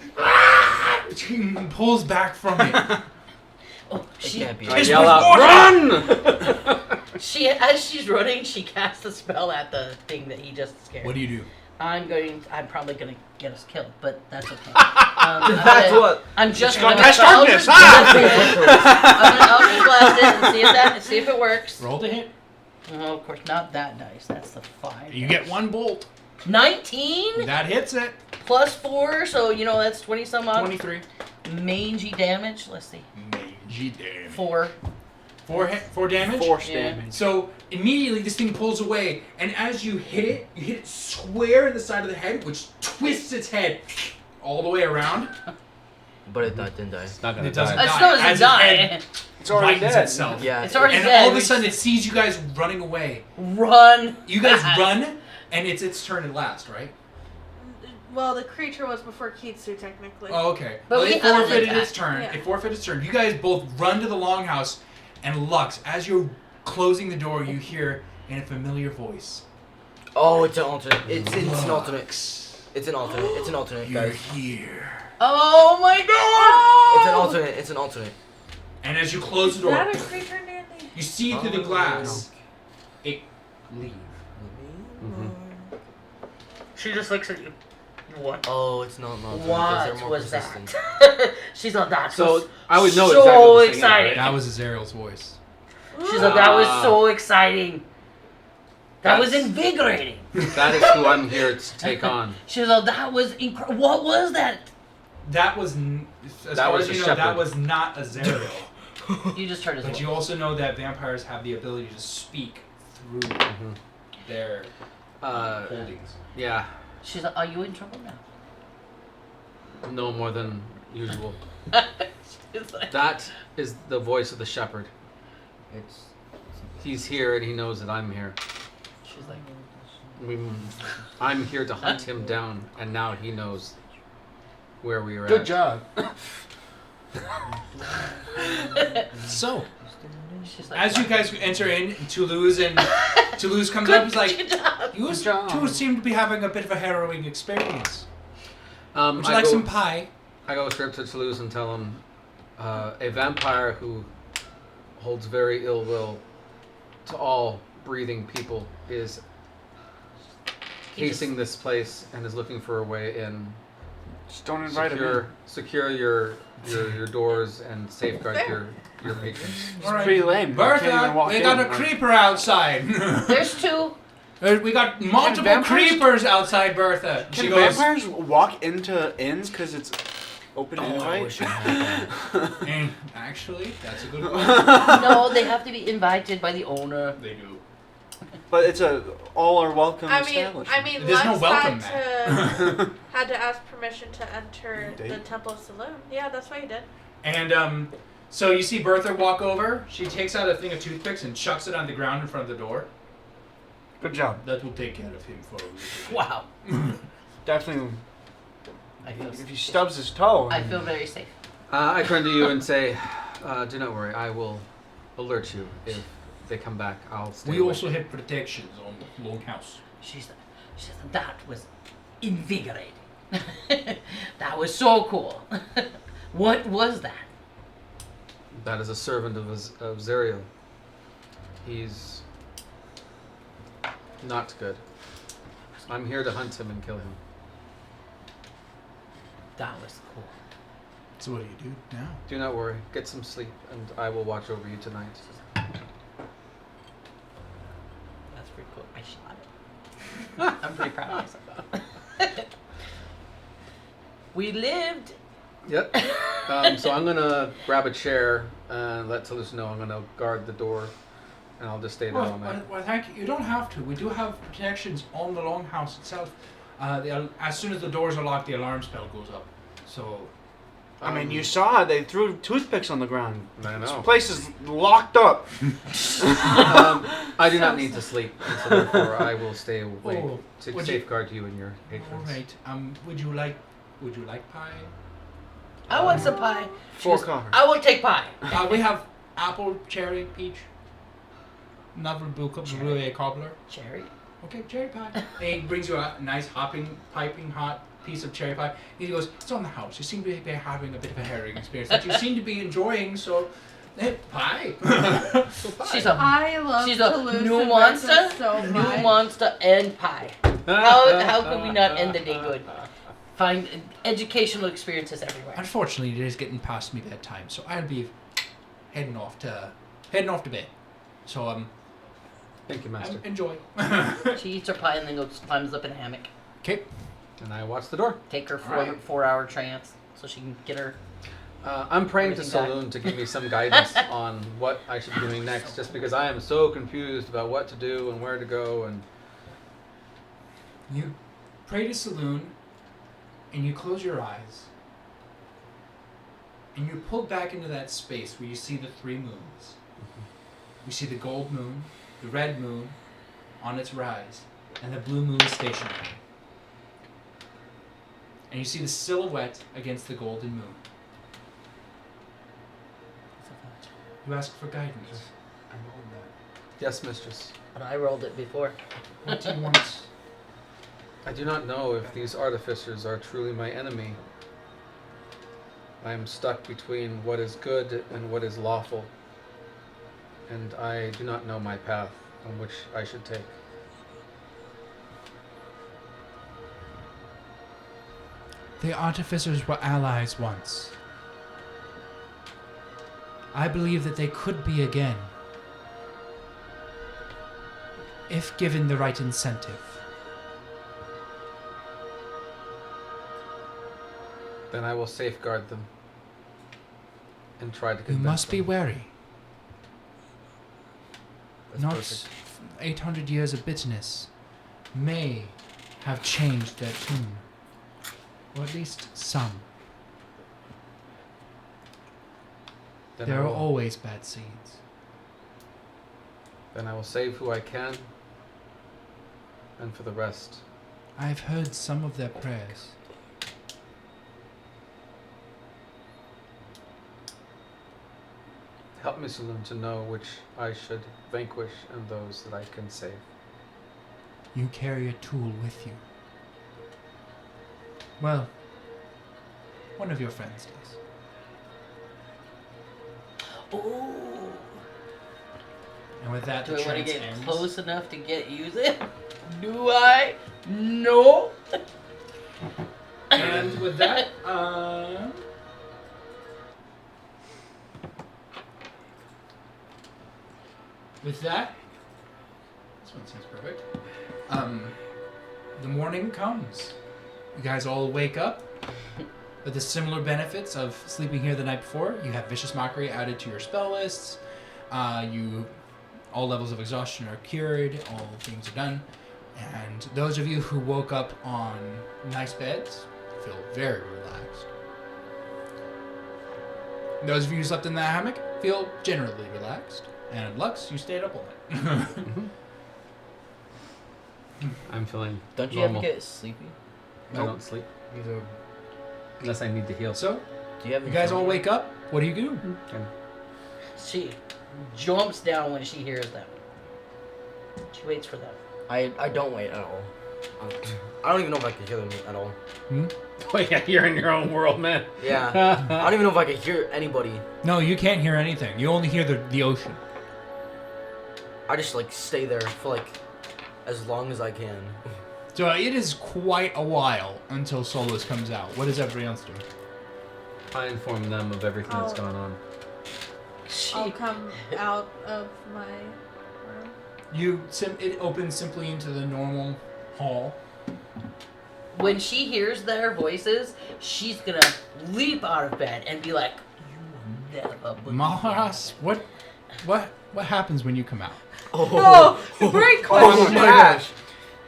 She pulls back from it. Oh, It can't be. I It's yell out, run! as she's running, she casts a spell at the thing that he just scared. What do you do? I'm probably gonna get us killed, but that's okay. That's what. I'm just gonna gonna cast I'll darkness, just blast it. I'll just blast it and see if it works. Roll to hit. Oh, of course, not that dice. That's the 5. You get 1 bolt. 19 That hits it. plus 4, so that's 20 some odd. 23. Mangy damage. Let's see. Mangy damage. 4. 4 damage? Force Yeah. damage. So immediately this thing pulls away, and as you hit it square in the side of the head, which twists its head all the way around. But it didn't die. It's not gonna It doesn't die. It still As doesn't its die. head It's already Vitens dead. itself. Yeah. It's already And dead. all of a sudden it sees you guys running away. Run. You guys run, and it's its turn at last, right? Well, the creature was before Kitsu, technically. Oh, okay. But Well, we it have an forfeited attack. its turn. Yeah. It forfeited its turn. You guys both run to the longhouse, and Lux, as you're closing the door, you hear in a familiar voice. Oh, it's an alternate. It's an alternate. Lux, It's an alternate. It's an alternate, you're guys. here. Oh my god! It's an alternate. It's an alternate. And as you close the Is door, that a creature near the... you see through the glass. It leaves. She just looks at you. What? Oh, it's not an alternate. 'cause What they're more was persistent. that? She's like, that So was I would know so exactly what this thing is, exciting. right? That was Azariel's voice. She's like, that was Ah. so exciting. That was That's- invigorating. That is who I'm here to take on. She was like, that was incredible. What was that? That was, as That far was as a you know, that shepherd. was not Azariel. You just heard his But voice. you also know that vampires have the ability to speak through Mhm. their holdings. Yeah, She's like, are you in trouble now? no more than usual. She's like, That is the voice of the shepherd. It's. He's here and he knows that I'm here. she's like, I'm here to hunt him down, and now he knows where we are Good at. job. So, she's like, as you guys enter in, Toulouse comes up and is like, good job. you two seem to be having a bit of a harrowing experience. Would you I like go- some pie? I go straight to Toulouse and tell him a vampire who holds very ill will to all breathing people is casing this place and is looking for a way in. Just don't invite him Secure your doors and safeguard your patrons. in. It's pretty lame. You can't even Bertha, walk we got in. a creeper outside. There's 2. We got multiple vampires- creepers outside, Bertha. Can She goes, vampires walk into inns because it's open Oh, I invite? wish I had that. and actually, that's a good point. No, they have to be invited by the owner. They do. But it's a all are welcome I mean, establishment. There's no Lux welcome had to ask permission to enter Date? the Temple Saloon. Yeah, that's what he did. And so you see Bertha walk over. She takes out a thing of toothpicks and chucks it on the ground in front of the door. Good job. That will take care of him for a little bit. Wow. Definitely. I feel, If he stubs his toe. I feel very safe. I turn to you and say, do not worry, I will alert you if they come back. I'll stay We away. also have protections on the longhouse. She's like, that was invigorating. That was so cool. What was that? That is a servant of Zerial. He's not good. I'm here to hunt him and kill him. That was cool. So what do you do now? Do not worry. Get some sleep, and I will watch over you tonight. That's pretty cool. I shot it. I'm pretty proud of myself. We lived. Yep. So I'm gonna grab a chair and let Toulouse know I'm gonna guard the door, and I'll just stay there all night. Well, thank you. You don't have to. We do have protections on the longhouse itself. As soon as the doors are locked, the alarm spell goes up. So, I mean, you saw it. They threw toothpicks on the ground. I This know. place is locked up. I do not need to sleep, and so therefore I will stay awake Oh, to would you- safeguard you and your all patrons. right. Would you like pie? I want some pie. She Four goes, cars. I will take pie. We have apple, cherry, peach. Navrbuka, Cherry. cobbler. Cherry. Okay, cherry pie. And he brings you a nice piping hot piece of cherry pie. He goes, it's on the house. You seem to be having a bit of a harrowing experience that you seem to be enjoying, so pie. So pie. I love She's a Toulouse new and monster, breakfast so new much. monster, and pie. How could we not end the day good? Find educational experiences everywhere. Unfortunately, it is getting past me bedtime, so I'll be heading off to bed. So Thank you, Master. enjoy. She eats her pie and then goes climbs up in a hammock. Okay. And I watch the door. Take her Alright. 4-hour trance so she can get her. I'm praying to Everything back. Saloon to give me some guidance on what I should be doing next, just because I am so confused about what to do and where to go. And You pray to Saloon, and you close your eyes, and you pull back into that space where you see the 3 moons. You see the gold moon, the red moon on its rise, and the blue moon stationary. And you see the silhouette against the golden moon. You ask for guidance. yes, mistress. But I rolled it before. What do you want? I do not know if these artificers are truly my enemy. I am stuck between what is good and what is lawful, and I do not know my path on which I should take. The Artificers were allies once. I believe that they could be again, if given the right incentive. Then I will safeguard them and try to You convince must be them. wary. That's Not perfect. 800 years of bitterness may have changed their tune, or at least some. Then There I are will- always bad seeds. Then I will save who I can, and for the rest, I've heard some of their prayers. help me, Saloon, to know which I should vanquish and those that I can save. You carry a tool with you. Well, one of your friends does. Ooh. And with that, Do the I want to trance get ends. close enough to use it? Do I? No. And with that, this one seems perfect. The morning comes. You guys all wake up with the similar benefits of sleeping here the night before. You have Vicious Mockery added to your spell lists. All levels of exhaustion are cured. All things are done. And those of you who woke up on nice beds feel very relaxed. Those of you who slept in the hammock feel generally relaxed. And Lux, you stayed up all night. I'm feeling Don't you normal. ever get sleepy? I don't sleep Either. unless I need to heal. So, Do you have you guys all wake up. What do you do? She jumps down when she hears them. She waits for them. I don't wait at all. I don't even know if I can hear them at all. Oh yeah, you're in your own world, man. Yeah. I don't even know if I can hear anybody. No, you can't hear anything. You only hear the ocean. I just like stay there for like as long as I can. So it is quite a while until Solus comes out. What does everybody else do? I inform them of everything that's Oh. gone on. I'll come out of my room. It opens simply into the normal hall. When she hears their voices, she's gonna leap out of bed and be like, "You never believe Maharas, what happens when you come out? Oh, great question. Oh my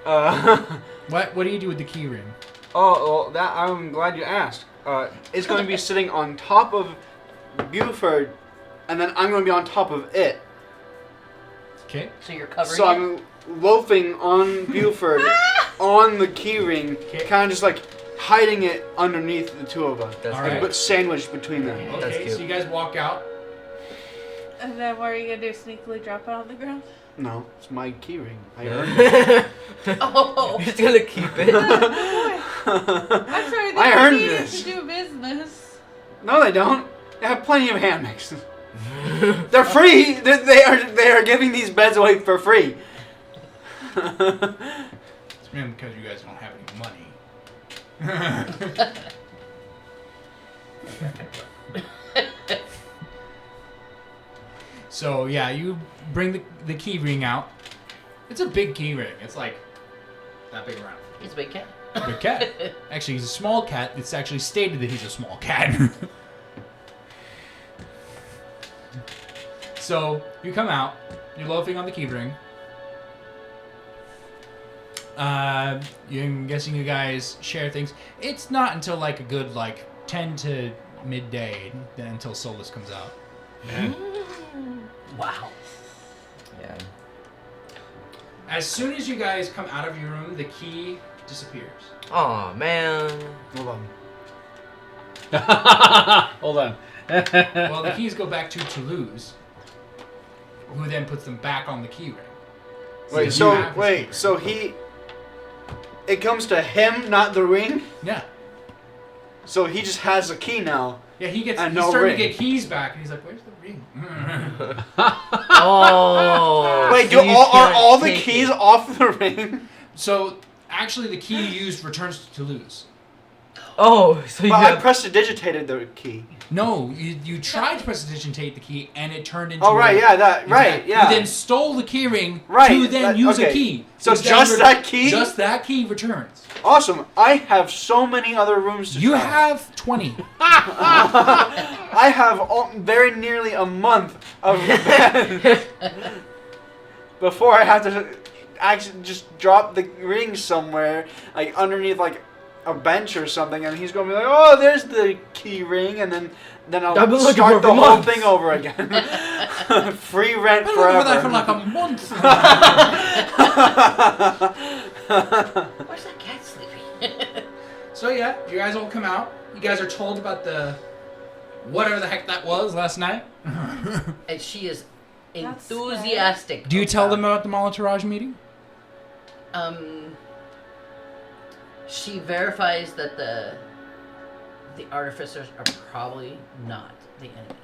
gosh. What do you do with the key ring? Well, that I'm glad you asked. It's going to be sitting on top of Buford, and then I'm going to be on top of it. Okay. So you're covering So it? I'm loafing on Buford, on the keyring, kind of just like hiding it underneath the two of us, That's All right. but sandwiched between them. Okay, cute. so you guys walk out. And then what are you gonna do? Sneakily drop it on the ground? No, it's my key ring. I earned it. Oh. He's gonna keep it. I'm sorry, they I don't earned need this. it to do business. No, they don't. They have plenty of hammocks. They're free. They are giving these beds away for free. It's mainly because you guys don't have any money. So yeah, you bring the key ring out. It's a big key ring. It's like that big around. He's a big cat. Big cat. Actually, he's a small cat. It's actually stated that he's a small cat. So you come out. You're loafing on the key ring. I'm guessing you guys share things. It's not until like a good 10 to midday then until Solus comes out. Wow. Yeah. As soon as you guys come out of your room, the key disappears. Aw, man. Hold on. Hold on. Well, the keys go back to Toulouse, who then puts them back on the key ring. Wait, you so have this key ring. so he. It comes to him, not the ring. Yeah. So he just has a key now. Yeah, he's And no starting ring. to get keys back, and he's like, "Where's the ring?" Oh. Wait, so you are can't all the take keys it. off the ring? So actually, the key you used returns to Toulouse. Oh, so you Well, I have... prestidigitated the key. No, you tried to prestidigitate the key, and it turned into. Oh right, yeah, that right, Exactly. yeah. You then stole the key ring Right, to then that- use a okay. key. So Instead just of that key? Just that key returns. Awesome. I have so many other rooms to You try. have 20. I have very nearly a month of bed before I have to actually just drop the ring somewhere, like underneath a bench or something, and he's gonna be like, "Oh, there's the key ring," and then I've I'll been looking for start it the for whole months. thing over again. Free rent I've been looking for that forever. for like a month. Where's that cat sleeping? So yeah, you guys all come out. You guys are told about the whatever the heck that was last night. And she is That's enthusiastic. Do you tell them about the Molitorage meeting? She verifies that the artificers are probably not the enemy.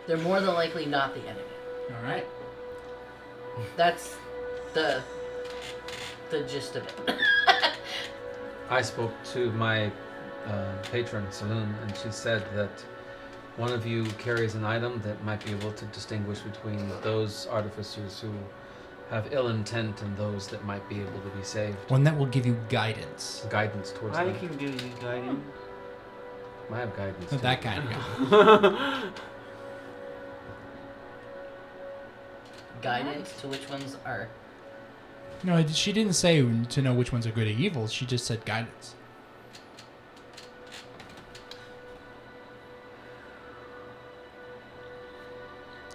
They're more than likely not the enemy. All right. That's the gist of it. I spoke to my patron, Saloon, and she said that one of you carries an item that might be able to distinguish between those artificers who have ill intent and those that might be able to be saved. One that will give you guidance. Guidance towards I them. can give you guidance. I have guidance. Not too. that kind of guy. Guidance to which ones are. No, she didn't say to know which ones are good or evil. She just said guidance.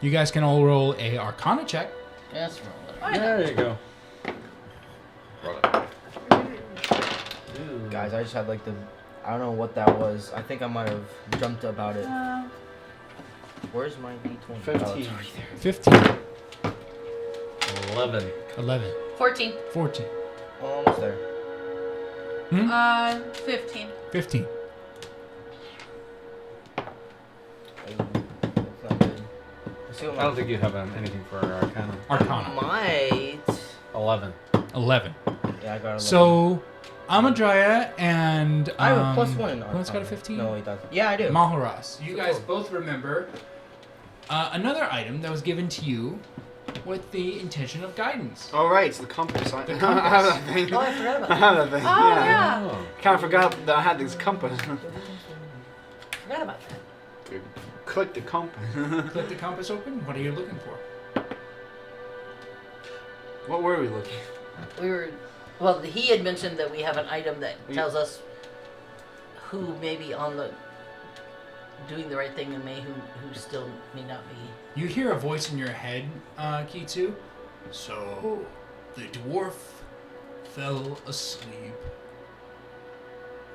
You guys can all roll a Arcana check. Yes, roll it. There you go. Guys, I just had like the... I don't know what that was. I think I might have dreamt about it. Where's my D20? 15. Oh, it's right there. 15, 11. 11, 14. 14, Almost there. 15. 15. Oh, that's not good. Let's see what I don't think you have anything for Arcana. Arcana. Might... 11. 11. Yeah, I got 11. So, Amadrya and... I have a +1 in who else got a Arcana. 15? No, he doesn't. Yeah, I do. Maharas. You guys both remember another item that was given to you with the intention of guidance. Oh right, it's the compass. The I have compass. that thing. Oh, I forgot about I that. have that thing. Oh, yeah. Oh. Kind of forgot that I had this compass. Forgot about that. Click the compass. Click the compass open. What are you looking for? What were we looking? We were. Well, he had mentioned that we have an item that tells us who may be on the doing the right thing and who still may not be. You hear a voice in your head, Kitsu. So, the dwarf fell asleep.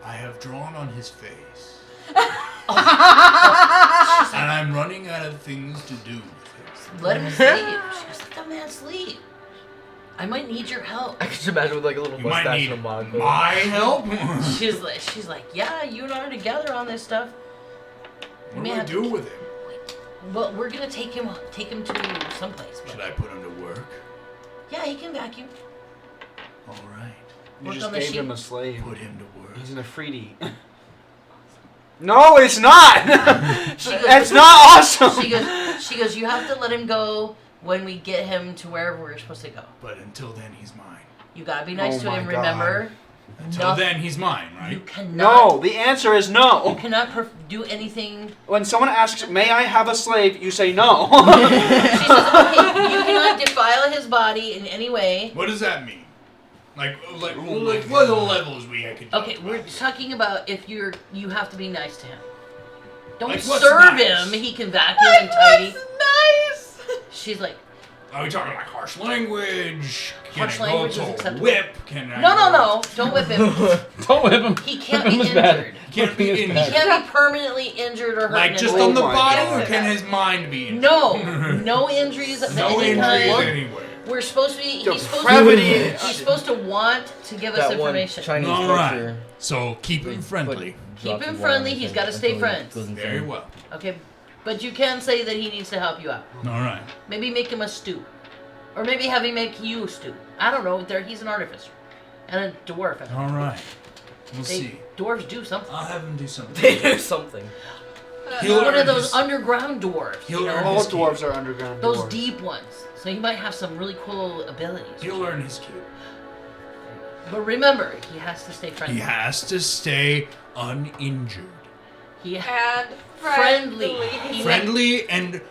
I have drawn on his face. She's And like, I'm running out of things to do. let him sleep. She goes, let the man sleep. I might need your help. I can just imagine with like a little You might mustache need and a monocle. my help. She's like, yeah, you and I are together on this stuff. What May do I have do to- with him? Well, we're gonna take him to someplace. Should I put him to work? Yeah, he can vacuum. All right. You Work just on the gave him sheep. a slave. Put him to work. He's an Afridi. No, it's not. She goes- It's not awesome. She goes, you have to let him go when we get him to wherever we're supposed to go. But until then, he's mine. You gotta be nice Oh to him, my remember? Until then, he's mine, You right? cannot. No, the answer is You no. cannot do anything. When someone asks, "May I have a slave?" you say no. She says, okay, you cannot defile his body in any way. What does that mean? Like what are the levels I could do? Okay, we're talking about if you have to be nice to him. Don't Like, what's serve nice? him. He can vacuum and tidy. Nice. She's like, Are we talking like harsh language? Harsh Can I language is go to a acceptable. whip? Can I no, don't whip him. Don't whip him. He can't Whipping be is bad. injured. Can't be Whipping is He injured. bad. can't be permanently injured or hurt. Like in just any on way. the Oh my body, God. or can his mind be injured? No injuries of No any injuries kind. anywhere. We're supposed to be. Depravity. He's supposed to want to give us That one information. Chinese All right. culture. So keep him friendly. Keep him friendly. He's got to stay friends. Very well. Okay, but you can say that he needs to help you out. All right. Maybe make him a stew, or maybe have him make you a stew. I don't know. He's an artificer and a dwarf. All right. We'll see. Dwarves do something. I'll have him do something. They do something. He'll One earn of those his- underground dwarves. He'll you know? earn All his dwarves keep. are underground Those dwarves. deep ones. So he might have some really cool abilities. He'll earn his keep. But remember, he has to stay friendly. He has to stay uninjured. He And Friendly. friendly. Friendly and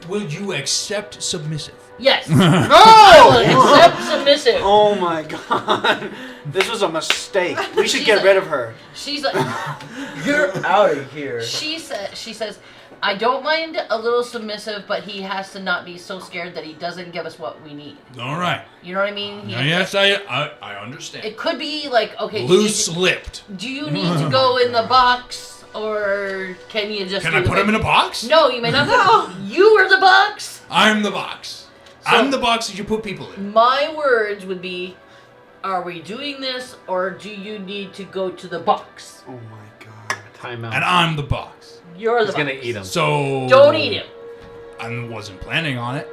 will you accept submissive? Yes. No! Accept submissive. Oh my god. This was a mistake. We should She's get like- rid of her. She's like, You're out of here. she says, I don't mind a little submissive, but he has to not be so scared that he doesn't give us what we need. All right. You know what I mean? He- Yes, I understand. It could be like, okay, Loose-lipped. do you need to go in the box, or can you just? Can do I the put him in a box? No, you may not. You are the box. I'm the box. So- I'm the box that you put people in. My words would be, are we doing this, or do you need to go to the box? Oh my god. Time out. And I'm the box. You're the He's box. gonna eat him. So Don't eat him. I wasn't planning on it.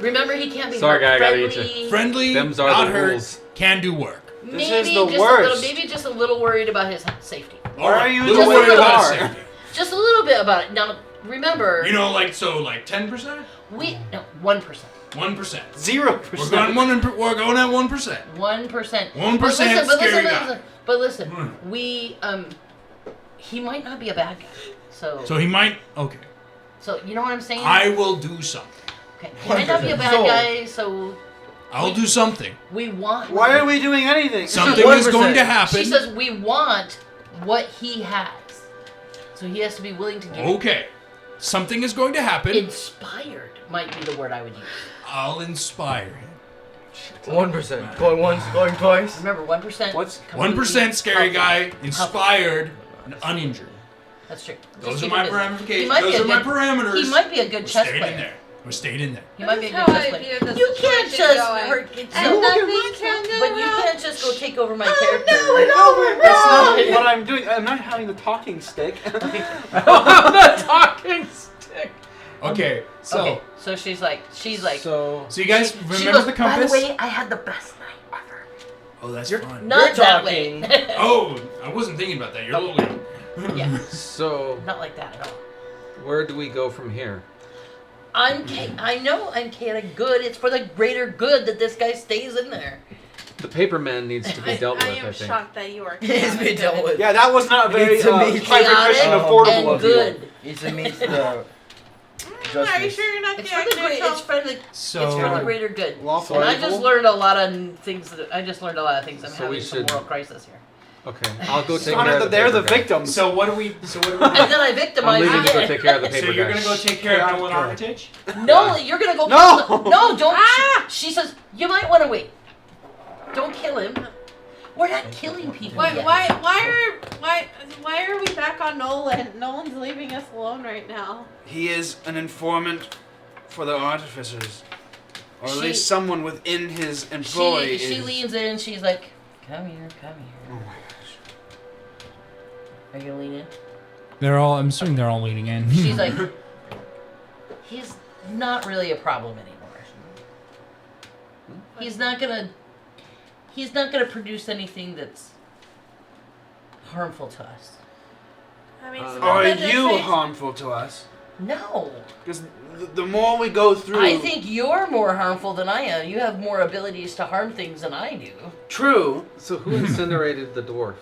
Remember, he can't be Sorry, guy, I gotta eat friendly. Friendly, Them's are not the hurt, rules. can do work. This Maybe is the just worst. maybe just a little worried about his safety. All right, are you little the worried way about you his are? safety. Just a little bit about it. Now, remember, You know, like 10%, we no 1%. 1%. 0%. We're going at 1%. 1%. 1% scary guy. But listen, we he might not be a bad guy. So he might. Okay, So you know what I'm saying? I will do something. Okay. He might not be a bad So- guy. So I'll do something. we want. Why are we doing anything? Something is 1%. going to happen. She says we want what he has. So he has to be willing to give. Okay, something is going to happen. Inspired might be the word I would use. I'll inspire him. 1%. Going once, going twice. Remember, 1%. What's 1% scary healthy. guy, inspired, and uninjured. That's true. Those Just are keep my it busy. He ramifications. might be Those a are my good- parameters. He might be a good We're chess staying player. in there. We're staying in there. He might be a That's good how chess I player. view the You can't situation just going. hurt. And So, nothing can go but you wrong. can't just go take over my Oh, character. no, That's not what I'm doing. I'm not having the talking stick. the talking stick. Okay, so Okay, so she's like, So so you guys she remember goes, the compass? By the way, I had the best night ever. Oh, that's You're- fun. Not You're that talking. way. Oh, I wasn't thinking about that. You're a little young. Yeah, So not like that at all. where do we go from here? I know I'm chaotic good. It's for the greater good that this guy stays in there. The paperman needs to be dealt I with, am I think. shocked that you are. Needs to be dealt with. Yeah, that was not very It's amazing. private Christian Chaotic affordable and of you. good. Needs to meet the Are you justice. sure you're not It's the for the great. It's for the. So It's for the greater good. Lawful And I evil. just learned a lot of things. I just learned a lot of things. I'm So having we some should- moral crisis here. Okay, I'll go It's take not care of that the they're the paper guy. victims. So what do we? So what do we? And then I I'm victimized leaving to go again. take care of the So paper you're guy. gonna go take care of Nolan Armitage? No, you're gonna go. No! Kill him. No, don't. Ah! She says you might want to wait. Don't kill him. We're not killing people Why, yet. why are we back on Nolan? Nolan's leaving us alone right now. He is an informant for the Artificers. Or at She- least someone within his employ She is. leans in. She's like, "Come here, come here." Oh my gosh. Are you gonna lean in? I'm assuming they're all leaning in. She's like, "He's not really a problem anymore. He's not gonna produce anything that's harmful to us. I mean, Are Samantha you did say- harmful to us? No, Because the more we go through. I think you're more harmful than I am. You have more abilities to harm things than I do." True. So who incinerated the dwarf?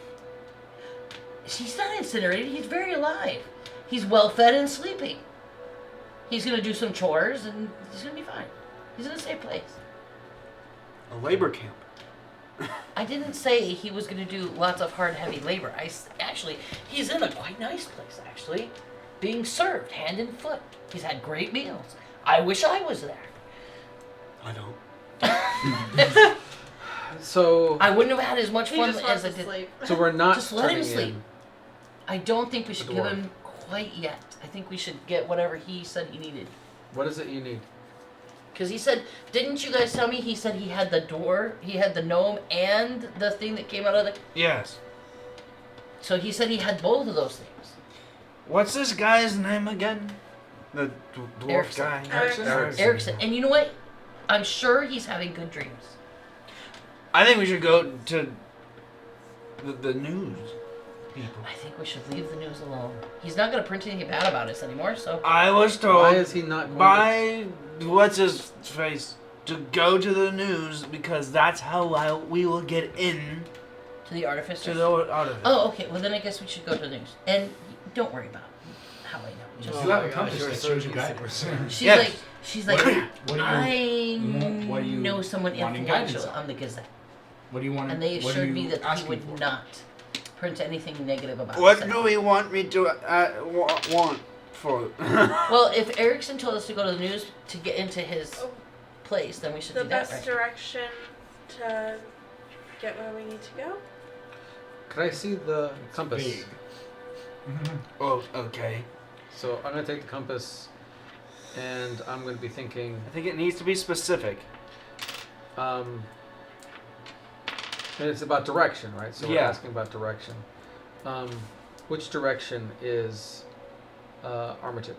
He's not incinerated. He's very alive. He's well fed and sleeping. He's gonna do some chores and he's gonna be fine. He's in a safe place. A labor camp. I didn't say he was gonna do lots of hard, heavy labor. Actually, he's in a quite nice place. Actually, being served hand and foot. He's had great meals. I wish I was there. I don't. So I wouldn't have had as much He fun just wants as I to did. sleep. so we're not Just let him turning sleep. in I don't think we should The give dwarf. him quite yet. I think we should get whatever he said he needed. What is it you need? Because he said, didn't you guys tell me he said he had the door, he had the gnome and the thing that came out of the... Yes. So he said he had both of those things. What's this guy's name again? The dwarf Erickson. guy. Erickson. Erickson. And you know what? I'm sure he's having good dreams. I think we should go to the news people. I think we should leave the news alone. He's not going to print anything bad about us anymore, so... I was told Why is he not going by what's his face to go to the news because that's how we will get in To the Artificer. to the Artificer. Oh, okay. Well, then I guess we should go to the news. And don't worry about how I know. Just You have a my compass gosh, that you're so shows you easy. guidance. she's like, What do you I what do you know someone wanting guidance influential on? on the Gazette. What do you want? And they what are assured you me that he asking would for? not print anything negative about What us. do we want me to want for? Well, if Erickson told us to go to the news to get into his place, then we should The do that, best right? direction to get where we need to go. Could I see the compass? Big. Oh, okay. So I'm gonna take the compass, and I'm gonna be thinking. I think it needs to be specific. And it's about direction, right? So we're Yeah. asking about direction. Which direction is Armitage?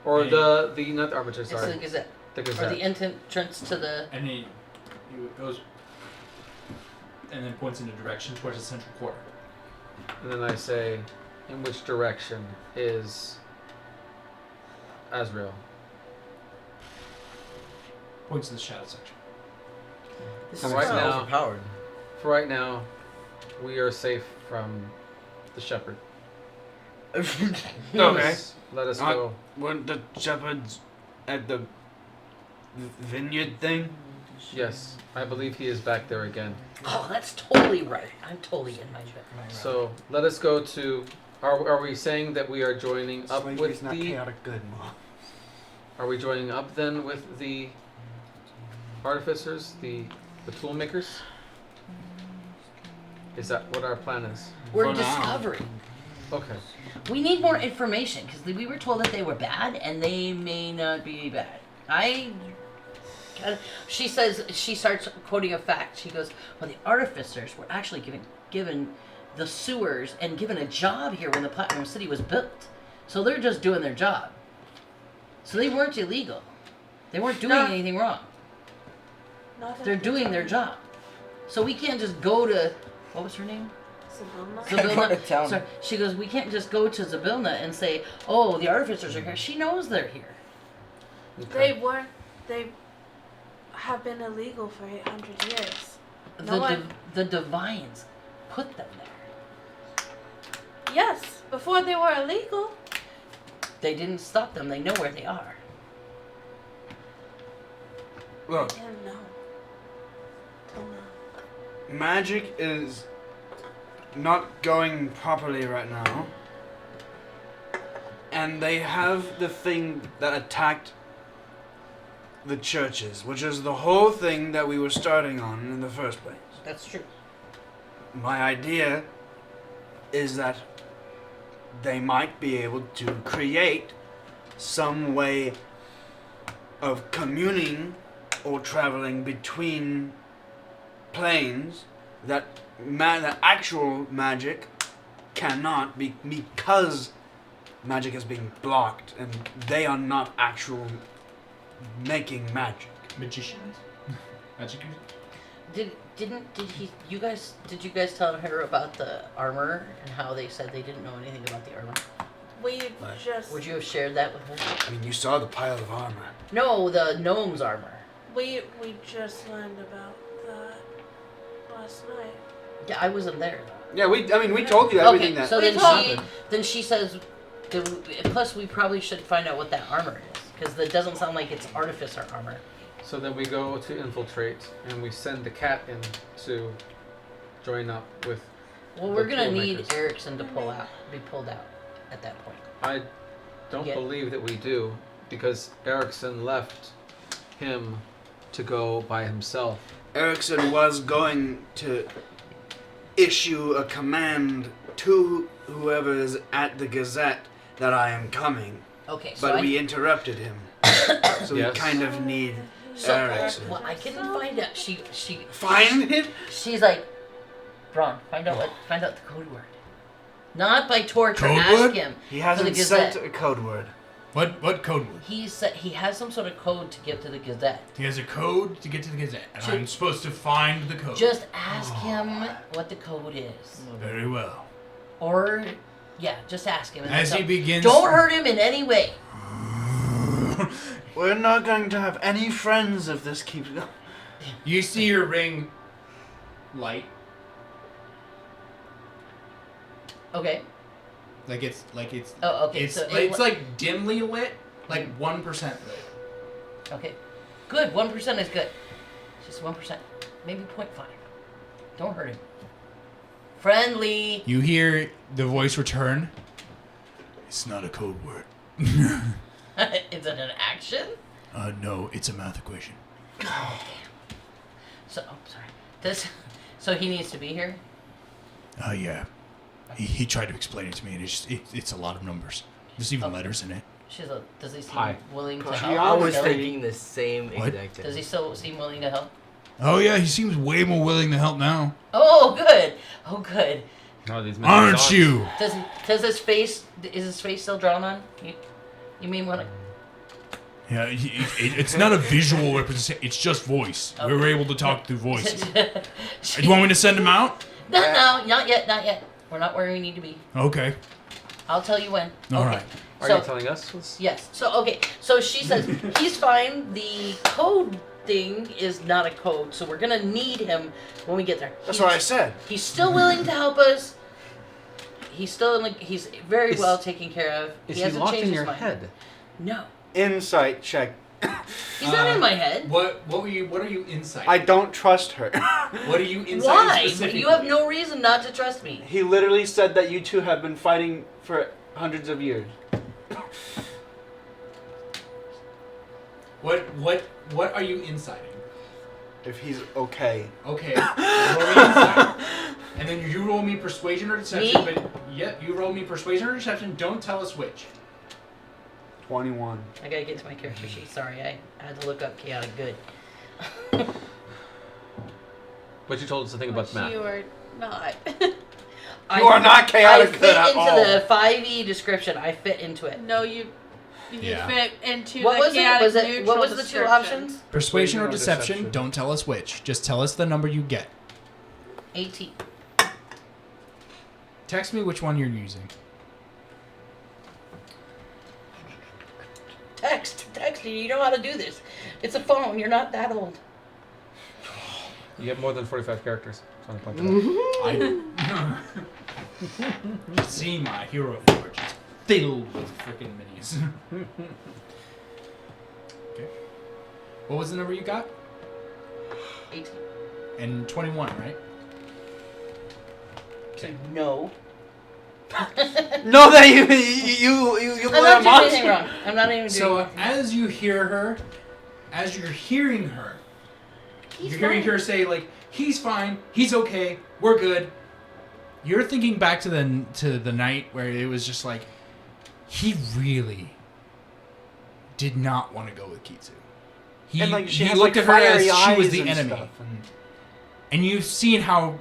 Or Yeah. the not the Armitage, It's sorry. the Gazette. The Or Gazette. the entrance to the... And he goes and then points in a direction towards the central quarter. And then I say, in which direction is Azrael? Points to the shadow section. This So is right so- now- overpowered. For right now, we are safe from the shepherd. Okay. Let us Uh, go. Weren't the shepherds at the vineyard thing? Yes, I believe he is back there again. Oh, that's totally right. I'm totally in my realm. So let us go to. Are we saying that we are joining up with not the? chaotic good, Mom. Are we joining up then with the artificers, the tool makers? Is that what our plan is? We're For now. discovering. Okay. We need more information because we were told that they were bad and they may not be bad. She says, she starts quoting a fact. She goes, well, the artificers were actually given the sewers and given a job here when the Platinum City was built. So they're just doing their job. So they weren't illegal. They weren't doing No. anything wrong. Not They're at the doing their time. job. So we can't just go to, what was her name? Sabilna? Go to town. Sorry, she goes, we can't just go to Zabilna and say, oh, the artificers are here. She knows they're here. They weren't. They have been illegal for 800 years. No one- The divines put them there. Yes, before they were illegal. They didn't stop them. They know where they are. Look, Didn't know. Till now. magic is not going properly right now. And they have the thing that attacked the churches, which is the whole thing that we were starting on in the first place. That's true. my idea is that they might be able to create some way of communing or traveling between planes that that actual magic cannot be, because magic is being blocked and they are not actual making magic. Magicians? Magic? Did you guys tell her about the armor and how they said they didn't know anything about the armor? We just Would you have shared that with her? I mean, you saw the pile of armor. No, the gnome's armor. we just learned about that last night. Yeah, I wasn't there though. Yeah, we told you everything Okay, that so happened. then she says, plus we probably should find out what that armor is, because it doesn't sound like it's Artificer armor. So then we go to infiltrate, and we send the cat in to join up with. Well, we're The gonna tool need makers. Erickson to be pulled out at that point. I don't Yeah. believe that we do, because Erickson left him to go by himself. Erickson was going to issue a command to whoever is at the Gazette that I am coming, Okay, so but we interrupted him. So Yes. we kind of need so Erickson. well, I couldn't find out. Find it? She's like, Braun, find out the code word. Not by torture. Code Ask word? him. He For hasn't the Gazette. sent a code word. What code word? He said he has some sort of code to give to the Gazette. He has a code to get to the Gazette, and Should- I'm supposed to find the code. Just ask him what the code is. Very well. Or, yeah, just ask him. and As tell- he begins... Don't hurt him in any way. We're not going to have any friends if this keeps going. You see your ring light. Okay. Like it's Oh, okay. it's so it's like dimly lit, like 1% lit. Okay. Good. 1% is good. Just 1%. Maybe 0.5. Don't hurt him. Friendly. You hear the voice return. It's not a code word. Is it an action? No, it's a math equation. So, oh, sorry. So he needs to be here? Yeah. He tried to explain it to me, and it's a lot of numbers. There's even letters in it. Does he seem Hi. willing to Gosh, help? I was Still? thinking the same What? exact thing. Does he still seem willing to help? Oh yeah, he seems way more willing to help now. Oh, good. Oh, good. No, these Aren't you? Does his face, is his face still drawn on? You mean when? Yeah, it's not a visual representation. It's just voice. We were able to talk through voice. Do you want me to send him out? No, not yet. We're not where we need to be. Okay. I'll tell you when. All okay. right. Are So, you telling us? yes. So she says he's fine. The code thing is not a code, so we're gonna need him when we get there. That's what I said. He's still willing to help us. He's very Is- well taken care of. Is he he hasn't locked changed in his your mind. head? No, Insight check. he's not in my head. What are you inside? I don't trust her. What are you inside? Why? specifically? You have no reason not to trust me. He literally said that you two have been fighting for hundreds of years. What are you inciting? If he's okay. Okay. Roll me inside. And then you roll me persuasion or deception. Me? But yep, you roll me persuasion or deception. Don't tell us which. 21. I gotta get to my character sheet. Sorry, I had to look up chaotic good. But you told us the thing about Which the map. you are not. You are not chaotic I fit good at into all. the 5e description. I fit into it. No, you Yeah. fit into What the was it? chaotic Was it? neutral What was the two description. options? Persuasion or or deception. deception. Don't tell us which. Just tell us the number you get. 18. Text me which one you're using. Text. You know how to do this. It's a phone. You're not that old. You have more than 45 characters. Just want to point that out. I see my hero forge is filled with freaking minis. Okay. What was the number you got? 18. And 21, right? No. No, that you I'm play a not doing monster. anything wrong. I'm not even doing So anything. as you hear her, as you're hearing her, He's you're hearing fine. her say like, "He's fine. He's okay. We're good. you're thinking back to the night where it was just like he really did not want to go with Kitsu. He, and like she he has looked like at her as fiery she was eyes the and enemy, stuff, and and you've seen how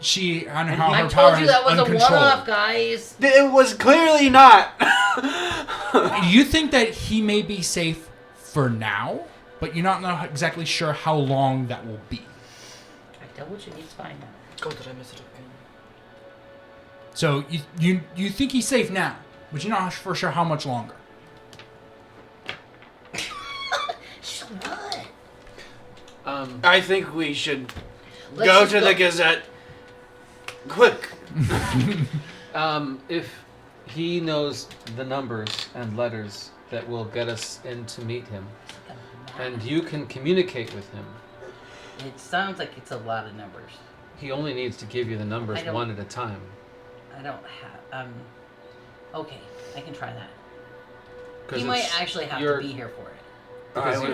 how I her power told you is that was a uncontrolled. one-off, guys. it was clearly not. You think that he may be safe for now, but you're not exactly sure how long that will be. I told you he's fine now. Oh, did I miss it again? So you think he's safe now, but you're not for sure how much longer. So what? I think we should Let's go just to the Gazette. Quick. If he knows the numbers and letters that will get us in to meet him, and you can communicate with him, It sounds like it's a lot of numbers. he only needs to give you the numbers I don't- one at a time. I don't have. Okay, I can try that. 'Cause He might it's- actually have to you're- be here for it. Because I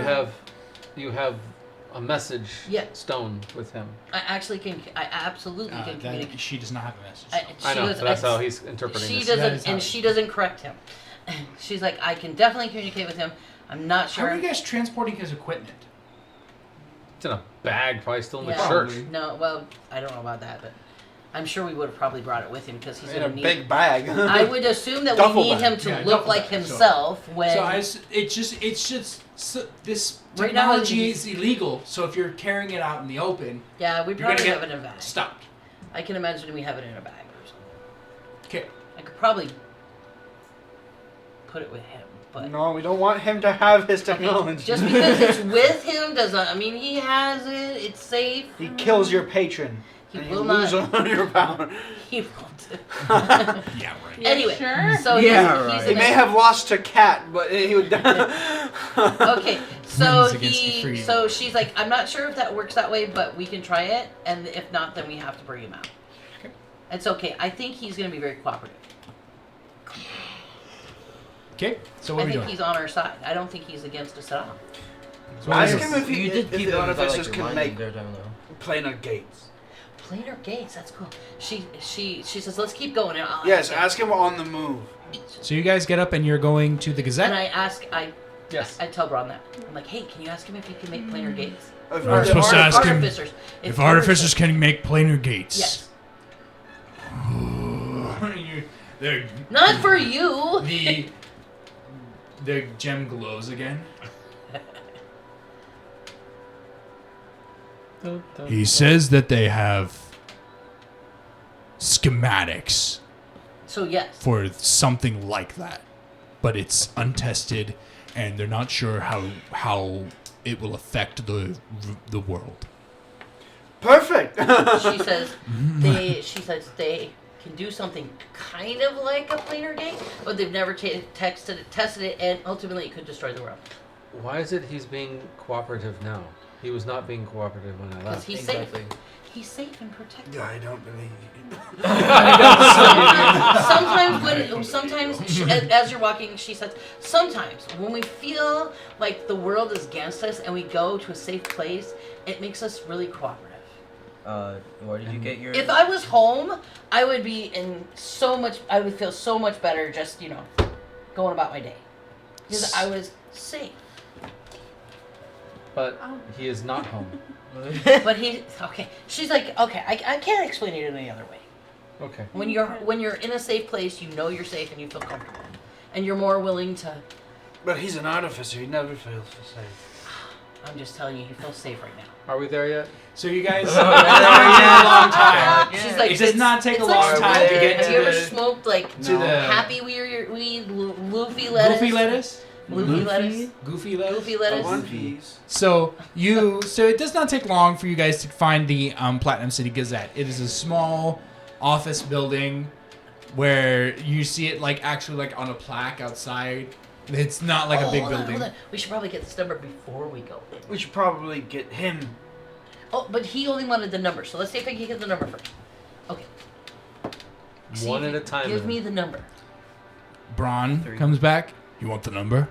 you have a message Yeah. stone with him. I actually can. I absolutely can That communicate. she does not have a message. I know, does- but that's how he's interpreting She this. That is doesn't, how and it- she doesn't correct him. She's like, I can definitely communicate with him. I'm not How sure. are you guys transporting his equipment? It's in a bag, probably still in the Yeah. church. No, well, I don't know about that, but I'm sure we would have probably brought it with him because he's in a gonna need. big bag. I would assume that Duffel we need bag. him to Yeah, look duffel like bag, so- himself when. So it's just so this Right now, technology he's- is illegal. So if you're carrying it out in the open, yeah, we you're gonna probably get have it in a bag. stopped. I can imagine we have it in a bag or something. Okay. I could probably put it with him, but No, we don't want him to have his technology. just because it's with him doesn't. I mean, he has it. It's safe. he kills your patron. He and will you lose not. all your power. He won't. Yeah, right. You Anyway, sure? so Yeah, he's, right. he's He may have lost a cat, but he would. Okay, so Wins against you free. so she's like, I'm not sure if that works that way, but we can try it, and if not, then we have to bring him out. Okay. It's okay. I think he's gonna be very cooperative. Okay. So what I are we think doing? he's on our side. I don't think he's against us at all. So what are we Ask doing? him if he You did if keep the it without, artificers like, can reminding make there down though. Planar gates. Planar gates. That's cool. She says, let's keep going. And I'll Yes, him. ask him on the move. So you guys get up and you're going to the Gazette. And I Yes. I tell Braun that. I'm like, hey, can you ask him if he can make planar gates? If- We're supposed to ask him artificers. if artificers can make planar gates. Yes. They're- Not for you. the gem glows again. He says that they have schematics So yes. for something like that, but it's untested, and they're not sure how it will affect the world. Perfect. She says they can do something kind of like a planar gate, but they've never tested it, and ultimately it could destroy the world. Why is it he's being cooperative now? He was not being cooperative when I Because left. he's Exactly. safe. He's safe and protected. I don't believe you. Sometimes as you're walking, she says, sometimes when we feel like the world is against us and we go to a safe place, it makes us really cooperative. Where did you get your? If I was home, I would be I would feel so much better just, going about my day. Because I was safe. But he is not home. But okay. She's like, okay, I can't explain it any other way. Okay. When you're in a safe place, you know you're safe and you feel comfortable. And you're more willing to, But he's an artificer. He never fails to say. I'm just telling you, you feel safe right now. Are we there yet? So you guys a long time. She's like, It does not take it's a long like time smoking. to get Have to you ever the smoked like to the happy weed, Luffy lettuce? goofy lettuce. Luffy lettuce. Goofy lettuce. Goofy lettuce. One piece. So it does not take long for you guys to find the Platinum City Gazette. It is a small office building where you see it actually on a plaque outside. It's not like a big Hold on, building. hold on. We should probably get this number before we go in. We should probably get him. Oh, but he only wanted the number, so let's see if I can get the number first. Okay. See One if at a you- time. Give then. me the number. Braun 3. comes back. You want the number?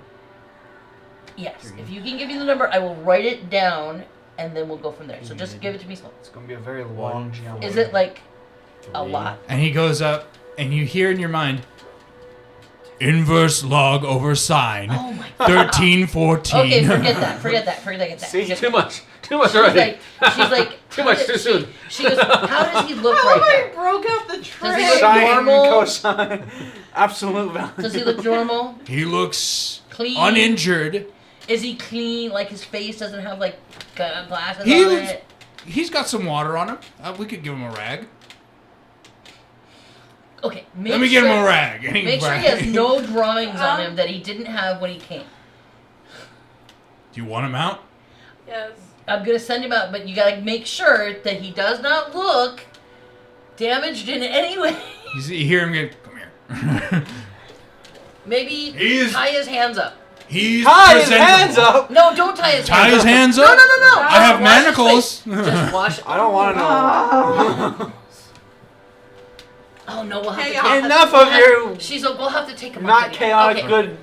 Yes. 3. If you can give me the number, I will write it down, and then we'll go from there. So just give it to me slowly. It's gonna be a very long geometry. Is it like A lot. And he goes up, and you hear in your mind, inverse log over sine, Oh my god. 1314. Okay, forget that. See? Just- Too much She's already. like, Too how much does- too soon. She goes, how does he look How right I broke out the he tray. look Sine, normal? cosine, absolute value. now? Does he look normal? He looks Clean? uninjured. Is he clean? Like his face doesn't have like glasses He on was- it? He's got some water on him. We could give him a rag. Okay, Let me give him a rag. And he Make sure he has no drawings on him that he didn't have when he came. Do you want him out? Yes. I'm gonna send him out, but you gotta make sure that he does not look damaged in any way. You hear him get, come here. Maybe He's- tie his hands up. He's Tie his presentable. hands up. No, don't tie his Tie hands his up. hands No, up? no, no, no. I have Wash his manacles. face. Just wash. I don't want to know. Oh no, we'll have Hey, to. Take, Enough of your she's. We'll have to take him off. not anyway. chaotic Okay. good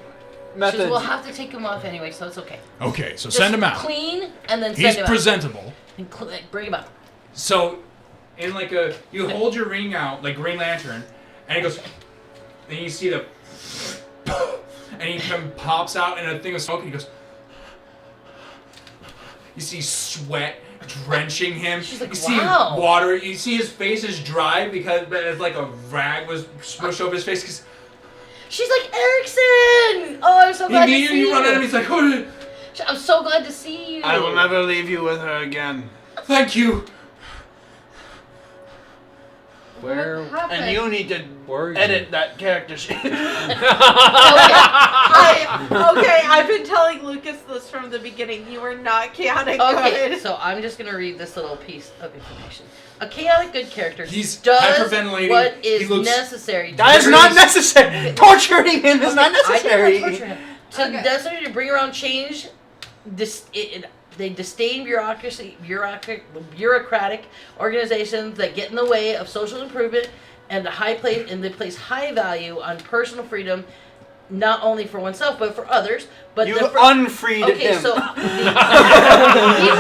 She's, methods. we'll have to take him off anyway, so it's okay. Okay, so Just send him out. Clean and then He's send him presentable. out. And bring him up. So, in like a, you hold your ring out, like Green Lantern, and it goes, and you see the, and he kind of pops out in a thing of smoke, and he goes, you see sweat drenching him. She's like, you see wow. water. You see his face is dry because it's like a rag was smushed over his face. Cause She's like, Erickson! Oh, I'm so glad to see you run at him. you. He's like, oh, I'm so glad to see you. I will never leave you with her again. thank you. Where? What happened? And you need to Where? edit that character sheet. Okay. Okay, I've been telling Lucas this from the beginning. You are not chaotic Okay, good. so I'm just gonna read this little piece of information. A chaotic good character He's does hyperventilating. what He is looks- necessary. That is not necessary. Torturing him is not I did not necessary. torture him. Okay. Necessary to bring around change. They disdain bureaucratic organizations that get in the way of social improvement, and they place high value on personal freedom, not only for oneself but for others. But You the unfreed okay, him. so we were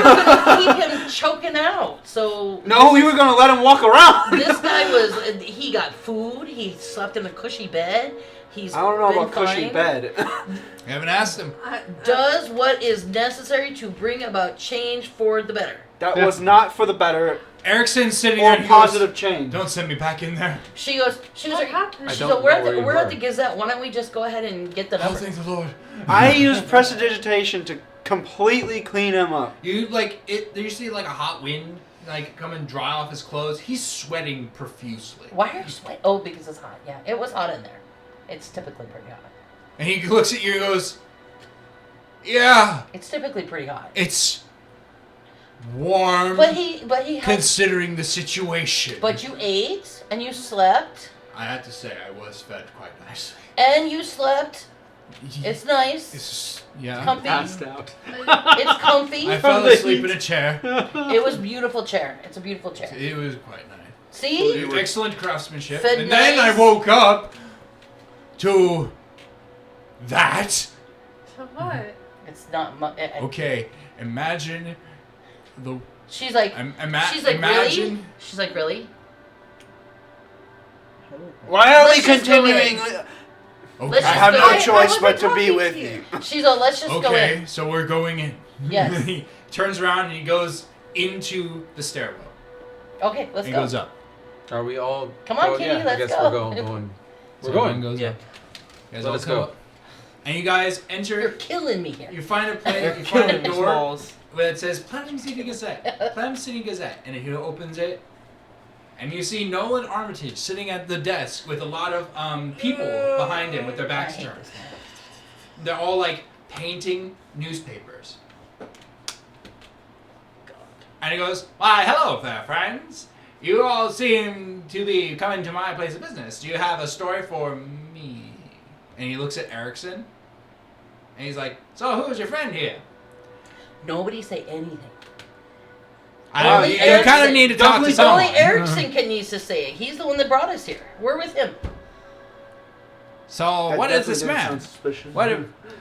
gonna keep him choking out. So No, we were gonna let him walk around. this guy he got food. He slept in a cushy bed. He's I don't know been about cushy fine. bed. I haven't asked him. Does what is necessary to bring about change for the better. That was not for the better Erickson's sitting or there. and he positive goes, change. don't send me back in there. She goes. What happened? I She don't goes. We're know at where the you we're at were. the Gazette. Why don't we just go ahead and get the Oh, number? thank the Lord. I used prestidigitation to completely clean him up. You like it. You see like a hot wind like come and dry off his clothes. He's sweating profusely, Why are you sweating? Oh, because it's hot. Yeah, it was hot in there. It's typically pretty hot. and he looks at you and goes, "Yeah, It's typically pretty hot. it's warm, But he had. considering the situation." But you ate and you slept I had to say I was fed quite nicely. and you slept. It's nice. It's yeah. Comfy. Passed out. It's comfy. I fell asleep in a chair. It was a beautiful chair. It's a beautiful chair. It was quite nice. See? Excellent craftsmanship. Fed And then I nice. woke up to that. To what? It's not much. Okay, imagine the. She's like. She's like, imagine. really? She's like, really? Why are we Let's just go continuing? in. Okay. Let's I just have go no in. choice wasn't but to be talking with to you. She's like, let's just go Okay, in. so we're going in. Yes. He turns around and he goes into the stairwell. Okay, let's He go. goes up. Are we all? Come on, going? Kitty, Yeah, let's I guess go. we're going. We're So going. everyone goes Yeah. up. You guys Let all us come go. up. And you guys You're enter. killing me here. You find a place. You find a door Smalls. where it says Platinum City Gazette. Platinum City Gazette. And he opens it. And you see Nolan Armitage sitting at the desk with a lot of people behind him with their I backs hate turned. this guy. They're all like painting newspapers. And he goes, "Why, hello there, friends. You all seem to be coming to my place of business. Do you have a story for me?" And he looks at Erickson. And he's like, "So who's your friend here?" Nobody say anything. I know, Only you kind of Erickson. need to talk to Definitely someone. Only Erickson needs to say it. He's the one that brought us here. We're with him. So That what is definitely this didn't man? sound suspicious.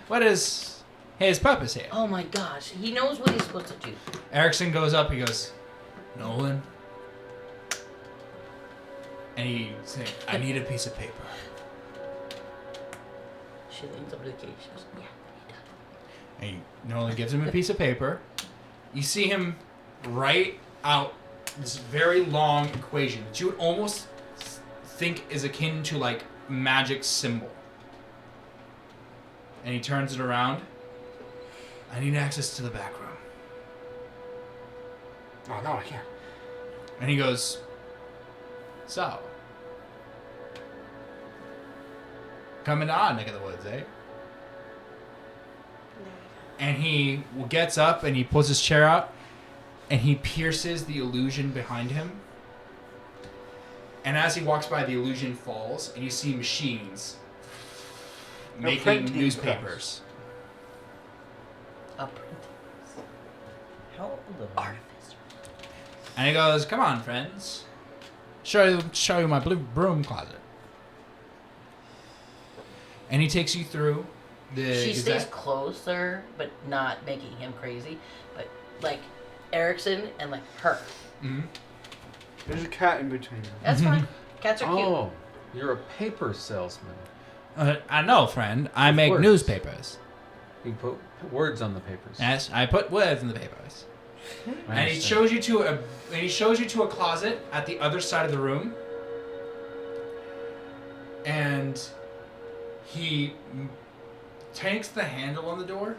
What is his purpose here? Oh my gosh. He knows what he's supposed to do. Erickson goes up. He goes, "Nolan, And he said, I need a piece of paper. She leans over to the key. She goes, yeah, he does. And Nolan gives him a piece of paper. You see him write out this very long equation that you would almost think is akin to like magic symbol. And he turns it around. I need access to the back room. Oh, no, I can't. And he goes, so, coming to our neck of the woods, eh? And he gets up and he pulls his chair out and he pierces the illusion behind him. And as he walks by, the illusion falls and you see machines making printing newspapers. A print. How the artificer. And he goes, come on, friends. Show you my blue broom closet. And he takes you through the... She is stays that- closer, but not making him crazy. But like Erickson and like her. Mhm. There's a cat in between them. That's fine. Cats are cute. Oh, you're a paper salesman. I know, friend. I make words. newspapers. You put words on the papers. Yes, I put words in the papers. I And he understand. shows you to a closet at the other side of the room. And he takes the handle on the door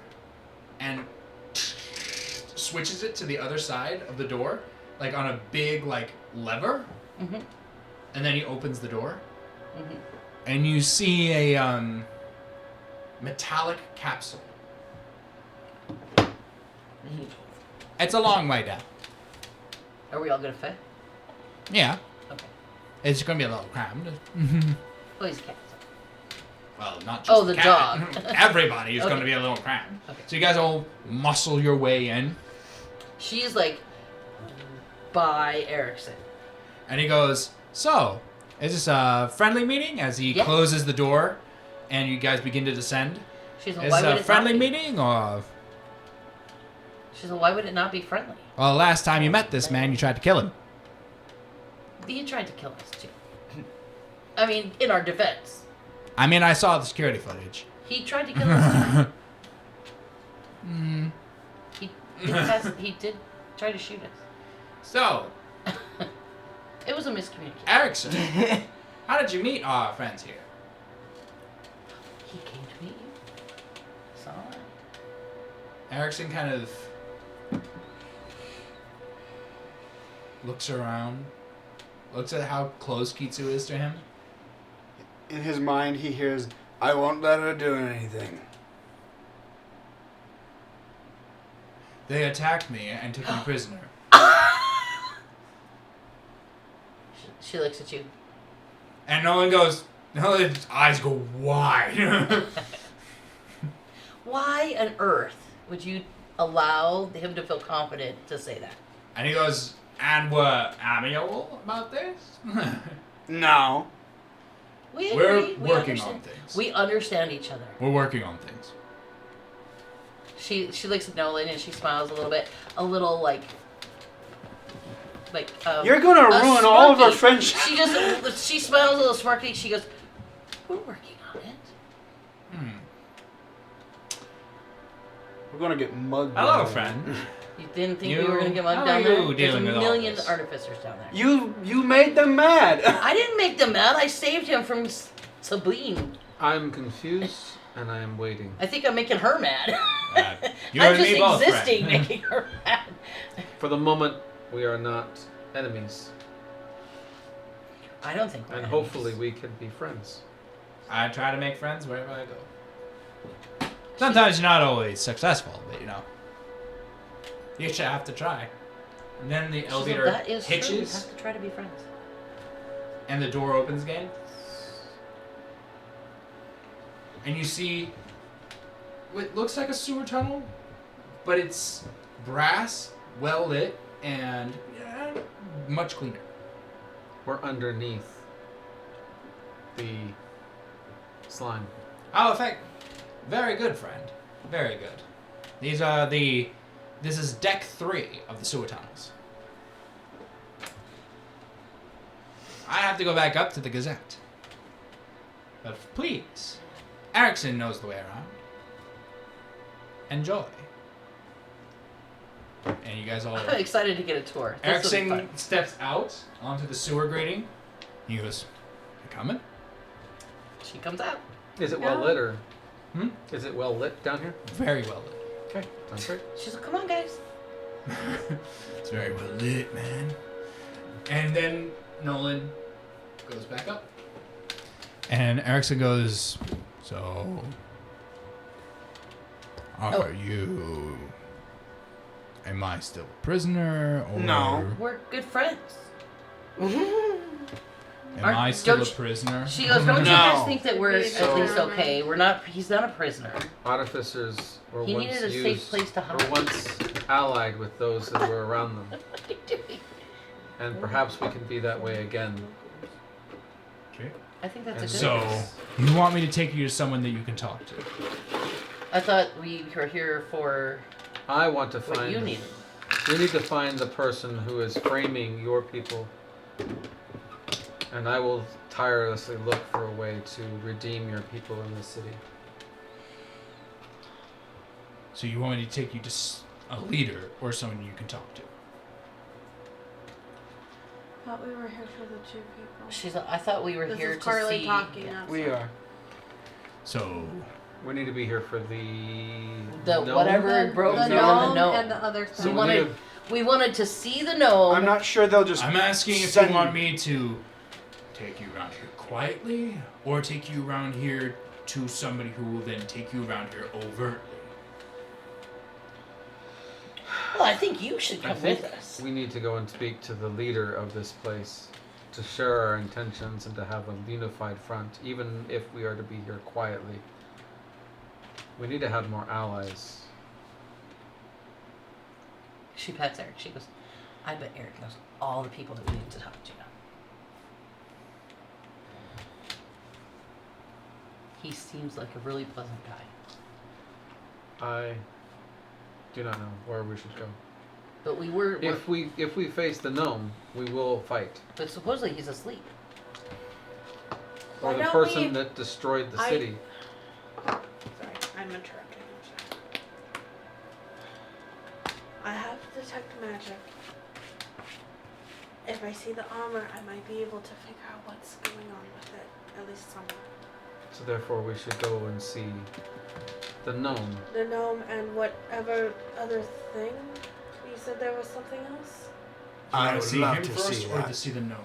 and switches it to the other side of the door, like on a big like lever. Mhm. And then he opens the door, Mhm. and you see a metallic capsule. Mhm. It's a long way down. Are we all gonna fit? Yeah, Okay. it's gonna be a little crammed. Oh, he's a cat. Well, not just Oh, the the cat. dog. Everybody is going to Okay. be a little crammed. Okay. So you guys all muscle your way in, She's like by Erickson. and he goes, "So, is this a friendly meeting?" As he Yeah. closes the door, and you guys begin to descend. She's like, Is why this would a it friendly not be? meeting, or She's like, why would it not be friendly? well, last time you met this man, you tried to kill him. He tried to kill us too. I mean, in our defense, I mean, I saw the security footage. he tried to kill us too. Mm. He did try to shoot us. So, It was a miscommunication. Erickson, how did you meet our friends here? He came to meet you. Saw it. Erickson kind of looks around, looks at how close Kitsu is to him. In his mind, he hears, I won't let her do anything. They attacked me and took me prisoner. She looks at you. And Nolan's eyes go wide. Why on earth would you allow him to feel confident to say that? And he goes, and we're amiable about this? No. We We're agree. We working understand. on things. We understand each other. We're working on things. She looks at Nolan and she smiles a little bit, a little like You're gonna a ruin all of our smirky. friendship. She smiles a little smirky. She goes, "We're working on it." Hmm. We're gonna get mugged. Hello, down. friend. You didn't think You- we were gonna get how mugged are down you there? There's a dealing with all million this? artificers down there. You made them mad. I didn't make them mad. I saved him from Sabine. I'm confused and I am waiting. I think I'm making her mad. You I'm and just me both, existing, friend. making her mad. For the moment, we are not enemies, I don't think. we're and enemies. hopefully we can be friends. I try to make friends wherever I go. Sometimes you're not always successful, but you know. You should have to try. And then the She's like, elevator that is true. We hitches, have to try to be friends. and the door opens again. And you see what looks like a sewer tunnel, but it's brass, well lit, and much cleaner. We're underneath the slime. Oh, very good, friend. Very good. This is deck 3 of the sewer tunnels. I have to go back up to the Gazette. But please, Erickson knows the way around. Enjoy. And you guys all... I'm excited to get a tour. This will be Erickson fun. steps out onto the sewer grating. He goes, "You coming?" She comes out. Is it well lit or? Hmm? Is it well lit down here? Very well lit. Okay, sounds great. She's like, come on, guys. It's very well lit, man. And then Nolan goes back up. And Erickson goes, "So, are you... Am I still a prisoner? Or No. We're good friends. Am Aren't- I still a don't you- prisoner?" She goes, don't you No. guys think that we're So- at least okay? We're not, he's not a prisoner. Artificers were He once needed a used, safe place to hide. were once allied with those that were around them, What are you doing? and perhaps we can be that way again. Okay. I think that's a And good So, idea. you want me to take you to someone that you can talk to? I thought we were here for I want to what find. you needed. We need to find the person who is framing your people, and I will tirelessly look for a way to redeem your people in this city. So you want me to take you to a leader or someone you can talk to? Thought we were here for the two people. She's. I thought we were This here is to Carly see. talking. Yeah. That's We are. So, We need to be here for the The whatever the, broke the the gnome gnome. and the other So thing. We wanted. We wanted to see the gnome. I'm not sure they'll just. I'm asking if you send- want me to take you around here quietly or take you around here to somebody who will then take you around here overtly. Well, I think you should I come think with us. we need to go and speak to the leader of this place to share our intentions and to have a unified front, even if we are to be here quietly. We need to have more allies. She pets Eric. She goes, I bet Eric knows all the people that we need to talk to. He seems like a really pleasant guy. I do not know where we should go. But we're If we face the gnome, we will fight. but supposedly he's asleep. Why Or the don't person we- that destroyed the I- city. Sorry, I'm interrupting. I'm sorry. I have detect magic. If I see the armor, I might be able to figure out what's going on with it, at least somewhat. So therefore we should go and see the gnome. The gnome and whatever other thing. You said there was something else? Do you I want would to see love him to first see or that. to see the gnome?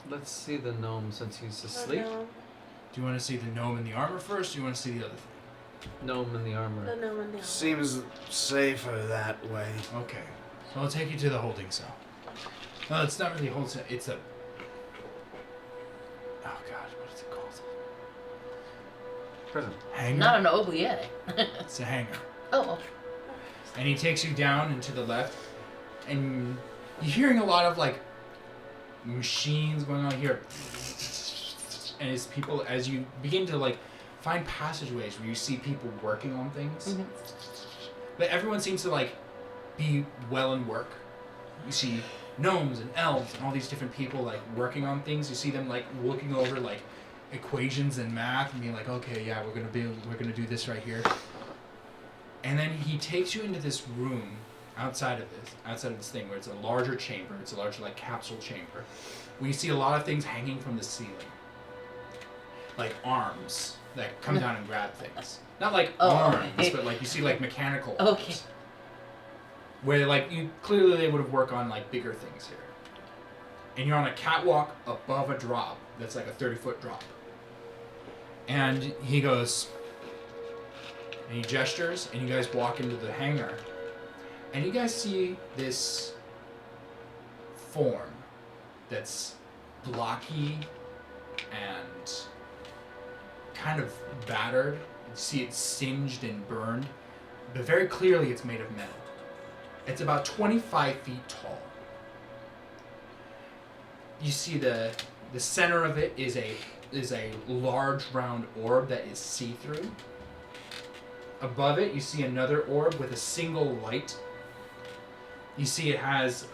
Let's see the gnome since he's The asleep. gnome. Do you want to see the gnome in the armor first or do you want to see the other thing? Gnome in the The armor. gnome and the armor. Seems safer that way. Okay. So I'll take you to the holding cell. No, it's not really a holding cell. It's a... Oh, God. What is it called? Prison. Hangar? Not an oubliette. It's a hangar. Oh, And he takes you down and to the left, and you're hearing a lot of like machines going on here. And as people, as you begin to like find passageways where you see people working on things, Mhm. but everyone seems to like be well in work. You see gnomes and elves and all these different people like working on things. You see them like looking over like equations and math and being like, okay, yeah, we're gonna do this right here. And then he takes you into this room outside of this thing where it's a larger chamber. It's a larger like capsule chamber. Where you see a lot of things hanging from the ceiling. Like arms that come down and grab things. Not like Oh, arms, okay. but like you see like mechanical Okay. arms. Where like you clearly they would have worked on like bigger things here. And you're on a catwalk above a drop that's like a 30-foot drop. And he goes, and he gestures, and you guys walk into the hangar, and you guys see this form that's blocky and kind of battered. You see it singed and burned, but very clearly it's made of metal. It's about 25 feet tall. You see the center of it is a large round orb that is see-through. Above it, you see another orb with a single light. You see it has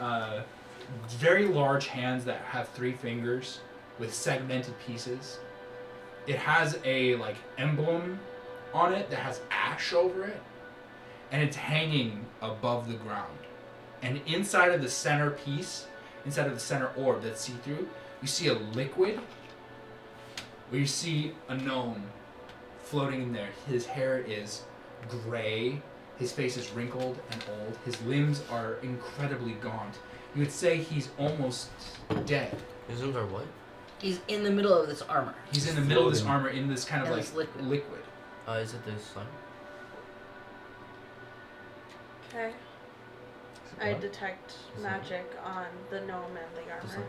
very large hands that have 3 fingers, with segmented pieces. It has a like emblem on it that has ash over it, and it's hanging above the ground. And inside of the center piece, inside of the center orb that's see-through, you see a liquid where you see a gnome floating in there. His hair is gray, his face is wrinkled and old, his limbs are incredibly gaunt. You would say he's almost dead. His limbs are what? He's in the middle of this armor. He's in the middle of this armor in this kind of And like this liquid. liquid. Is it the sun? Okay. I detect magic on the gnome and the armor.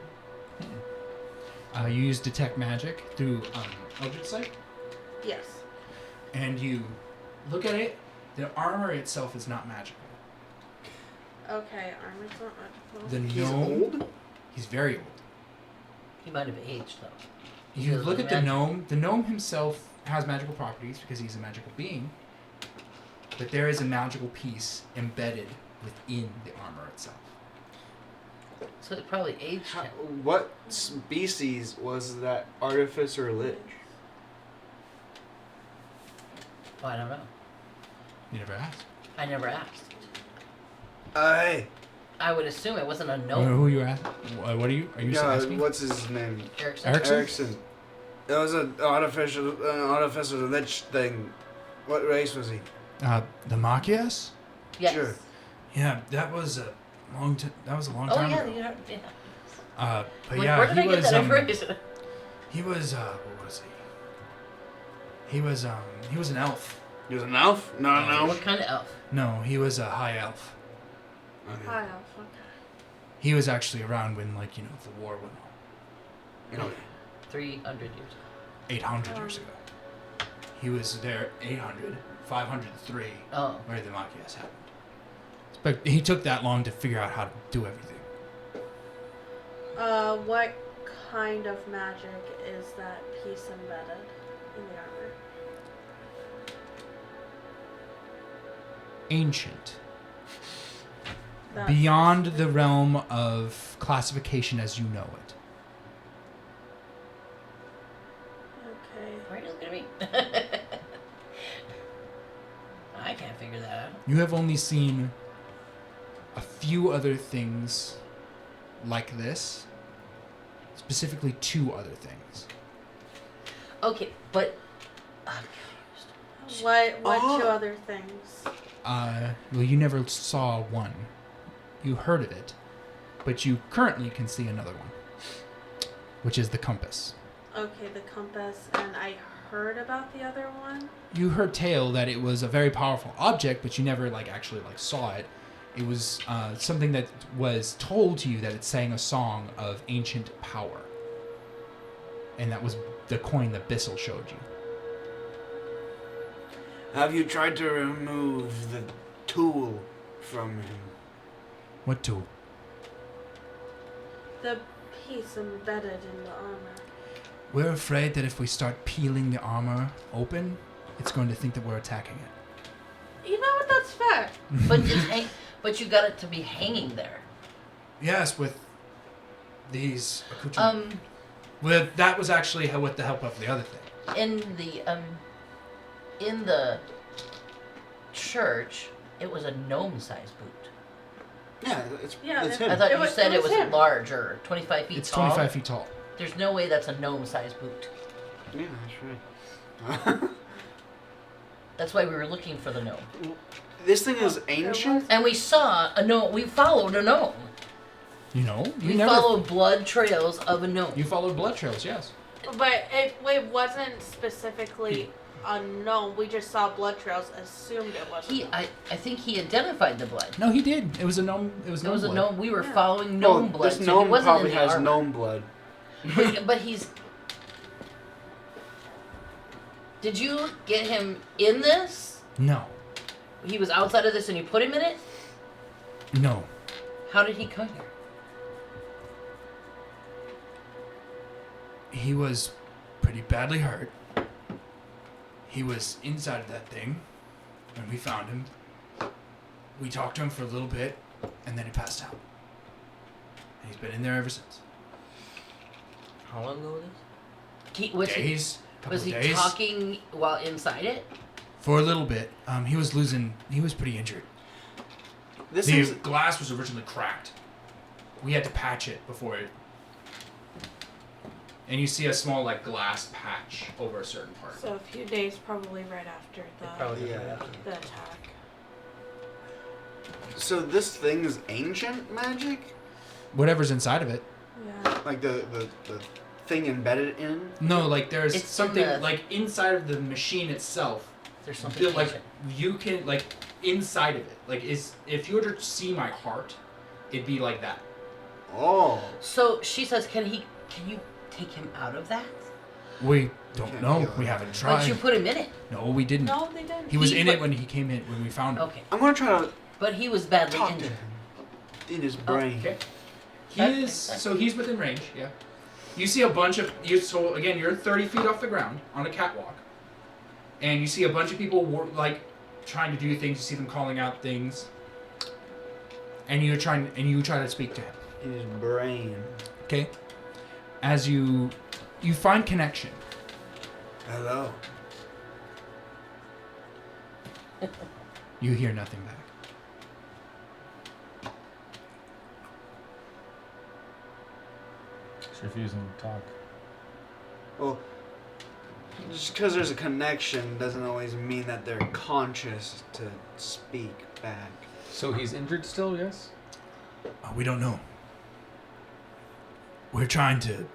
You use detect magic through Eldritch Sight, Yes. and you look at it. The armor itself is not magical. Okay, armor's not magical. The He's gnome, old? he's very old. He might have aged though. You Because look of at the magic. gnome. The gnome himself has magical properties because he's a magical being. But there is a magical piece embedded within the armor itself. So it probably aged him. What species was that Artificer Lich? Oh, I don't know. You never asked. I never asked. Hey. I would assume it wasn't a Who gnome. are you asking? What are you? Are you asking? What's his name? Erickson. Erickson? Erickson. It was an artificer lich thing. What race was he? The Machias? Yes. Sure. Yeah, that was a long Oh time yeah, ago. yeah. But Like, yeah, where did he I get was that information? he was what was he? He was an elf. He was an elf? Not an elf? What kind of elf? No, he was a high elf. Okay. Hi, Elf. Okay. He was actually around when the war went on. 300 years. 800 years ago. He was there 800, 503, Oh. where the Machias happened. But he took that long to figure out how to do everything. What kind of magic is that piece embedded in the armor? Ancient. That's Beyond the realm of classification as you know it. Okay. Why are you looking at me? I can't figure that out. You have only seen a few other things like this. Specifically 2 other things. Okay, but What Oh. 2 other things? Well, you never saw one. You heard of it, but you currently can see another one, which is the compass. Okay, the compass, and I heard about the other one. You heard tale that it was a very powerful object, but you never actually saw it. It was something that was told to you that it sang a song of ancient power, and that was the coin that Bissell showed you. Have you tried to remove the tool from him? What tool? The piece embedded in the armor. We're afraid that if we start peeling the armor open, it's going to think that we're attacking it. You know what? That's fair. but but you got it to be hanging there. Yes, with these accoutrements. Well, that was actually with the help of the other thing. In the church, it was a gnome-sized boot. Yeah, it's Yeah, it's it- him. I thought It you was- said it it was was him. larger, 25 feet It's tall. 25 feet tall. There's no way that's a gnome-sized boot. Yeah, that's right. That's why we were looking for the gnome. This thing is ancient? And we saw a gnome. We followed a gnome. You know? You We never... followed blood trails of a gnome. You followed blood trails, yes. But it wasn't specifically a gnome. We just saw blood trails, assumed it was. I think he identified the blood. No, he did. It was a gnome. It was It was a blood. gnome. We were Yeah. following gnome Oh, blood. this so he gnome wasn't probably in the has armor. gnome blood. But he's. Did you get him in this? No. He was outside of this and you put him in it? No. How did he come here? He was pretty badly hurt. He was inside of that thing when we found him. We talked to him for a little bit, and then he passed out. And he's been in there ever since. How long ago was this? Days, couple Was of he days. talking while inside it? For a little bit. He was pretty injured. This The is glass was originally cracked. We had to patch it before it. And you see a small glass patch over a certain part. So a few days probably right after Probably Yeah. right after. the attack. so. This thing is ancient magic, Whatever's inside of it. Yeah. like the thing embedded in. No, there's It's in something the- inside of the machine itself. There's something That, ancient. you can inside of it. If you were to see my heart, it'd be like that. Oh, So she says, can you take him out of that? We don't can't know. feel We it. haven't But tried. you put him in it. No, we didn't. No, they didn't. He was He in put- it when we found him. Okay. I'm gonna try to But he was badly talk to injured. him in his brain. Okay. Okay. He's within range. Yeah. You see a bunch of So again, you're 30 feet off the ground on a catwalk, and you see a bunch of people trying to do things. You see them calling out things, and you try to speak to him. In his brain. Okay. As you find connection. Hello. You hear nothing back. She's refusing to talk. Well, just because there's a connection doesn't always mean that they're conscious to speak back. So he's injured still, yes? We don't know. We're trying to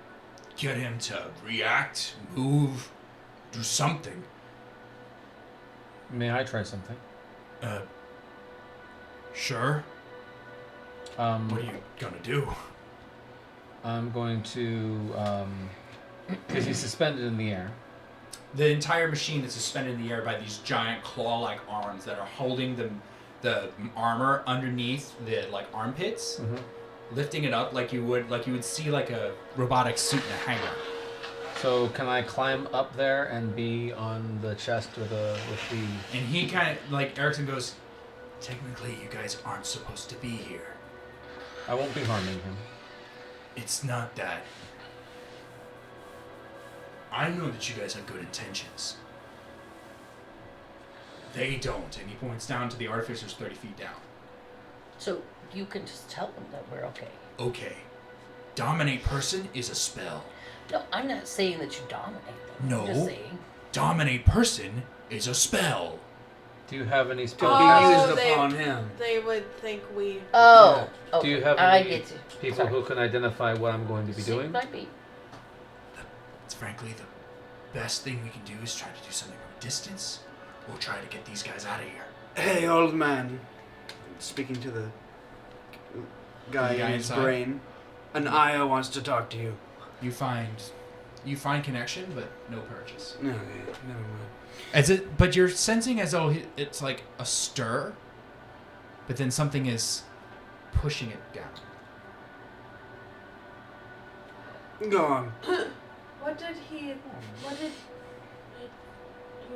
get him to react, move, do something. May I try something? Sure. What are you gonna do? I'm going to, because he's suspended in the air. The entire machine is suspended in the air by these giant claw-like arms that are holding the armor underneath the armpits, lifting it up like you would see a robotic suit in a hangar. So can I climb up there and be on the chest with the? And he kind of Erickson goes, technically you guys aren't supposed to be here. I won't be harming him. It's not that. I know that you guys have good intentions. They don't, and he points down to the artificers 30 feet down. So you can just tell them that we're okay. Okay. Dominate person is a spell. No, I'm not saying that you dominate them. No. I'm just saying. Dominate person is a spell. Do you have any To spell? be used they- upon him. They would think we. Oh. Do you have I any get you. people Sorry. who can identify what I'm going to be See, doing? might be. It's frankly the best thing we can do is try to do something from a distance, or try to get these guys out of here. Hey, old man. Speaking to the guy The guy in his inside? brain. An Aya wants to talk to you. You find connection, but no purchase. Okay, never mind. But you're sensing as though it's like a stir, but then something is pushing it down. Go on. What did you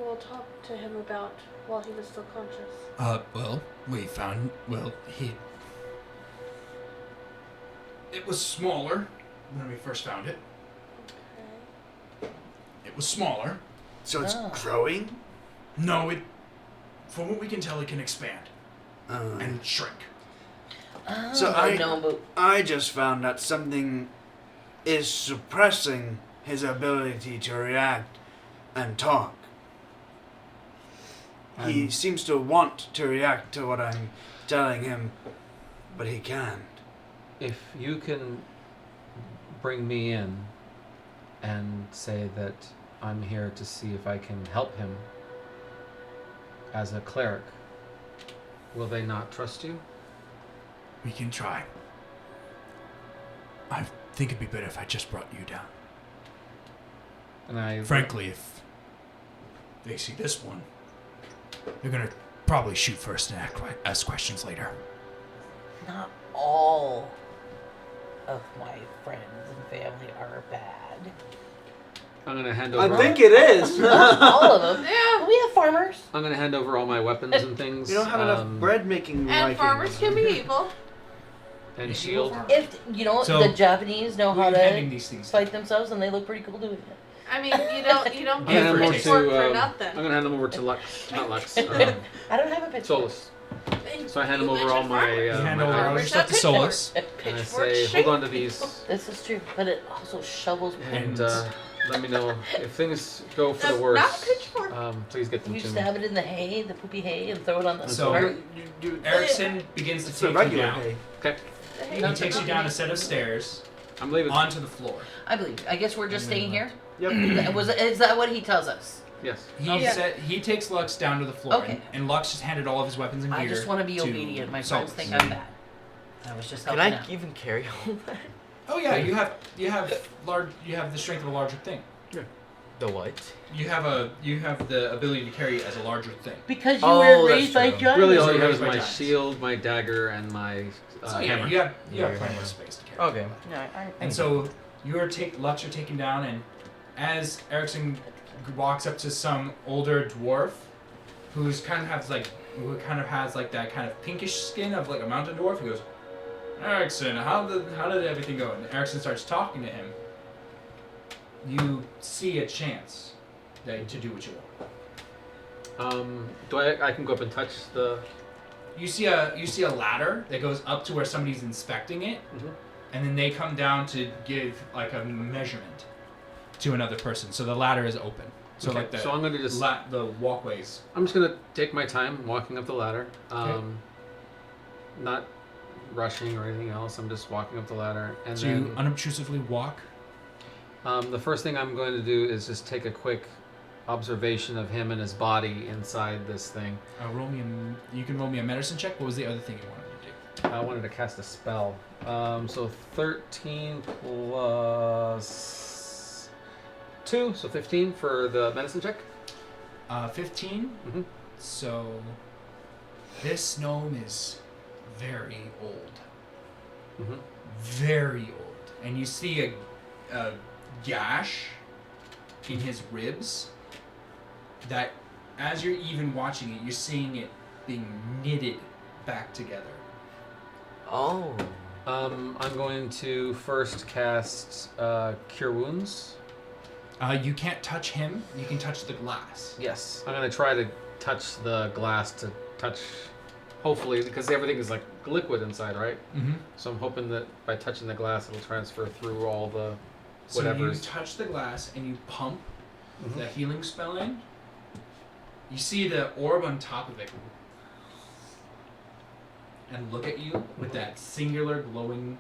all talk to him about while he was still conscious? It was smaller when we first found it. Okay. It was smaller. So it's Ah. growing? No, from what we can tell, it can expand Uh, and shrink. Oh, So I- no, but I just found that something is suppressing his ability to react and talk. He seems to want to react to what I'm telling him, but he can't. If you can bring me in and say that I'm here to see if I can help him as a cleric, will they not trust you? We can try. I think it'd be better if I just brought you down. And I Frankly, if they see this one, they're gonna probably shoot first and ask questions later. not all of my friends and family are bad. I'm gonna hand I over. think it is. Not all of them. Yeah. We have farmers. I'm gonna hand over all my weapons and things. You don't have enough bread making And Vikings. farmers can be evil. And If you shield. go for- If So, the Japanese know who how are you handing to these things to? fight themselves, and they look pretty cool doing it. I mean, you don't I'm get gonna hand them over French work for to. nothing. I'm gonna hand them over to Lux. Not Lux. I don't have a pitchfork. Solus. So I hand them You over all mentioned my. farmers. You hand my over all items. your stuff to Solus. And I Pitchfork say, shape. hold on to these, This is true, but it also shovels and pain. let me know if things go for the Not worst. pitchfork. Please get them You to me. stab it in the hay, the poopy hay, and throw it on the So- cart. Erickson begins to It's a take you regular down. hay. Okay, He takes you down a set of stairs I'm leaving. onto the floor. I believe. I guess we're just staying here. Yep. Is that what he tells us? Yes. He takes Lux down to the floor, Okay. and Lux just handed all of his weapons and gear. I just want to be to obedient. My friends Solus. think I'm bad. I was just Can helping I out. even carry all that? Oh yeah, you have the strength of a larger thing. The what? You have the ability to carry as a larger thing. Because you Oh, were that's raised by true. giants. Really, all you have Raised is by my giants. shield, my dagger, and my So yeah, hammer. you have Yeah, plenty hammer. of space to carry. Okay. And so Lux are taken down, and as Erickson walks up to some older dwarf, who kind of has like that kind of pinkish skin of like a mountain dwarf, he goes, Erickson, how did everything go? And Erickson starts talking to him. You see a chance to do what you want. Do I can go up and touch the? You see a ladder that goes up to where somebody's inspecting it, and then they come down to give like a measurement to another person. So the ladder is open. So Okay, like the so I'm gonna just. the walkways. I'm just gonna take my time walking up the ladder. Okay. Not rushing or anything else. I'm just walking up the ladder, and So then you unobtrusively walk. the first thing I'm going to do is just take a quick observation of him and his body inside this thing. You can roll me a medicine check. What was the other thing you wanted to do? I wanted to cast a spell. So 13 plus 2, so 15 for the medicine check. 15. Mhm. So this gnome is very old. Mhm. Very old. And you see a gash in his ribs that, as you're even watching it, you're seeing it being knitted back together. Oh. I'm going to first cast Cure Wounds. You can't touch him. You can touch the glass. Yes. I'm going to try to touch the glass to touch, hopefully, because everything is like liquid inside, right? Mm-hmm. So I'm hoping that by touching the glass, it'll transfer through all the So you whatever's. touch the glass and you pump Mhm. the healing spell in. You see the orb on top of it and look at you with that singular glowing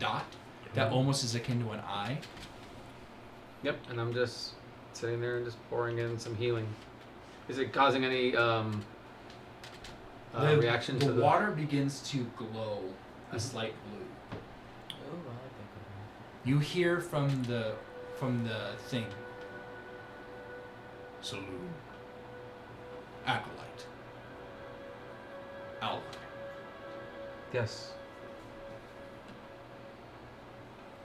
dot that almost is akin to an eye. Yep, and I'm just sitting there and just pouring in some healing. Is it causing any reaction to the the water begins to glow a slight blue. Oh, I like that. You hear from the thing. Saloon. Acolyte. Ally. Yes.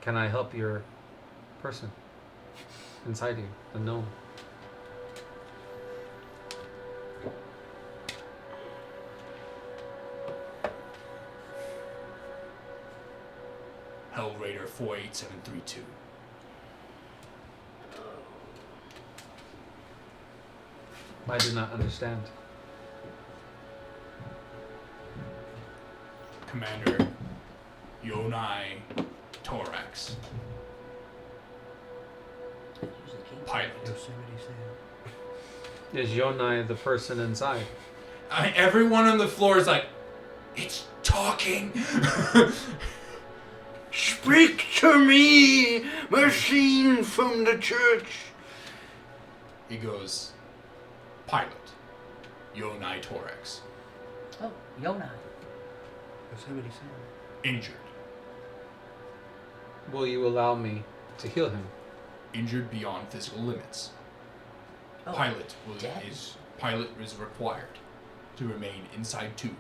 Can I help your person inside you, the gnome? Hellraider 48732. I do not understand. Commander Yonai Torax. Pilot. Is Yonai the person inside? Everyone on the floor is like, it's talking. Speak to me, machine from the church. He goes, Pilot Yonai Torax. Oh, Yonai. Yosemite Sam. Injured. Will you allow me to heal him? Injured beyond physical limits. Oh, Pilot dead. is required to remain inside tube.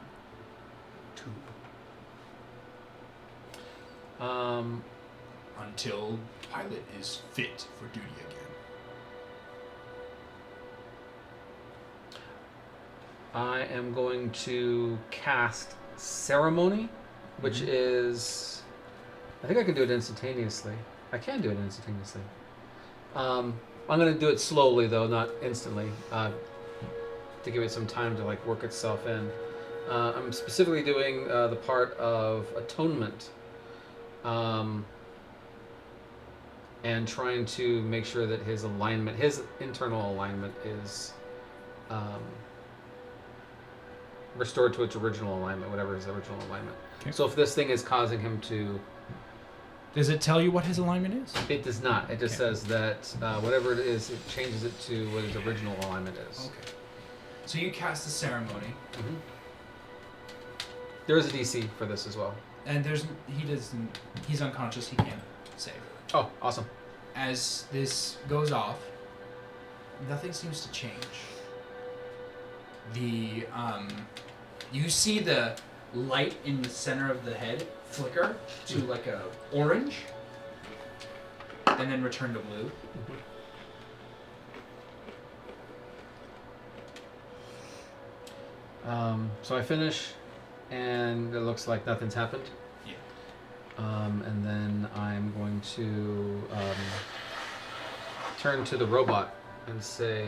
Until pilot is fit for duty again. I am going to cast ceremony which is, I think I can do it instantaneously. I can do it instantaneously. I'm going to do it slowly though, not instantly, to give it some time to like work itself in. I'm specifically doing the part of atonement, and trying to make sure that his alignment, his internal alignment, is restored to its original alignment, whatever his original alignment. Okay. So if this thing is causing him to, Does it tell you what his alignment is? it does not. It just says that whatever it is, it changes it to what his original alignment is. Okay. So you cast the ceremony, Mm-hmm. There is a DC for this as well. and he's unconscious. He can't save. Oh, awesome. As this goes off, nothing seems to change. You see the light in the center of the head flicker to like a orange, and then return to blue. So I finish, and it looks like nothing's happened. Yeah. And then I'm going to turn to the robot and say,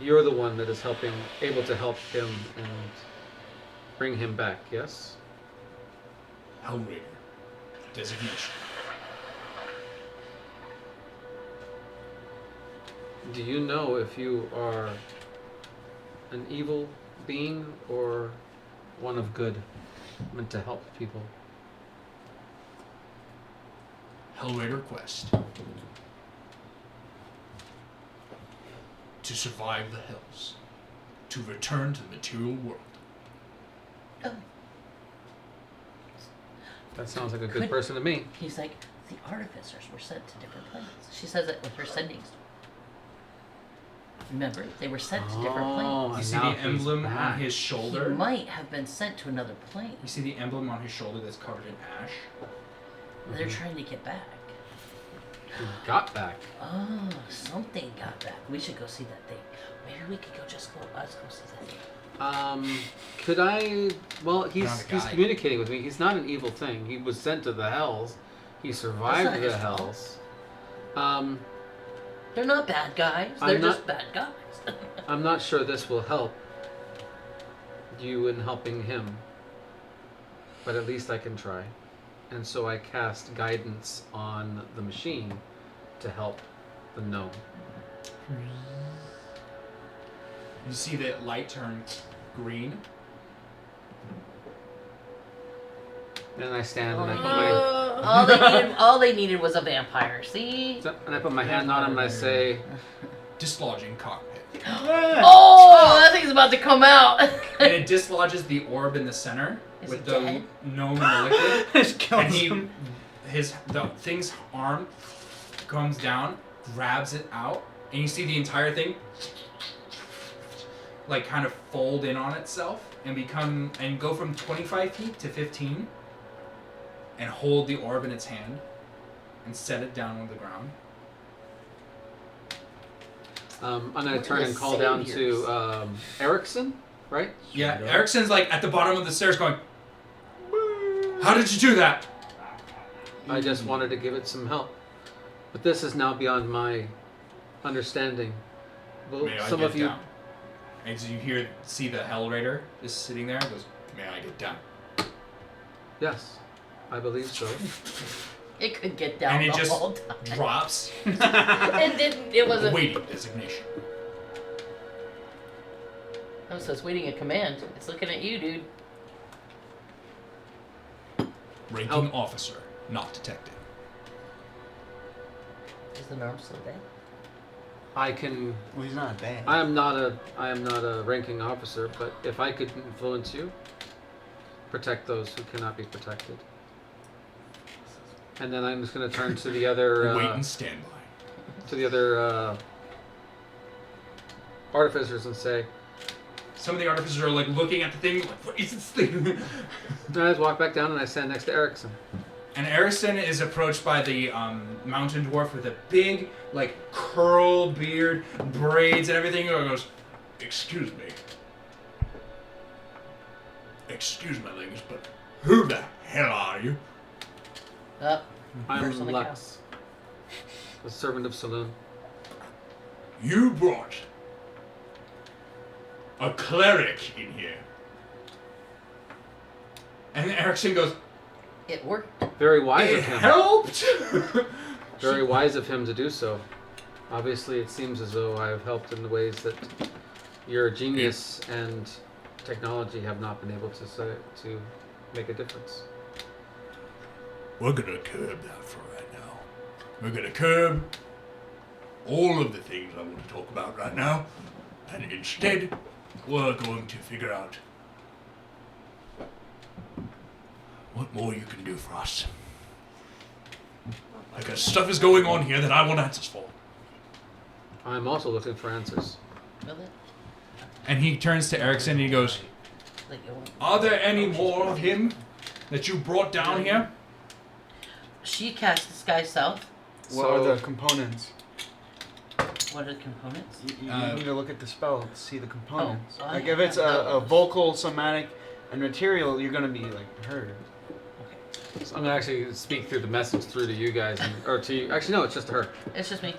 "You're the one that is able to help him and bring him back, yes?" Hellraider. Designation. Do you know if you are an evil being or one of good, meant to help people? Hellraider quest. To survive the hells. To return to the material world. Oh, That sounds like a good Could- person to me. he's like, the artificers were sent to different planets. She says it with her sendings. Remember, they were sent to different planets. You and see now the he's emblem on back. his He shoulder? might have been sent to another plane. You see the emblem on his shoulder that's covered in ash? They're trying to get back. He got back. Oh, something got back. We should go see that thing. Maybe we could let's go see that thing. Could I? Well, he's Not a guy. communicating with me. He's not an evil thing. He was sent to the hells. He That's survived not the his fault. hells. They're not bad guys. I'm They're not- just bad guys. I'm not sure this will help you in helping him, but at least I can try. And so I cast guidance on the machine to help the gnome. You see the light turn green? And I stand and I put my all they needed was a vampire. See? and I put my hand on him and I say, Dislodging cockpit. Oh, that thing's about to come out. And it dislodges the orb in the center Is with he the dead? gnome and the liquid. Just kills And him. the thing's arm comes down, grabs it out, and you see the entire thing like kind of fold in on itself and go from 25 feet to 15 and hold the orb in its hand and set it down on the ground. I'm going to We're turn the and call down saviors. to Erickson, right? Yeah, Erickson's like at the bottom of the stairs going, "How did you do that?" I just wanted to give it some help. But this is now beyond my understanding. Well, May I some get of you down? And so you see the Hellraider is sitting there and goes, "May I get down?" Yes, I believe so. It could get down And it the just whole time. drops. It didn't. It wasn't. Waiting designation. Oh, so it's waiting a command. It's looking at you, dude. Ranking officer, not detected. Is the norm still dead? I can. Well, he's not bad. I am not a ranking officer, but if I could influence you, protect those who cannot be protected. And then I'm just going to turn to the other Wait and stand by. artificers and say, Some of the artificers are like looking at the thing, like, "What is this thing?" and I just walk back down and I stand next to Erickson. And Erickson is approached by the mountain dwarf with a big, like, curled beard, braids, and everything. He goes, "Excuse me. Excuse my language, but who the hell are you? Up. I'm First on the Lux, the servant of Saloon. You brought a cleric in here. And Erickson goes, It worked. Very wise it of him. helped! Very wise of him to do so. Obviously, it seems as though I have helped in the ways that your genius and technology have not been able to make a difference. We're gonna curb that for right now. We're gonna curb all of the things I want to talk about right now. And instead, we're going to figure out what more you can do for us. Because stuff is going on here that I want answers for. I'm also looking for answers. Will it? And he turns to Erickson and he goes, Like, it won't- are there any more of him that you brought down here? She cast Disguise Self. What are the components? What are the components? You need to look at the spell to see the components. Oh, like I if it's have a those. vocal, somatic, and material, you're gonna be like heard. So I'm gonna actually speak through the message through to you guys, or to you. Actually, no, it's just her. It's just me.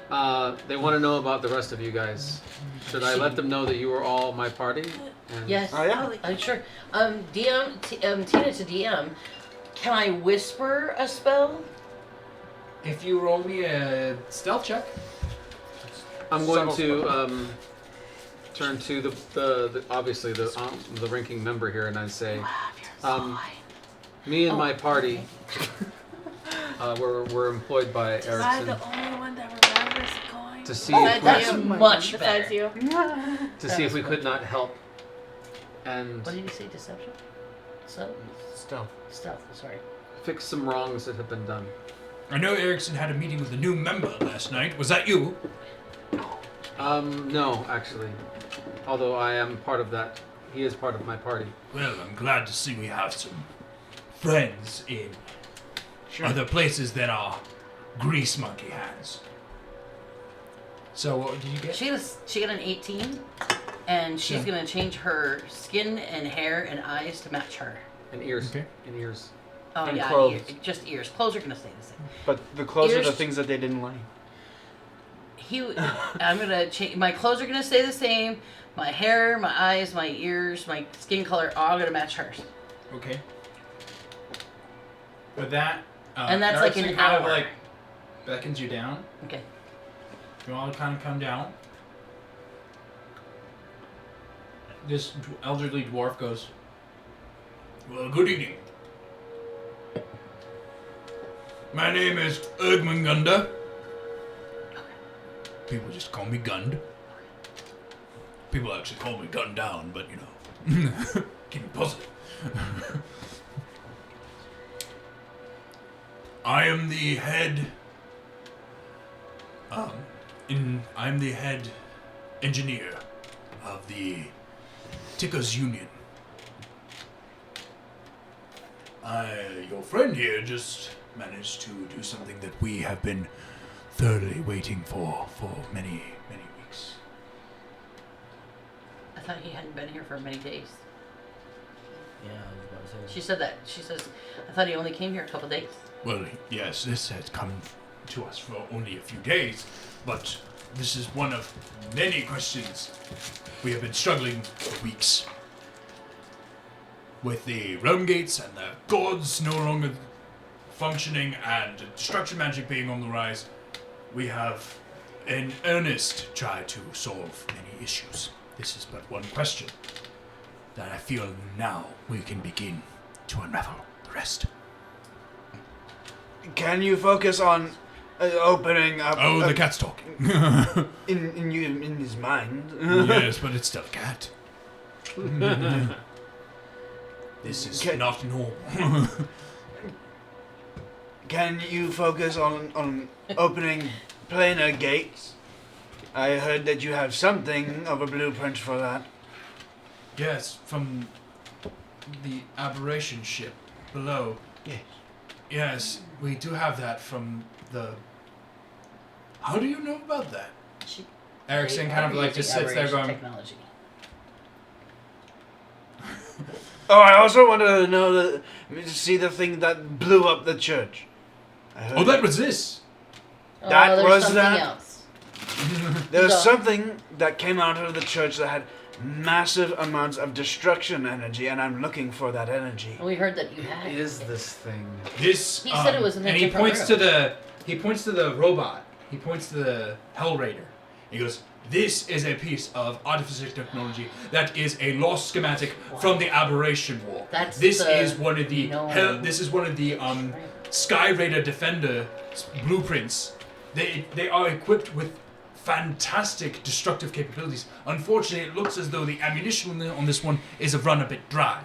They want to know about the rest of you guys. Should I let them know that you were all my party? And Yes. Oh yeah. Sure. DM, Tina to DM. Can I whisper a spell? If you roll me a stealth check. I'm going Subtle to turn to the obviously the ranking member here, and I say, me and my party were employed by Am I Erickson the only one that remembers going? to see Oh, if that's we, much Besides better. you. to see if we could not help. And What did you say? Deception? Stealth. Stealth. Sorry. fix some wrongs that have been done. I know Erickson had a meeting with a new member last night. Was that you? No, actually. Although I am part of that. He is part of my party. Well, I'm glad to see we have some friends in other places than our grease monkey hands. So what did you get? She got an 18, and she's Yeah. gonna change her skin and hair and eyes to match her. And ears. Okay. And ears. Oh And yeah, clothes. just ears. Clothes are gonna stay the same. But the clothes are the Ears- things that they didn't like. I'm gonna change. My clothes are gonna stay the same. My hair, my eyes, my ears, my skin color, all gonna match hers. Okay. With that, And that's like Erickson an kind of hour. like beckons you down. Okay. You all kind of come down. This elderly dwarf goes, well, good evening. My name is Ergmungunda. People just call me Gund. People actually call me Gun Down, but you know, keep it positive. I am the head. I'm the head engineer of the Tickers Union. Your friend here just managed to do something that we have been thoroughly waiting for many, many weeks. I thought he hadn't been here for many days. Yeah, I was about to say. She said that. She says, I thought he only came here a couple days. Well, yes, this has come to us for only a few days, but this is one of many questions. We have been struggling for weeks. With the realm gates and the gods no longer functioning and destruction magic being on the rise, we have in earnest tried to solve many issues. This is but one question that I feel now we can begin to unravel the rest. Can you focus on opening up? Oh, the cat's talking. in his mind. Yes, but it's still a cat. This is Can- not normal. Can you focus on opening planar gates? I heard that you have something of a blueprint for that. Yes, from the aberration ship below. Yes. Yes, we do have that from the... How do you know about that? They Erickson kind of are like just using sits there aberration going... Technology. Oh, I also wanted to know to see the thing that blew up the church. Oh, that was this. That there's was something that? else. There was No. something that came out of the church that had massive amounts of destruction energy, and I'm looking for that energy. We heard that you had. Is this thing? This. He said it was in a and he different points room. He points to the robot. He points to the Hell Raider. He goes, "This is a piece of Artificer technology that is a lost schematic from the Aberration War. That's this the is one of the known This is one of the Sky Raider Defender blueprints. They are equipped with fantastic destructive capabilities. Unfortunately, it looks as though the ammunition on this one is run a bit dry."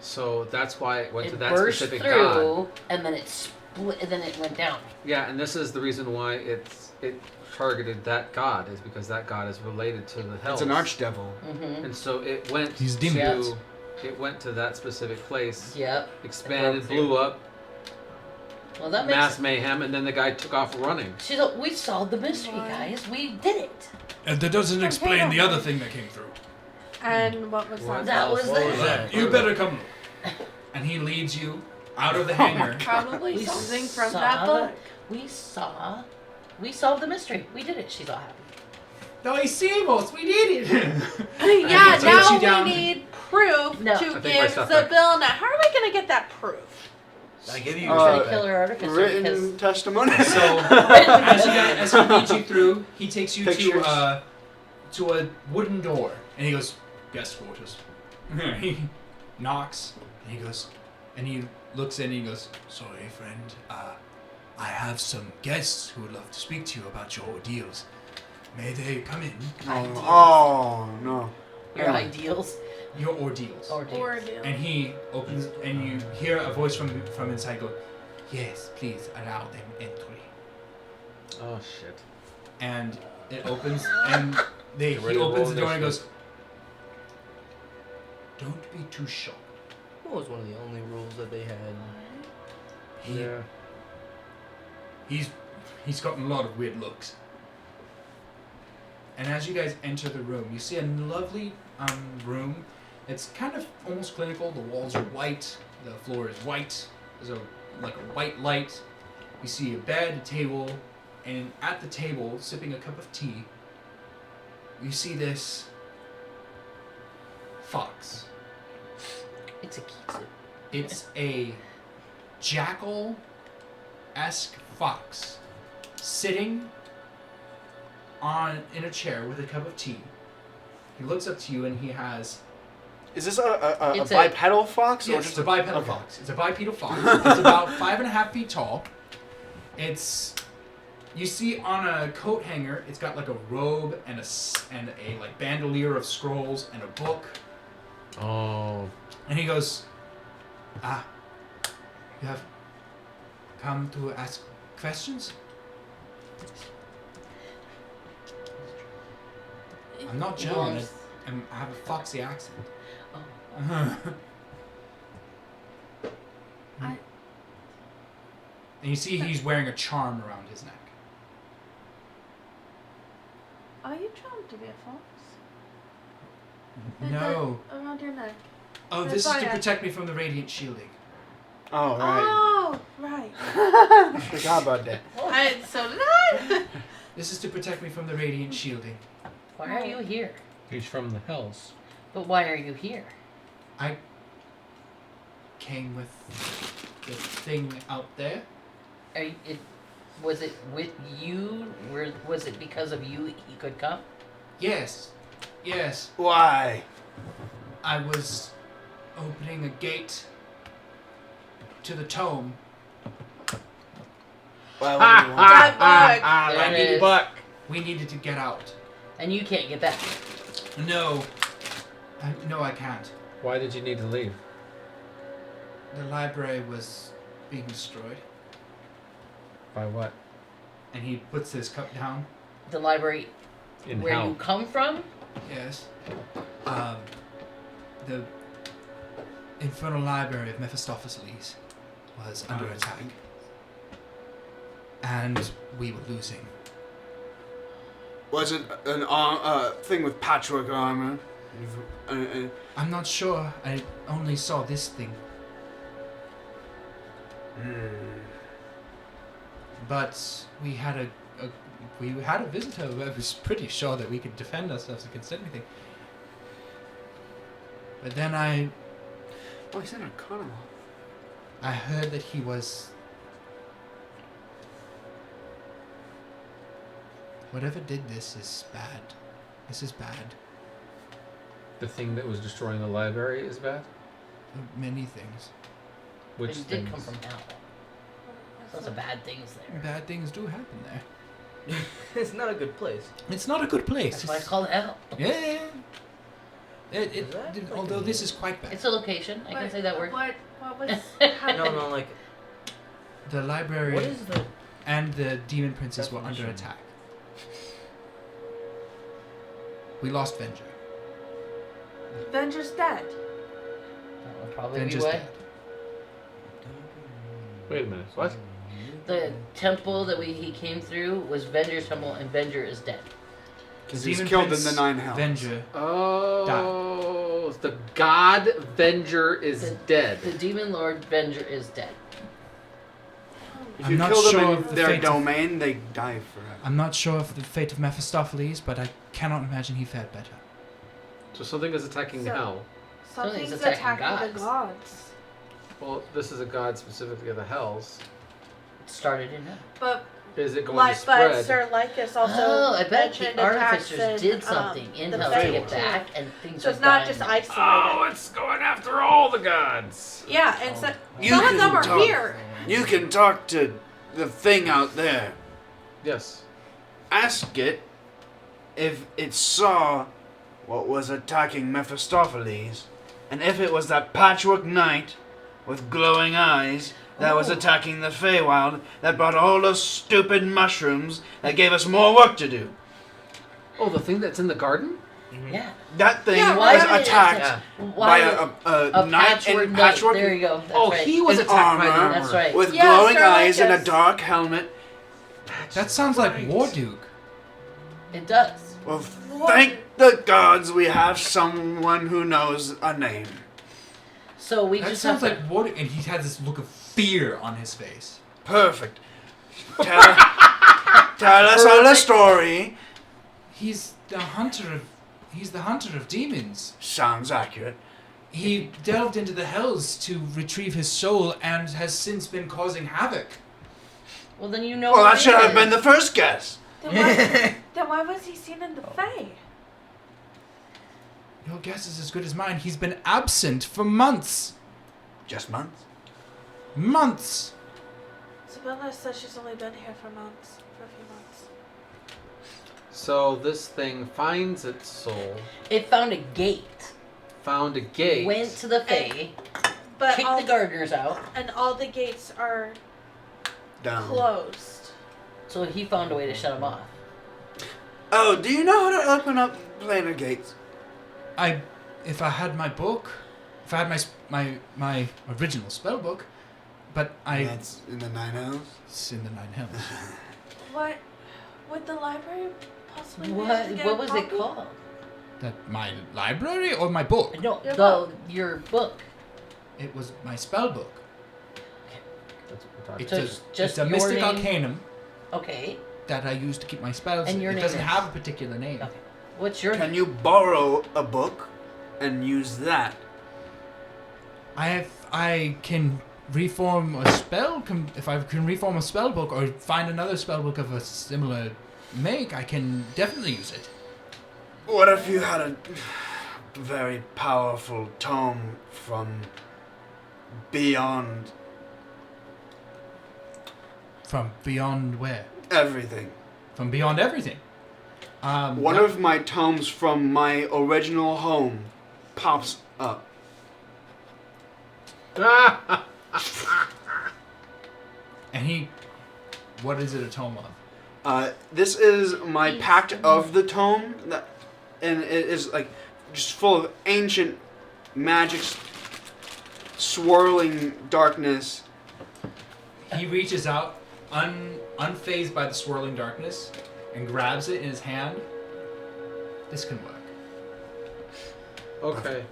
So that's why it went to It that burst specific through, god. and then it split, and then it went down. Yeah, and this is the reason why it targeted that god, is because that god is related to the hells. It's an archdevil. Mm-hmm. And so it went He's demon. to it went to that specific place, Yep. expanded, It broke blew up, Well, that makes mass mayhem, and then the guy took off running. She's like, we solved the mystery, guys. We did it. And that doesn't explain the other thing that came through. And what was that? That was that. You better come look. And he leads you out of the hangar. Probably We something from saw- that book. We solved the mystery. We did it. She's all happy. No, hicimos, we did it. Yeah, takes you now down. we need proof No. I to think my give stuff the back. bill. Now, how are we going to get that proof? I give you We're your trying to stuff kill back. her artificer Written because testimony. So as he leads you through, he takes you Pictures. to a wooden door, and he goes, "Guest quarters." He knocks, and he goes, and he looks in, and he goes, "Sorry, friend. I have some guests who would love to speak to you about your ordeals. May they come in?" Oh no. your ideals. Your ordeals. Ordeal. And he opens, and you hear a voice from inside go, "Yes, please allow them entry." Oh shit! And it opens, and he ready to opens roll the door and initiative. goes, "Don't be too shocked. What was one of the only rules that they had? He's gotten a lot of weird looks." And as you guys enter the room, you see a lovely room. It's kind of almost clinical. The walls are white. The floor is white. There's a white light. You see a bed, a table, and at the table, sipping a cup of tea, you see this fox. It's a kitsu. It's a jackal-esque fox sitting in a chair with a cup of tea. He looks up to you and he has... Is this a It's a- bipedal fox? or Yes, just it's a bipedal okay. fox. It's a bipedal fox. It's about 5.5 feet tall. It's... You see on a coat hanger, it's got like a robe and a like bandolier of scrolls and a book. Oh. And he goes, you have come to ask questions? I'm not German. Yes. I have a foxy accent. Oh. And you see he's wearing a charm around his neck. Are you trying to be a fox? No. Around your neck. Oh, That's this is why to I- protect me from the radiant shielding. Oh right. Oh, right. I forgot about that. So did I. This is to protect me from the radiant shielding. Why are you here? He's from the hells. But why are you here? I came with the thing out there. Was it with you? Was it because of you he could come? Yes. Why? I was opening a gate to the tome. Why would you want That book. There I it needed is. Buck. We needed to get out. And you can't get back. No. No, I can't. Why did you need to leave? The library was being destroyed. By what? And he puts his cup down. The library In where hell. you come from? Yes. The infernal library of Mephistopheles was under attack. And we were losing. Was it an thing with patchwork armor? I'm not sure. I only saw this thing. But we had a visitor who was pretty sure that we could defend ourselves against anything. But then I Oh, he's in a carnival. I heard that he was... Whatever did this is bad. This is bad. The thing that was destroying the library is bad? Many things. Which But you did things? come from hell. Lots of bad things there. Bad things do happen there. It's not a good place. It's not a good place. That's why it's called hell. Yeah. Is that like Although a- this is quite bad. It's a location. I can say that word. What was No, happening? no, like The library what is the and the demon princess were under definition? attack. We lost Venger. Venger's dead. That would probably be Venger's why. dead. Wait a minute. What? The temple that he came through was Venger's temple, and Venger is dead. Because he's Demon killed Prince in the 9 hells. Venger. Oh, the god Venger is dead. The demon lord Venger is dead. If I'm you not kill them sure in of the their fate of- domain, they die forever. I'm not sure of the fate of Mephistopheles, but I cannot imagine he fared better. So something is attacking So- hell. Something's Something's attacking attacking the gods. gods. Well, this is a god specifically of the hells. It started in hell. But Is it going like, to spread? Sir Lycus also Oh, I bet mentioned the attacks artificers in, did something in the hell to Fey get world. back, and things So are it's not dying just now. isolated. Oh, it's going after all the gods. Yeah, and so, You some of can them are talk. here. You can talk to the thing out there. Yes. Ask it if it saw what was attacking Mephistopheles, and if it was that patchwork knight with glowing eyes that was Oh. attacking the Feywild that brought all those stupid mushrooms that gave us more work to do. Oh, the thing that's in the garden? Yeah. That thing Yeah, why was did it attacked attack- by Why a knight in knight. patchwork There you go. That's Oh, right. he was in attacked by the armor. That's right. with Yeah, glowing Sir eyes and a Lycus. dark helmet. That sounds like right. Warduke. It does. Well, thank the gods we have someone who knows a name. So we That just sounds have like Warduke, and he had this look of fear on his face. Perfect. Tell us all the story. He's the hunter of demons. Sounds accurate. He delved into the hells to retrieve his soul and has since been causing havoc. Well, then you know. Well, what that it should have is. been the first guess. Then why was he seen in the Fae? Your guess is as good as mine. He's been absent for months. Just months. Months! Sabella says she's only been here for a few months. So this thing finds its soul, It found a gate. found a gate. Went to the Fae. But Kicked all the gardeners out. and all the gates are Down. closed. So he found a way to shut them off. Oh, do you know how to open up planar gates? If I had my book, if I had my original spell book, but That's in the 9 hells. it's in the 9 hells. What would the library possibly be able What? to get What a was copy? it called? That my library or my book? No, Your your book. It was my spell book. That's what we're talking It's So a, it's just it's a your mystic name? arcanum Okay. that I use to keep my spells. And your it name doesn't is? have a particular name. Okay. What's your Can you borrow a book and use that? I can reform a spell. If I can reform a spell book or find another spell book of a similar make, I can definitely use it. What if you had a very powerful tome from beyond From beyond where? everything? From beyond everything. One of my tomes from my original home pops up. and he. What is it a tome of? This is my pact of the tome, and it is like just full of ancient magic, swirling darkness. He reaches out, unfazed by the swirling darkness, and grabs it in his hand. This can work. Okay.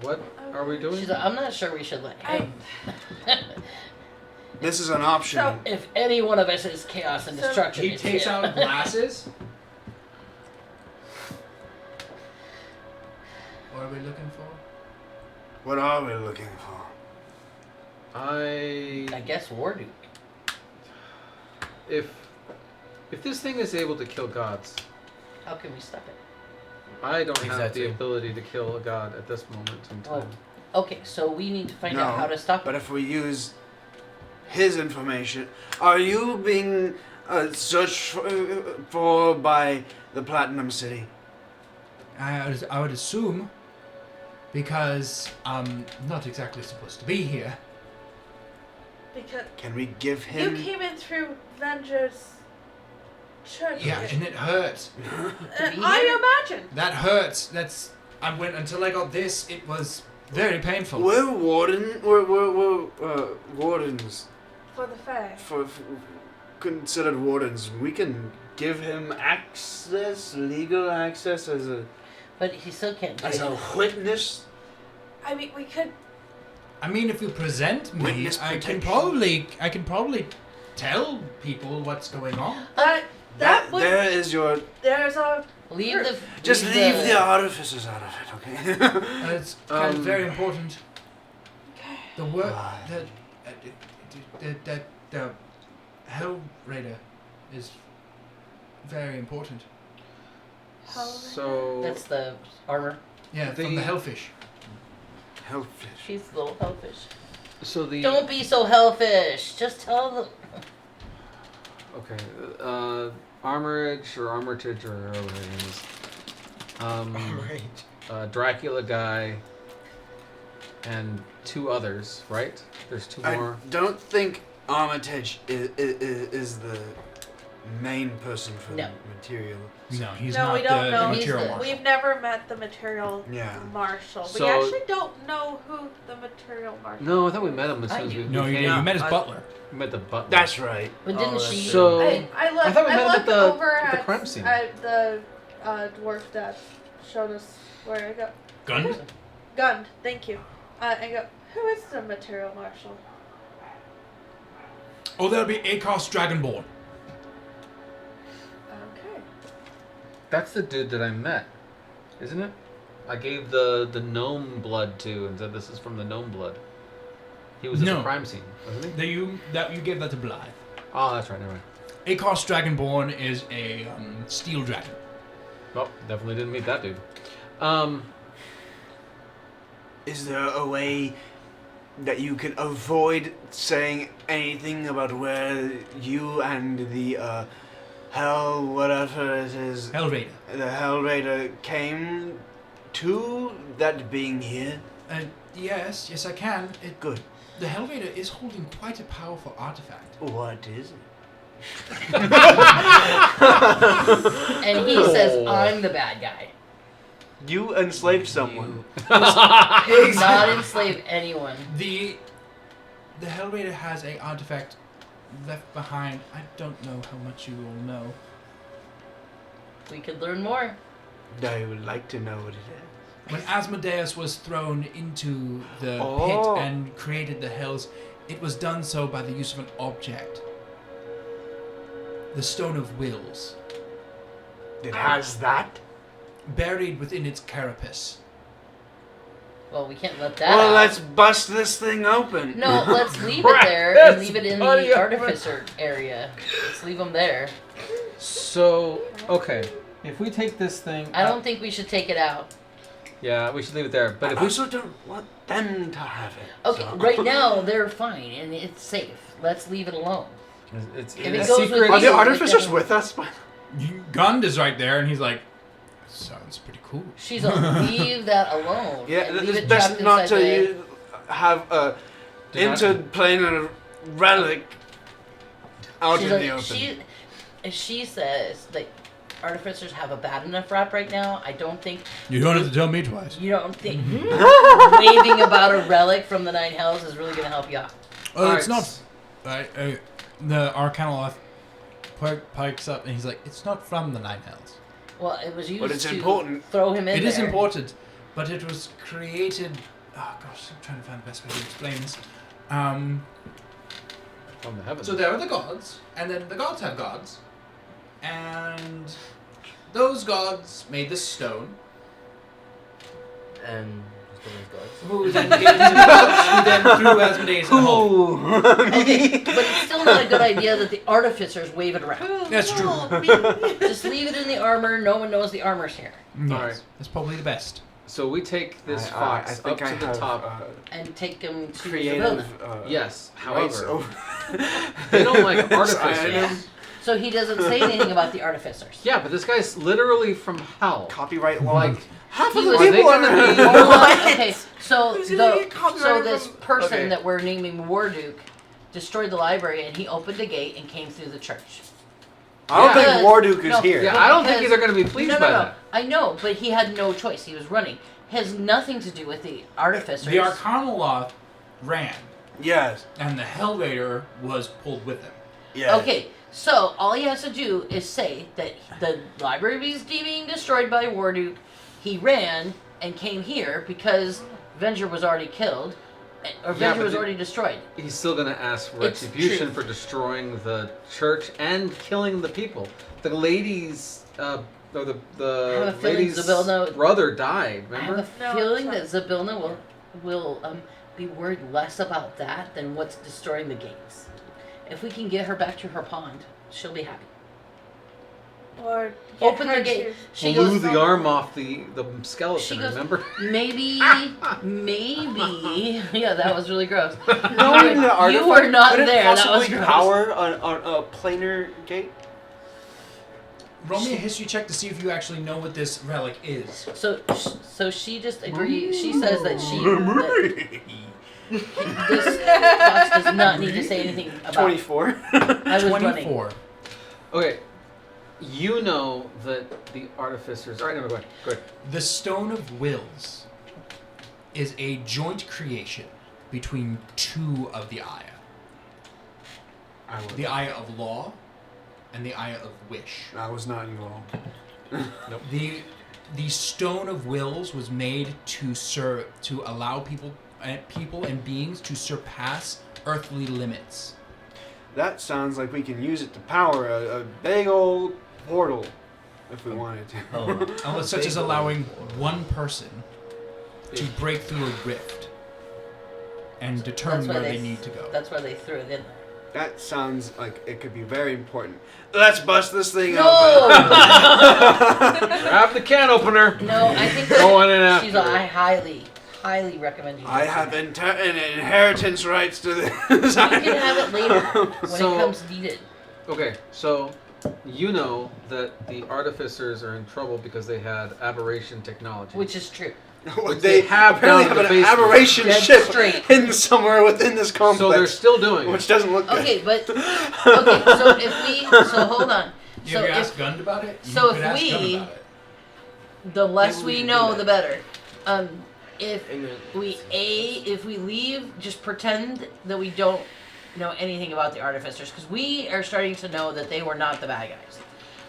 What are we doing? She's like, I'm not sure we should let him. This is an option. So- If any one of us is chaos and So- destruction, He it's takes him. out glasses. What are we looking for? What are we looking for? I guess Warduke. If this thing is able to kill gods, How can we stop it? I don't have Exactly. the ability to kill a god at this moment in time. Okay, so we need to find out how to stop But it. if we use his information, are you being searched for by the Platinum City? I would assume, because I'm not exactly supposed to be here. Because Can we give him? you came in through Venger's church. Yeah, and it hurts. I imagine. That hurts. I went until I got this. It was very painful. We're wardens For the Fae. for considered wardens. We can give him access, legal access as a But he still can't do as a it. witness. I mean, we could. I mean, if you present me, Witness I can protection. probably tell people what's going on. That would. There is your. There's a. Leave the. Just leave the artificers out of it, okay? It's kind of very important. Okay. The work Why? the Hell Raider is very important. So That's the armor. Yeah, from the Hellfish. Hellfish. She's the little hellfish. so the Don't be so hellfish. Just tell them. okay, Armorage or Armitage or whatever it is. Dracula guy and two others, right? There's two I more. don't think Armitage is the main person for No. the material. No, he's No, not we don't the know. He's material the- marshal. We've never met the material Yeah. marshal. So- we actually don't know who the material marshal. No, I thought we met him as soon as we. No, we you came. didn't. You met his I- butler. We met the butler. That's right. But didn't that's she? So- I looked. I thought we met him at looked the- over at the at, crime scene. at the dwarf that showed us where I go. Gun? Gunned. Thank you. I go. Who is the material marshal? Oh, that'll be Acos Dragonborn. Okay. That's the dude that I met, isn't it? I gave the gnome blood to and said this is from the gnome blood. He was at No. the crime scene, wasn't he? That you gave that to Blythe. Oh, that's right. Never mind. Acos Dragonborn is a steel dragon. Well, definitely didn't meet that dude. Is there a way that you can avoid saying anything about where you and the hell, whatever it is, Hell Raider. the Hell Raider came to that being here? Yes, I can. Good. The Hell Raider is holding quite a powerful artifact. What is it? And he says, I'm the bad guy. You enslaved someone. Did not enslave anyone. The Hell Raider has a artifact left behind. I don't know how much you all know. We could learn more. I would like to know what it is. When Asmodeus was thrown into the Oh. pit and created the hells, it was done so by the use of an object. The Stone of Wills, It has that? buried within its carapace. Well, we can't let that Well, out. let's bust this thing open. No, let's leave it there and leave it in the Artificer area. Let's leave them there. So, okay. If we take this thing. I don't think we should take it out. Yeah, we should leave it there. But I if we. also don't want them to have it. Okay, so- right now they're fine and it's safe. Let's leave it alone. It's If it a goes with secret. Are the you, artificers then- with us? Gund is right there, and he's like, sounds pretty cool. She's gonna leave that alone. Yeah, and leave it's it best trapped not inside to have a Do not- interplanar relic out She's in like, the open. she says like artificers have a bad enough rap right now. I don't think You don't have to tell me twice. you don't think raving about a relic from the Nine Hells is really gonna help you out. Oh, it's Alright. not. The Arcanoloth pikes up, and he's like, it's not from the Nine Hells. Well, it was used But it's to important. throw him in It is there. important, but it was created. Oh gosh, I'm trying to find the best way to explain this. From the heavens. So there are the gods, and then the gods have gods, and those gods made this stone, And those gods. who then gave it to the gods, who then threw Asmodeus in the hole. Okay, but it's still not a good idea that the artificers wave it around. That's true. Just leave it in the armor. No one knows the armor's here. Yes, Alright. that's probably the best. So we take this I fox think up I to the have, top. And take them to the creative. building. Yes, rights however, over- they don't like I artificers. know. So he doesn't say anything about the artificers. Yeah, but this guy's literally from hell. Copyright law. Like, half He of the was- Are they people gonna are. be- Hold on, okay, so Who's gonna get so copyrighted this from- person okay. that we're naming Warduke destroyed the library and he opened a gate and came through the church. I don't Because- think Warduke is no, here. yeah, I don't think because- they're going to be pleased no, by no, no. that. I know, but he had no choice. He was running. Has nothing to do with the artificers. The Arcanoloth ran, Yes. and the Hell Raider was pulled with him. Yes. Okay, so all he has to do is say that the library is being destroyed by Warduke. He ran and came here because Venger was already killed, or Yeah, Venger but was the- already destroyed. He's still going to ask for It's retribution true. for destroying the church and killing the people. The ladies, or I have the a feeling lady's Zabilna- brother died. I have Remember? a No, feeling it's that Zabilna will be worried less about that than what's destroying the gates. If we can get her back to her pond, she'll be happy. Or get Open her the gate. to- She Blew goes, the arm off the skeleton. She goes- Remember? maybe, yeah, that was really gross. Knowing the artifact, You were not could it there. That was possibly gross. power on a planar gate? Roll me a history check to see if you actually know what this relic is. So she just agrees. She says that this box does not need to say anything about. 24. I was running. 24. Okay. You know that the artificers. All right, no, go ahead. Go ahead. The Stone of Wills is a joint creation between two of the Aya. The Aya of Law and the Aya of Wish. I was not involved. The Stone of Wills was made to allow people and beings to surpass earthly limits. That sounds like we can use it to power a big old portal if we wanted to. Such as allowing one person to break through a rift and determine That's why where they they- need to go. That's why they threw it in there. That sounds like it could be very important. Let's bust this thing No, Grab the can opener. no, I think Go on in after. she's. I highly recommend you. I do have that. an inheritance rights to this. You can have it later when So- it comes needed. Okay, so you know that the artificers are in trouble because they had aberration technology. Which is true. they have apparently down have in an the basement. aberration Dead ship straight. hidden somewhere within this complex. So they're still doing which it. doesn't look good. Okay, but okay. So if we, so hold on. You So ever if asked Gund about it? so You could if ask Gund we- about it. the less Maybe we we should know, do the that. better. If we leave, just pretend that we don't know anything about the artificers, because we are starting to know that they were not the bad guys.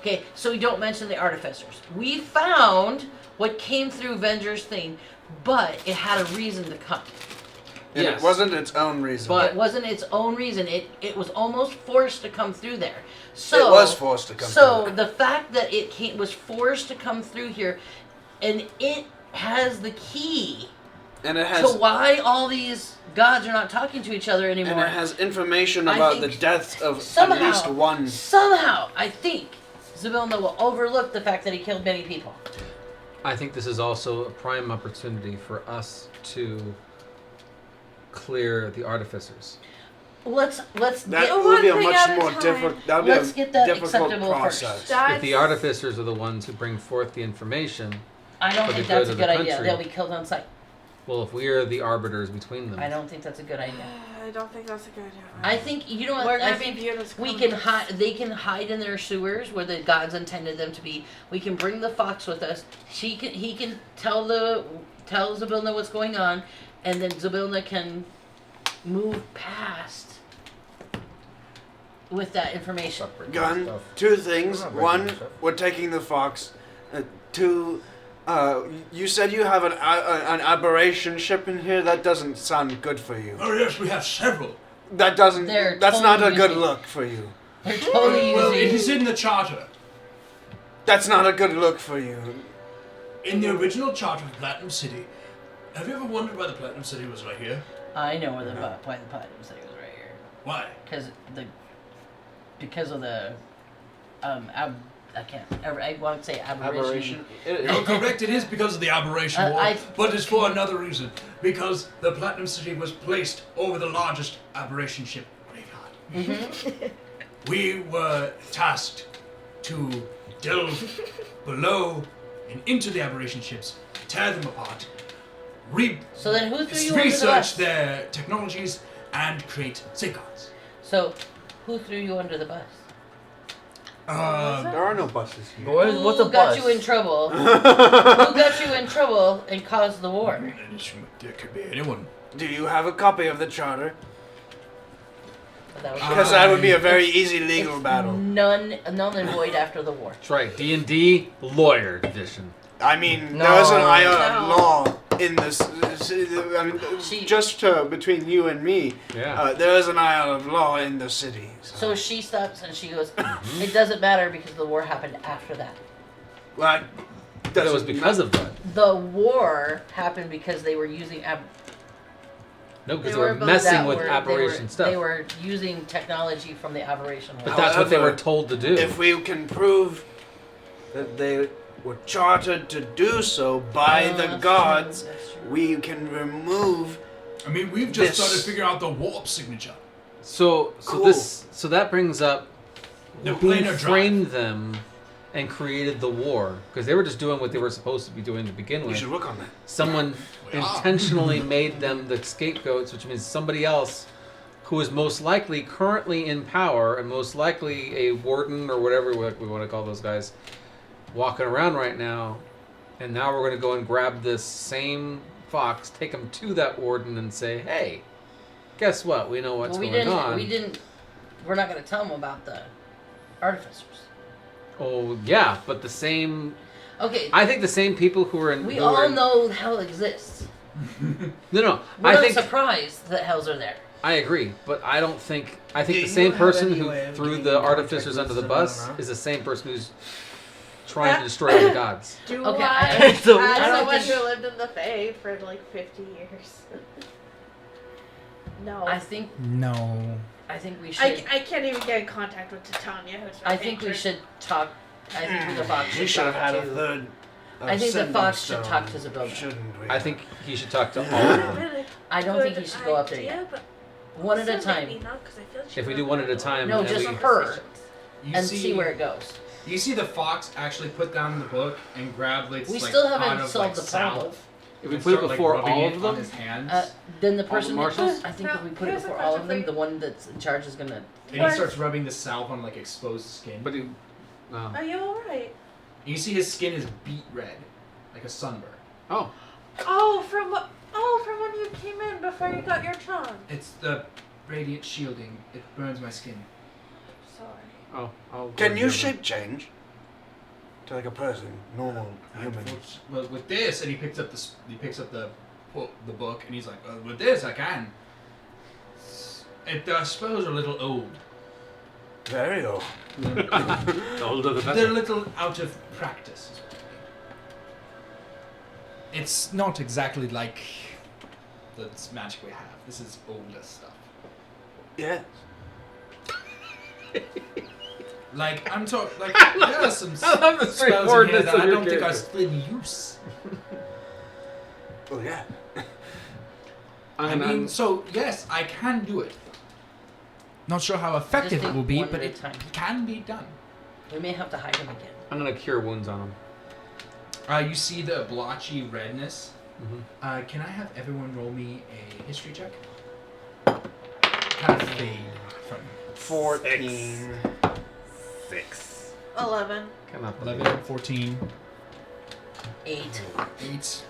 Okay, so we don't mention the artificers. We found what came through Venger's thing, but it had a reason to come. And Yes. it wasn't its own reason. But- It wasn't its own reason. It was almost forced to come through there. So it was forced to come So through. the fact that it was forced to come through here, and it has the key And it to has why all these gods are not talking to each other and anymore. it has information I about the think deaths of somehow- at least one. Somehow, I think Zabilna will overlook the fact that he killed many people. I think this is also a prime opportunity for us to clear the artificers. Let's That get would be a one thing much at a more time. difficult. That would Let's be a get that difficult acceptable first. process. If the artificers are the ones who bring forth the information, I don't for the think that's a good of good the idea. country. They'll be killed on sight. well, if we are the arbiters between them, I don't think that's a good idea. I don't think that's a good idea. I think you know We're what I gonna be think viewed as we can criminals. hide. They can hide in their sewers where the gods intended them to be. We can bring the fox with us. He can tell Zabilna what's going on, and then Zabilna can move past with that information. Gun. Two things. One, we're taking the fox. Two, You said you have an aberration ship in here? That doesn't sound good for you. Oh yes, we have several. That doesn't... They're That's not a totally good using- look for you. They're totally Well, it using. is in the charter. That's not a good look for you. In the original charter of Platinum City. Have you ever wondered why the Platinum City was right here? I know why the platinum city was right here. Why? Because of the I want to say aberration. You're correct, it is because of the aberration war, but it's for another reason. Because the Platinum City was placed over the largest aberration ship graveyard. We were tasked to delve below and into the aberration ships, tear them apart, So then who threw you under the research bus? their technologies, and create safeguards. So, who threw you under the bus? There are no buses here. Boys, what's a Who got bus? you in trouble? Who got you in trouble and caused the war? There could be anyone. Do you have a copy of the charter? That was Because that would be a very easy legal battle. null and void after the war. That's right. D&D Lawyer Edition. I mean, No. there's an iron of No. law in this. I mean, just between you and me, Yeah. there is an iron of law in the city. So she stops and she goes, it doesn't matter because the war happened after that. Like, That was because of that. The war happened because they were using No, because They they were were both messing that with were- aberration stuff. They were using technology from the aberration war. But that's what they However, were told to do. if we can prove that they were chartered to do so by Oh, the that's gods, true, that's true. we can remove. I mean, we've just This- started figuring out the warp signature. So Cool. that brings up The who planar drive. framed them and created the war, because they were just doing what they were supposed to be doing to begin We with. should work on that. Someone We are. intentionally made them the scapegoats, which means somebody else who is most likely currently in power and most likely a warden or whatever we want to call those guys walking around right now. And now we're going to go and grab this same fox, take him to that warden and say, hey, guess what? We know what's Well, going on. we're not going to tell them about the artificers. Oh, yeah, but the same... Okay, I think the same people who are in... we who are all in- know hell exists. No, We're I not think... surprised that hells are there. I agree, but I don't think... I think Do the you same have person any who way of threw getting the in contact artificers under with the bus Savannah? is the same person who's trying to destroy all the gods. Do Okay, I, So- I as don't someone think- who lived in the Fae for like 50 years. No. I think No. we should. I can't even get in contact with Titania, who's I think we should talk. I think the fox We should should have talk had a to. third. I think the sending fox should stone, talk to Isabella. Shouldn't we? I think he should talk to all of them. Really I don't think he good should go up there idea, yet. but One at a also maybe time. not, 'cause I feel like she If we would do one at a have time, No, and just we- her, You and see where it goes. You see the fox actually put down the book and grab its We like still pot haven't of, solved like, the problem. salve If we and put it start, before rubbing all it of on them, his hands, Then the the person. marshals? I think Now, if we put it here's a before all of question them, for the one that's in charge is gonna. and he starts rubbing the salve on like exposed skin. but he, Are you alright? You see his skin is beet red, like a sunburn. oh, Oh, from when you came in before you got your charm. It's the radiant shielding. It burns my skin. Sorry. I'll Can go you give shape change to like a person, normal human? Well, with this, and he picks up the book, and he's like, with this I can. I suppose a little old. Very old. The older the They're a better. little out of practice. Is what I mean. It's not exactly like the magic we have. This is older stuff. Yes. Like I'm talking. Like there are some I love the spells in here straightforwardness that of I your don't think are character. still in use. Oh yeah. I mean, so yes, I can do it. Not sure how effective Just it will be, one but at a it time. can be done. We may have to hide him again. I'm gonna cure wounds on him. You see the blotchy redness. Mm-hmm. Can I have everyone roll me a history check? Kind of fade from 14. 11. Come up. 11, 14, 8. 8.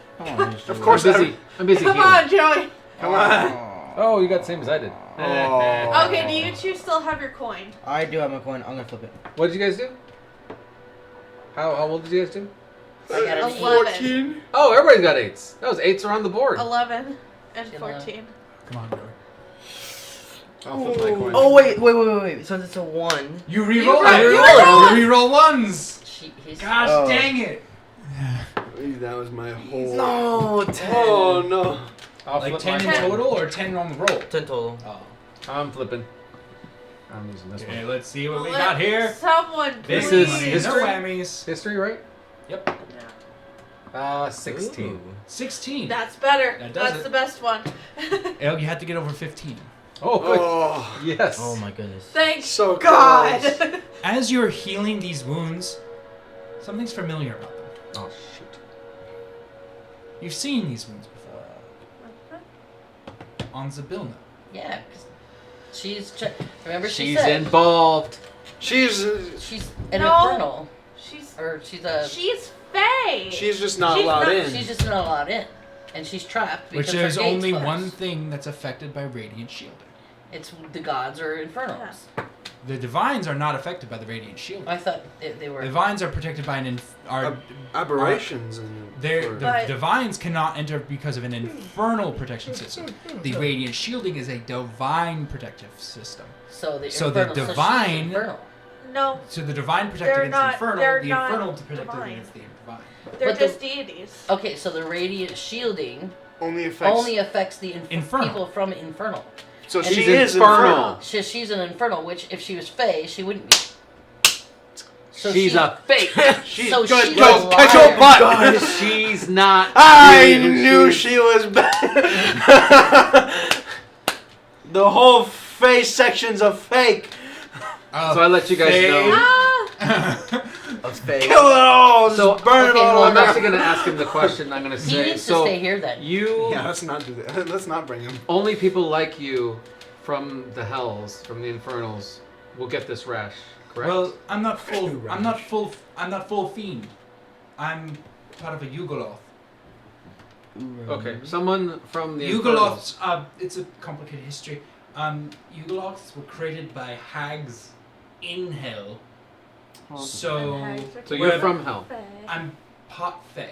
Of course, I'm busy Come healing. on, Joey. Come on. Oh, you got the same as I did. Oh. Okay, do you two still have your coin? I do have my coin. I'm gonna flip it. What did you guys do? How old did you guys do? I got an 8. 11. Oh, everybody's got 8s. That was 8s around the board. 11 and Sheila. 14. Come on, Dory. I'll flip my coin. Oh wait. So it's a 1. You reroll You it. reroll You reroll ones. He's Gosh Oh. dang it. That was my whole. No, 10. Oh no. I'll Like flip 10 in my coin. total or 10 on the roll? 10 total. Oh. I'm flipping. I'm using this Okay, one. let's see what we Let got here. Someone This Big is money, history? No whammies. History, right? Yep. 16. 16. That's better. That does That's it. the best one. Oh, you had to get over 15. Oh, good. Oh, Yes. Oh my goodness. Thank so God. close. As you're healing these wounds, something's familiar about them. Oh, shoot. You've seen these wounds before. On Zabilna. Yeah. 'Cause she's. Remember she She's said involved. She's she's an No. infernal, She's or she's a. she's Faye. she's just not She's allowed not- in. She's just not allowed in, and she's trapped because Which her there's gate's only closed. one thing that's affected by radiant shielding. It's the gods or infernals. The divines are not affected by the radiant shielding. I thought they were. The divines are protected by Aberrations and But- the divines cannot enter because of an infernal protection system. The radiant shielding is a divine protective system. So the So the infernal, she's divine- infernal. No, So the divine protect They're against not- the infernal, they're the not infernal to protect divine. against the divine. they're But the- just deities. Okay, so the radiant shielding only affects. only affects the Infernal. people from infernal. so and she she's is infernal. She's an infernal, which if she was Fae, she wouldn't be. So She's she, a fake. She's so good. she's Go alive. catch your butt. She's not. I radiant. knew She's- she was bad. The whole face section's a fake. So I let you guys know. A fake. Kill it all. Just So- burn okay, it all. hold I'm on. actually going to ask him the question. I'm going to He say. needs to So stay here then. you, Yeah, let's not do that. Let's not bring him. only people like you from the hells, from the infernals, will get this rash. Correct. Well, I'm not full. I'm not full fiend. I'm part of a Yugoloth. Okay, someone from the infernals. Yugoloths. It's a complicated history. Yugoloths were created by hags in hell. So So you're Well, from hell. I'm pot fae.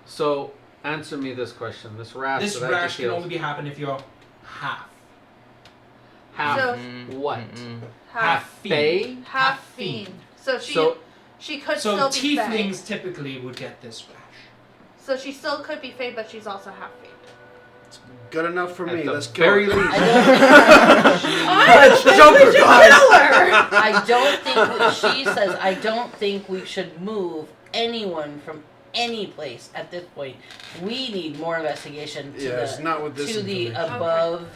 So answer me this question. This rash This that I rash just can healed. only be happen if you're half. Half So- what? Half fiend. half fiend. So she So could So still be Fae. tieflings typically would get this rash. So she still could be Fae, but she's also half fiend. Good enough for at me. the Let's go. very least. I don't Let's jump her, guys. I don't think she says I don't think we should move anyone from any place at this point. We need more investigation to Yes, not with this to the information. above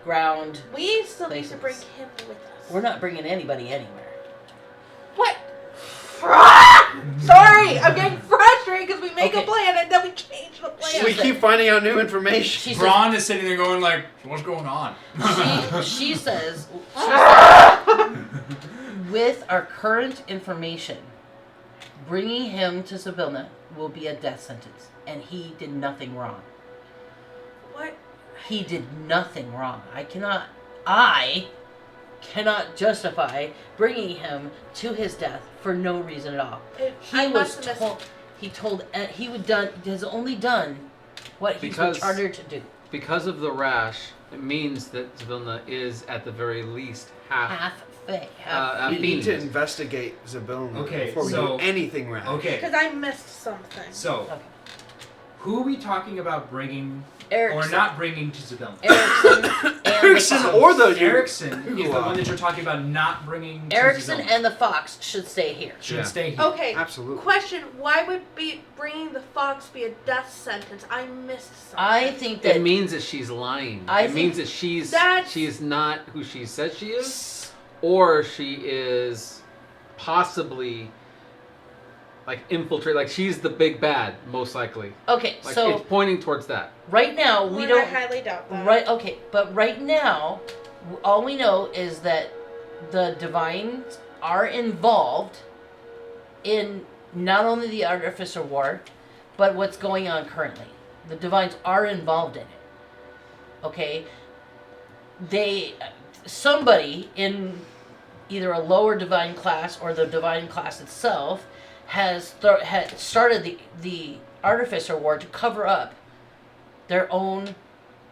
ground. We still need Places. to bring him with us. We're not bringing anybody anywhere. What? Sorry, I'm getting frustrated because we make a Okay. plan and then we change the plan. We keep finding out new information. She says, Braun is sitting there going like, "What's going on?" she says with our current information, bringing him to Sibilna will be a death sentence, and he did nothing wrong. What? He did nothing wrong. I cannot justify bringing him to his death for no reason at all. I He must was have told. He told. He has only done what he's been Because- chartered to do. Because of the rash, it means that Zavilna is at the very least half. Half fake. Half. We need to fiend. investigate Zabilna Okay, before we so- do anything rash. Okay, Because I missed something. so Okay. who are we talking about bringing Erickson. or not bringing to Zabilna? Erickson and Erickson the Fox. or the Erickson is the Yugoloth. one that you're talking about not bringing to Erickson Zabilna. and the Fox should stay here. should Yeah. stay here. Okay. Absolutely. Question: why would be bringing the fox be a death sentence? I missed something. I think that It means that she's lying. I It think means that she's that's- not who she says she is, or she is possibly like infiltrate. Like she's the big bad, most likely. okay. Like So it's pointing towards that. right now we I don't. highly doubt that. Right. Okay. But right now, all we know is that the divines are involved in not only the Artificer War, but what's going on currently. The divines are involved in it. Okay. Somebody in either a lower divine class or the divine class itself has started the Artificer War to cover up their own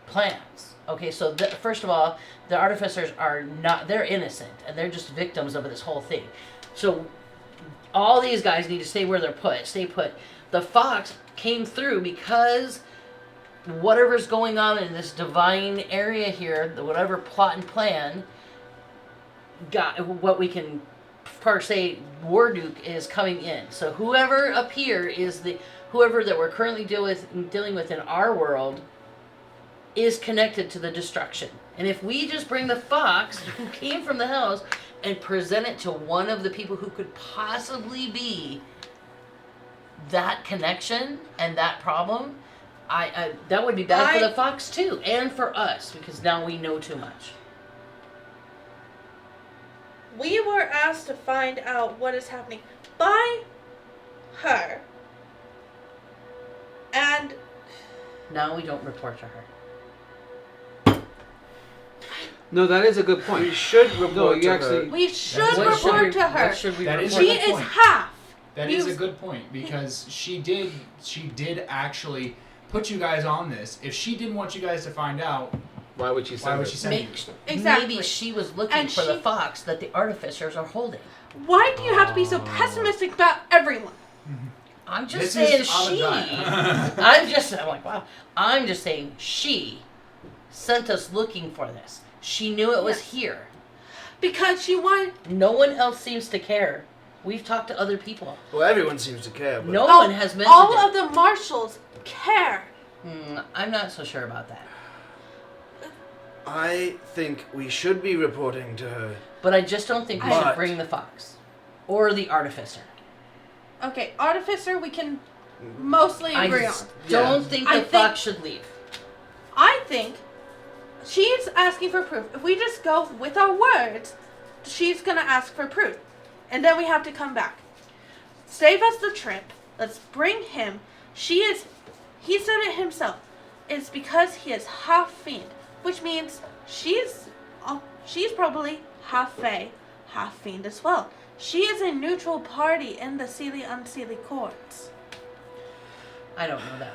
plans. Okay, so first of all, the Artificers are not, they're innocent, and they're just victims of this whole thing. So all these guys need to stay where they're stay put. The Fox came through because whatever's going on in this divine area here, whatever plot and plan, got what we can per se, Warduke is coming in. So whoever up here is whoever that we're currently dealing with in our world is connected to the destruction. And if we just bring the Fox who came from the house and present it to one of the people who could possibly be that connection and that problem, I that would be bad for the Fox too, and for us, because now we know too much. We were asked to find out what is happening by her. And now we don't report to her. No, that is a good point. We should report No, you to actually. her. we should What should report to her. What should we That is report? She a good is point. half. That is a good point, because she did actually put you guys on this. If she didn't want you guys to find out, Why would she why send would it? she send you? Exactly. Maybe she was looking And for the she- Fox that the Artificers are holding. Why do you have to be so pessimistic about everyone? I'm just This saying is she. Aladai. I'm like, wow. I'm just saying she sent us looking for this. She knew it was Yes. here. Because she wanted. No one else seems to care. We've talked to other people. Well, everyone seems to care, but No one has mentioned all it. of the marshals care. I'm not so sure about that. I think we should be reporting to her. But I just don't think we But- should bring the Fox. Or the Artificer. Okay, Artificer, we can mostly I agree on. just don't think the I think- Fox should leave. I think she's asking for proof. If we just go with our words, she's gonna ask for proof. And then we have to come back. Save us the trip. Let's bring him. He said it himself. It's because he is half fiend, which means she's probably half fae, half fiend as well. She is a neutral party in the Seelie Unseelie courts. I don't know that.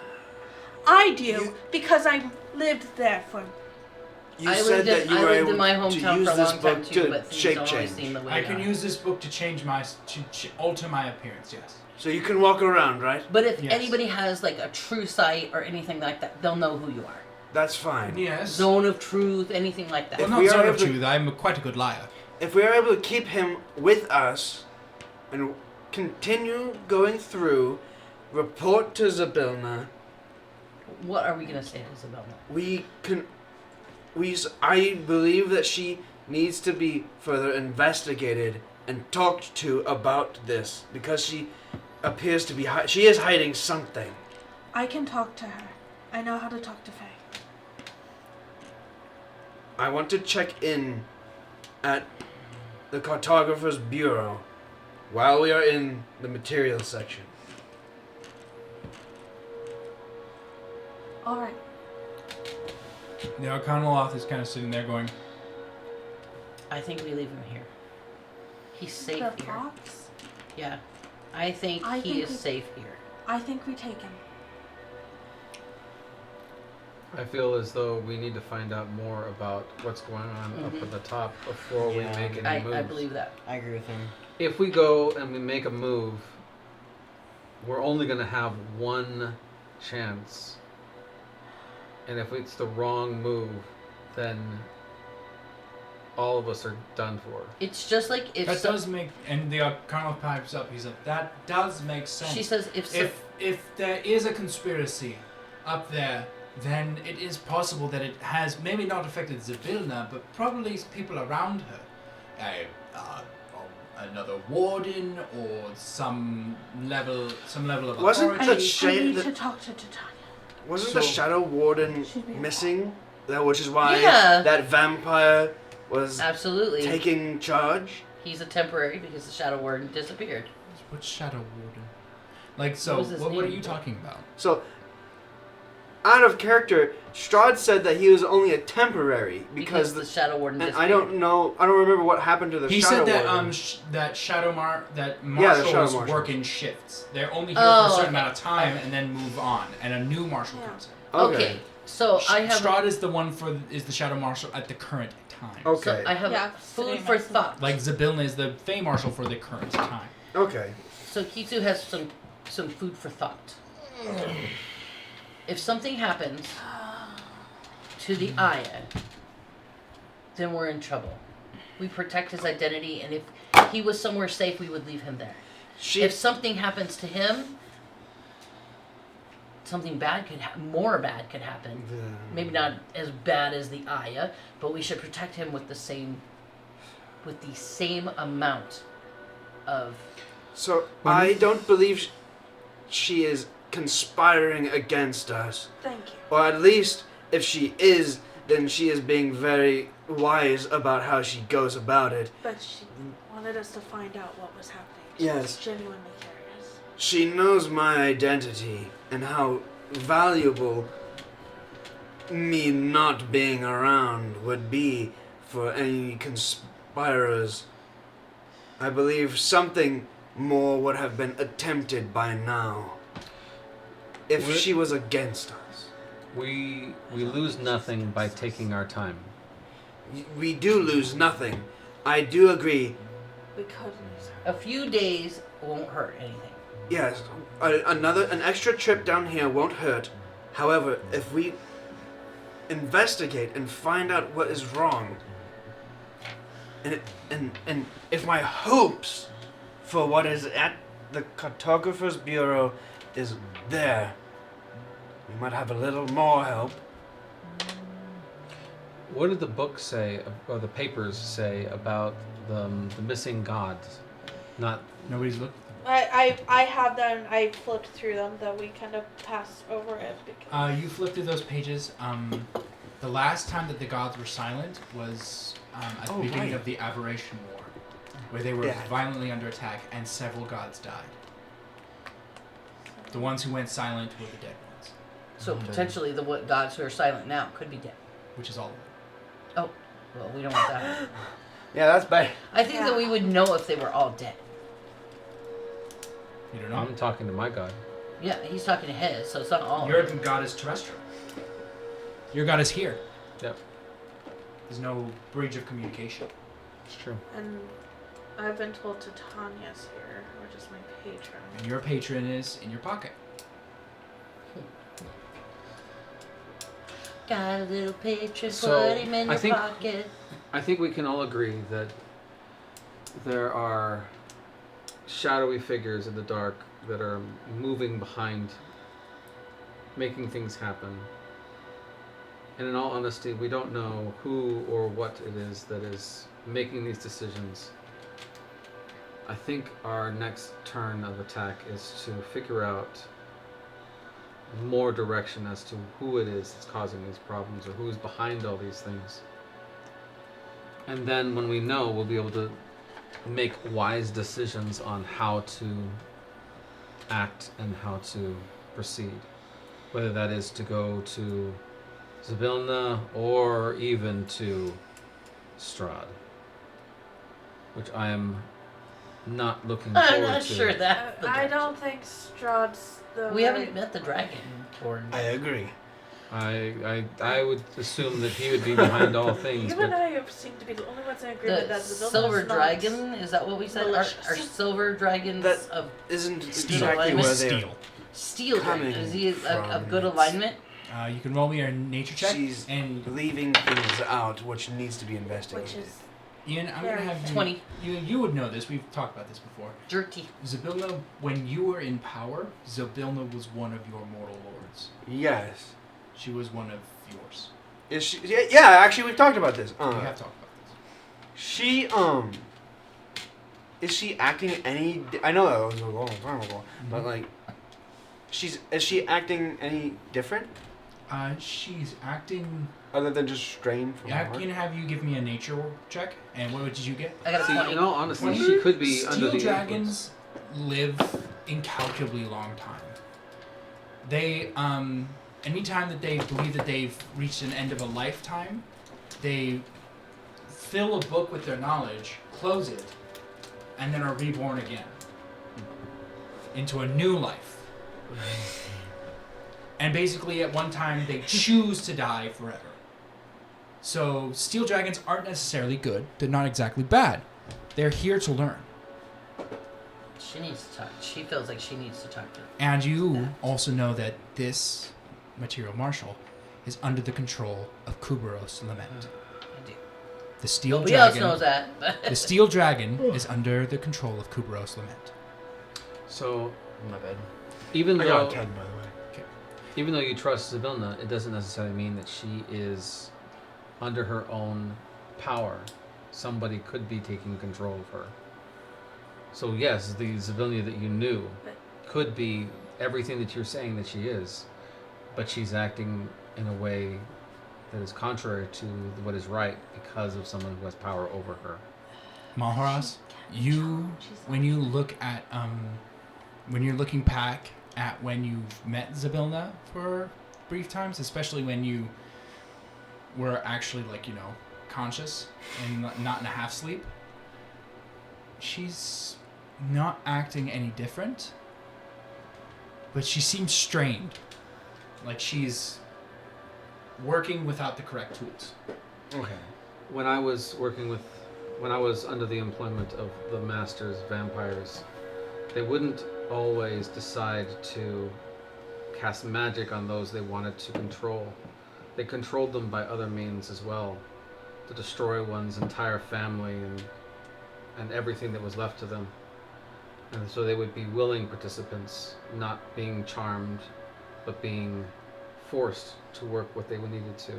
I do, because I lived there for. You I said lived that in, you I were lived able in my to hometown use for a this long time book too, to but things shape don't always change. seem the way I they can are. use this book to change to alter my appearance. Yes. So you can walk around, right? But if Yes. anybody has like a true sight or anything like that, they'll know who you are. That's fine. Yes. Zone of truth, anything like that. Well, If not we are zone of able to- truth. I'm quite a good liar. If we are able to keep him with us and continue going through, report to Zabilna, What are we gonna say to Isabella? I believe that she needs to be further investigated and talked to about this because she appears to be she is hiding something. I can talk to her. I know how to talk to Faye. I want to check in at the cartographer's bureau while we are in the materials section. All right. The Arcanoloth is kind of sitting there going, I think we leave him here. He's safe The here. fox? Yeah. I think I he think is we- safe here. I think we take him. I feel as though we need to find out more about what's going on up at the top before we Yeah. make any moves. I believe that. I agree with him. If we go and we make a move, we're only going to have one chance. And if it's the wrong move, then all of us are done for. It's just like if that so- does make, and the Arcanoloth pipes up. He's like, that does make sense. she says if there is a conspiracy up there, then it is possible that it has maybe not affected Zabilna, but probably people around her. Another warden or some level of Wasn't authority. the I shade need to that talk to Titania. wasn't the Shadow Warden Should be missing? That which is why Yeah. that vampire was absolutely taking charge. he's a temporary because the Shadow Warden disappeared. What Shadow Warden? Like, so, What was his what are name? you talking about? So out of character, Strahd said that he was only a temporary Because the Shadow Warden and disappeared. I don't know. I don't remember what happened to the He Shadow said that Warden. that Yeah, the marshals Shadow Marshals. work in shifts. They're only here Oh, for a certain okay. amount of time and then move on, and a new marshal Yeah. comes in. Okay, so I have Strahd is the one is the Shadow Marshal at the current time. Okay. so I have Yeah, food sitting for next to them. thought. Like Zabilna is the Fey Marshal for the current time. Okay. So Kitsu has some food for thought. If something happens to the Aya, then we're in trouble. We protect his identity, and if he was somewhere safe, we would leave him there. If something happens to him, something bad more bad could happen. Maybe not as bad as the Aya, but we should protect him with the same amount of. So I don't believe she is conspiring against us. Thank you. Or at least, if she is, then she is being very wise about how she goes about it. But she wanted us to find out what was happening. She Yes. was genuinely curious. She knows my identity and how valuable me not being around would be for any conspirers. I believe something more would have been attempted by now if Would- she was against us. We lose nothing by taking our time. We do lose nothing. I do agree. We could lose her. A few days won't hurt anything. Yes, an extra trip down here won't hurt. However, if we investigate and find out what is wrong, and if my hopes for what is at the Cartographer's Bureau is there, we might have a little more help. What did the book say, or the papers say, about the missing gods? Not Nobody's looked. I have them. I flipped through them, though we kind of passed over it because. You flipped through those pages. The last time that the gods were silent was at the beginning right. of the Aberration War, where they were violently under attack and several gods died. The ones who went silent were the dead ones, So potentially the gods who are silent now could be dead. which is all of them. Oh, well, we don't want that. Yeah, that's bad. I think that we would know if they were all dead. You don't know. I'm talking to my god. Yeah, he's talking to his, so it's not all. Your god is terrestrial. Your god is here. Yep, There's no bridge of communication. it's true. And I've been told to Tanya's here, which is my patron. And your patron is in your pocket. Got a little picture, So, put him in I your think- pocket. I think we can all agree that there are shadowy figures in the dark that are moving behind, making things happen. And in all honesty, we don't know who or what it is that is making these decisions. I think our next turn of attack is to figure out more direction as to who it is that's causing these problems or who's behind all these things. And then when we know, we'll be able to make wise decisions on how to act and how to proceed. Whether that is to go to Zabilna or even to Strahd. Which I am not looking forward I'm to. not sure that. I don't think Strahd's the We right- haven't met the dragon. Or I agree. I would assume that he would be behind all things, You and but I seem to be the only ones in agreement the that the silver villain is not dragon, is that what we said? Are malicious. silver dragons That- of Isn't Steel. exactly where they Steel. steel dragon? coming Is he of from good it. alignment? You can roll me a nature check. She's And leaving things out which needs to be which investigated. is Ian, I'm gonna Very have you. 20. You would know this. We've talked about this before. Dirty. Zabilna, when you were in power, Zabilna was one of your mortal lords. Yes. She was one of yours. Is she? Yeah. Actually, we've talked about this. We have talked about this. She is she acting any? I know that was a long time ago, but like, is she acting any different She's acting. other than just strained from I heart? can have you give me a nature check. And what did you get? I got a See, 20. in all honesty, When she could be under Steel the anytime that they believe that they've reached an end of a lifetime, they fill a book with their knowledge, close it, and then are reborn again into a new life. And basically, at one time, they choose to die forever. So, steel dragons aren't necessarily good. They're not exactly bad. They're here to learn. She needs to talk. She feels like she needs to talk to them. And you also know that this material marshal is under the control of Kuberos Lament. I do. The steel Nobody dragon. else knows that. The steel dragon is under the control of Kuberos Lament. So, My bad. even I got though 10, by the way. even though you trust Zybilna, it doesn't necessarily mean that she is under her own power. Somebody could be taking control of her. So yes, the Zybilna that you knew could be everything that you're saying that she is, but she's acting in a way that is contrary to what is right because of someone who has power over her. Maharas, when you look at when you're looking back at when you've met Zybilna for brief times, especially when you were actually conscious and not in a half sleep, she's not acting any different, but she seems strained, like she's working without the correct tools. Okay. When I was under the employment of the Master's vampires, they wouldn't always decide to cast magic on those they wanted to control. They controlled them by other means as well, to destroy one's entire family and everything that was left to them. And so they would be willing participants, not being charmed, but being forced to work what they needed to.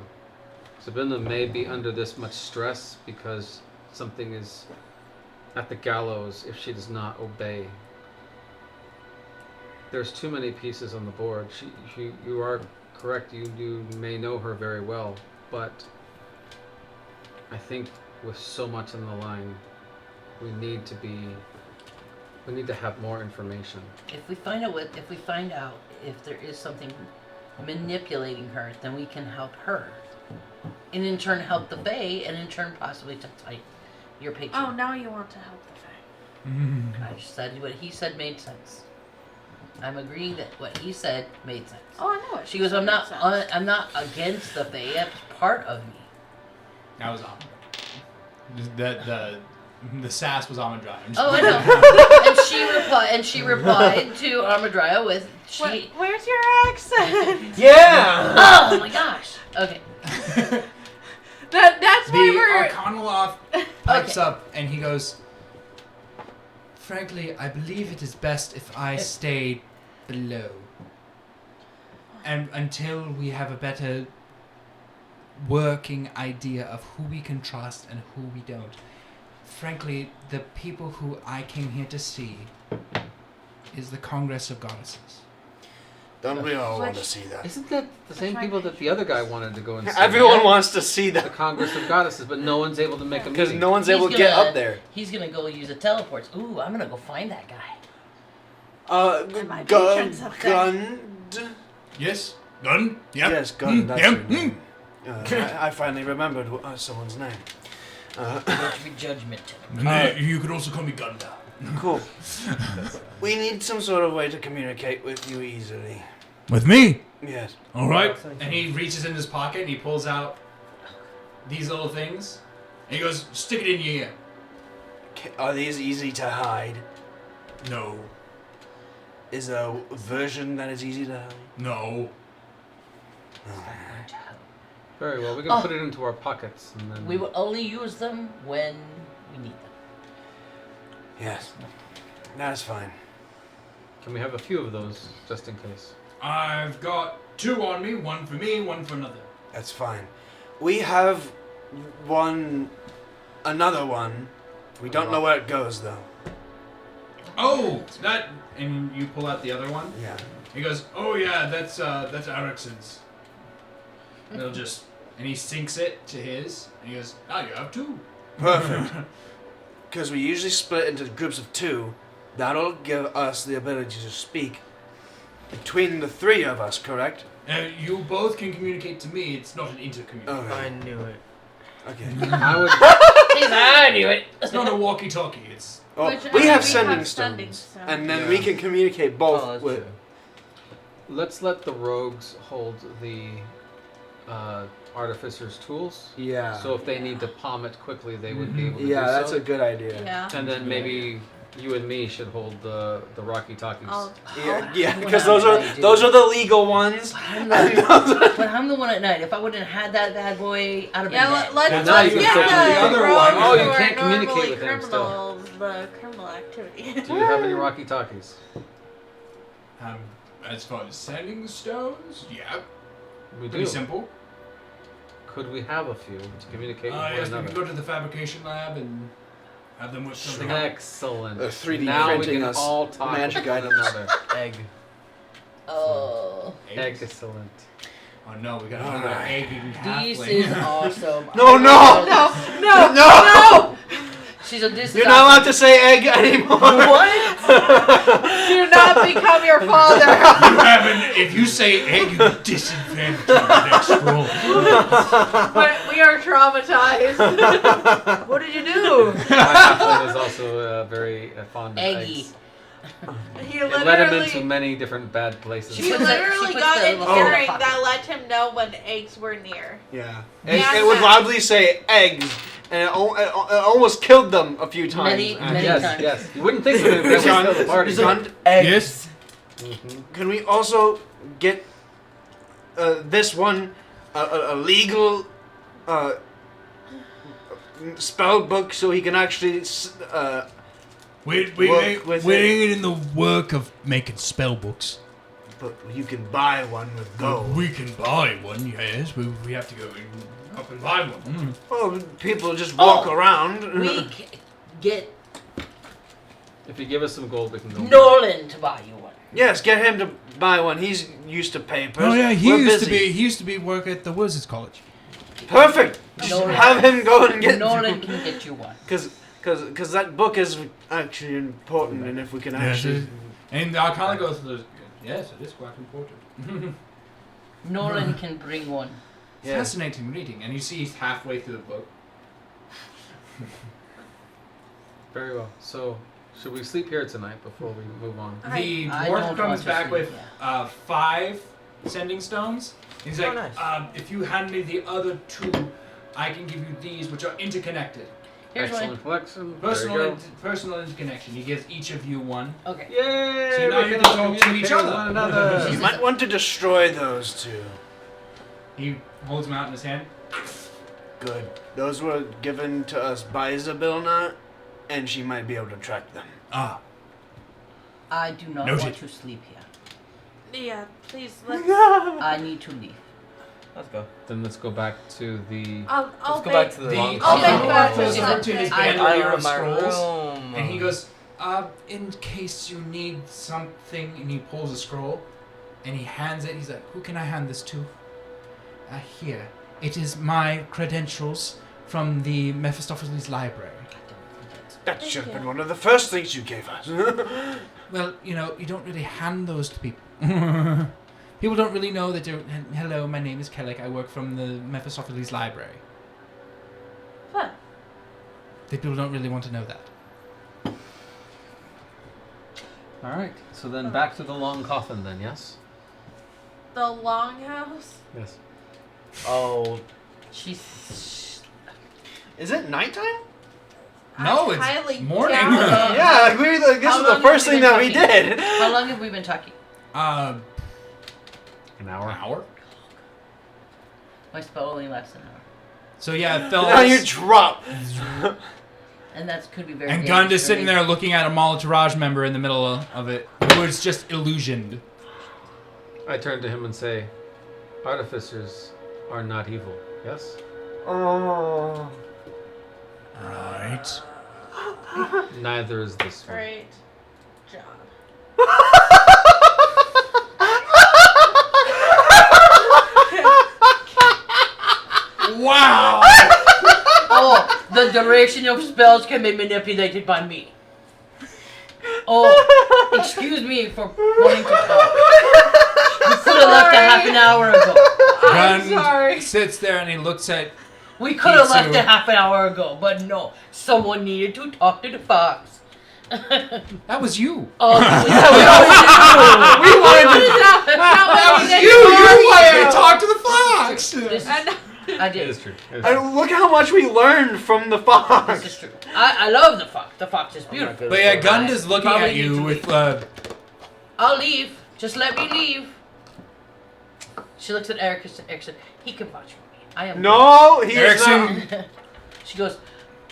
Zybilna may be under this much stress because something is at the gallows if she does not obey. There's too many pieces on the board. You are correct. You may know her very well, but I think with so much on the line, we need to have more information. If we find out if there is something manipulating her, then we can help her, and in turn help the Fae, and in turn possibly to fight your patron. Oh, now you want to help the Fae. I just said what he said made sense. I'm agreeing that what he said made sense. Oh, I know it. She goes, I'm not against the Fae. That's part of me. That was the sass was Amadrai. Oh, I know. and she replied to Armadria with Where's your accent? Yeah! Oh my gosh. Okay. That's why The we're. Arcanoloth pipes Okay. up and he goes, "Frankly, I believe it is best if I stay below. And until we have a better working idea of who we can trust and who we don't. Frankly, the people who I came here to see is the Congress of Goddesses." Don't we all want to see that? Isn't that the same people that the other guy wanted to go and see? Everyone wants to see The that Congress of Goddesses, but no one's able to make a because meeting. no one's He's able to get gonna- up there. He's gonna go use a teleport. Ooh, I'm gonna go find that guy. And my patrons up there. Gund? Yes? Gun? Yep. Yes, Gund, that's Yep. your name. I finally remembered someone's name. Judgment. You could also call me Gunda. Cool. We need some sort of way to communicate with you easily. With me? Yes. All right. And he reaches in his pocket and he pulls out these little things. And he goes, "Stick it in your ear." Are these easy to hide? No. Is there a version that is easy to hide? No. Very well, we can put it into our pockets and then. We will only use them when we need them. Yes. That's fine. Can we have a few of those just in case? I've got 2 on me, one for me, one for another. That's fine. We have another one. We don't know where it goes though. Oh, that, and you pull out the other one. Yeah. He goes, "Oh yeah, that's Ericsson's." And he'll just, and he syncs it to his, and he goes, "Now you have 2." Perfect. Because we usually split into groups of 2. That'll give us the ability to speak between the 3 of us, correct? You both can communicate to me. It's not an intercommunication. I knew it. Okay. I would. I knew it. It's not a walkie-talkie. It's Well, Which, we I mean, have we sending have sending stones, stones. and then Yeah. we can communicate both Oh, that's with. true. Let's let the rogues hold the artificer's tools. Yeah. So if they need to palm it quickly, they would be able to Yeah, do that's so. a good idea. Yeah. And then maybe you and me should hold the Rocky Talkies. Yeah, because those are the legal ones. But I'm the one at night. If I wouldn't have had that bad boy, I'd have been Yeah, dead. let's now you get can the focus on the other rogues one. Oh, you who are can't communicate normally with them still. criminals, the criminal activity. Do you have any Rocky Talkies? as far as sending stones, yeah, We pretty do. simple. Could we have a few to communicate with one Yes, we another? can go to the fabrication lab and have them whip something up. Excellent. 3D now we printing can us all talk magic with one items. another. Egg. Oh, Eggs. Excellent. Oh no, we got another Alright. egging this halfling. is awesome. No, no! No! This is You're not allowed to say egg anymore. What? Do not become your father. You haven't. If you say egg, you get disadvantage on the next roll. But we are traumatized. What did you do? My halfling is also very fond of Eggy. eggs. He It led him into literally, many different bad places. She he puts that- literally she puts got the an little earring pocket. that let him know when eggs were near. Yeah. Yeah, It would no. loudly say eggs, and it almost killed them a few times. Many- actually. many Yes, times. yes. You wouldn't think of it, but it was still the party. Son, Egg. Yes. can we also get this one a legal spell book so he can actually Work with we it. ain't in the work of making spell books. but you can buy one with gold. We can buy one, yes. We have to go up and buy one. Oh, people just walk around. We get If you give us some gold, we can go. Nolan to buy you one. Yes, get him to buy one. He's used to papers. Oh yeah, We're busy. he used to be work at the Wizards College. Perfect. Just Nolan. have him go and get. Nolan can get you one. Because that book is actually important, and if we can actually. And I kind of go through those. Yes, it is quite important. Nolan can bring one. Yeah. Fascinating reading, and you see he's halfway through the book. Very well. So, should we sleep here tonight before we move on? The I dwarf don't comes want to back sleep, with 5 sending stones. He's like, nice. if you hand me the other 2, I can give you these, which are interconnected. Here's one. Excellent collection. Personal interconnection. He gives each of you one. Okay. Yay! So now we you can can all talk to each communicate with other. one another. You might want to destroy those two. He holds them out in his hand. Good. Those were given to us by Isabilna, and she might be able to track them. Ah, I do not Noted. want to sleep here. Yeah, please let's. I need to leave. Let's go. Then let's go back to the. I'll Let's go make, back to the. the long I'll make dwarf that goes for up to his something. bandolier of my scrolls, room. and he goes, in case you need something, and he pulls a scroll, and he hands it. He's like, who can I hand this to? Here. It is my credentials from the Mephistopheles library. That should have been one of the first things you gave us. Well, you don't really hand those to people. People don't really know that you're, hello, my name is Kellic, I work from the Mephistopheles library. Fun. People don't really want to know that. All right. So then back to the long coffin. Then yes. The longhouse. Yes. Oh, She's. Is it nighttime? No, I'm it's highly morning. doubt it. Yeah, this How is long the first have we thing been that we talking? did. How long have we been talking? An An hour. hour? My spell only lasts an hour. So yeah, Now you fellas. drop. And that could be very And dangerous Gund is for sitting me. there looking at a Malataraj member in the middle of it, who is just illusioned. I turn to him and say, "Artificers are not evil. Yes." Oh. Right. Neither is this one. Great job. Wow! Oh, the duration of spells can be manipulated by me. Oh, excuse me for wanting to talk. could have left a half an hour ago. I'm Gun sorry. sits there and he looks at. We could have left Pizza. a half an hour ago, but no. Someone needed to talk to the fox. That was you. Oh, We wanted to. That was you. You wanted to talk to the fox. This, And I It did. is true. It is And true. look how much we learned from the This fox. is true. I love the fox. The fox is beautiful. But yeah, Gund is looking Probably at need you to with. I'll leave. Just let me leave. She looks at Erickson. Erickson, he can vouch for me. I am. No, he's Erickson- not. She goes.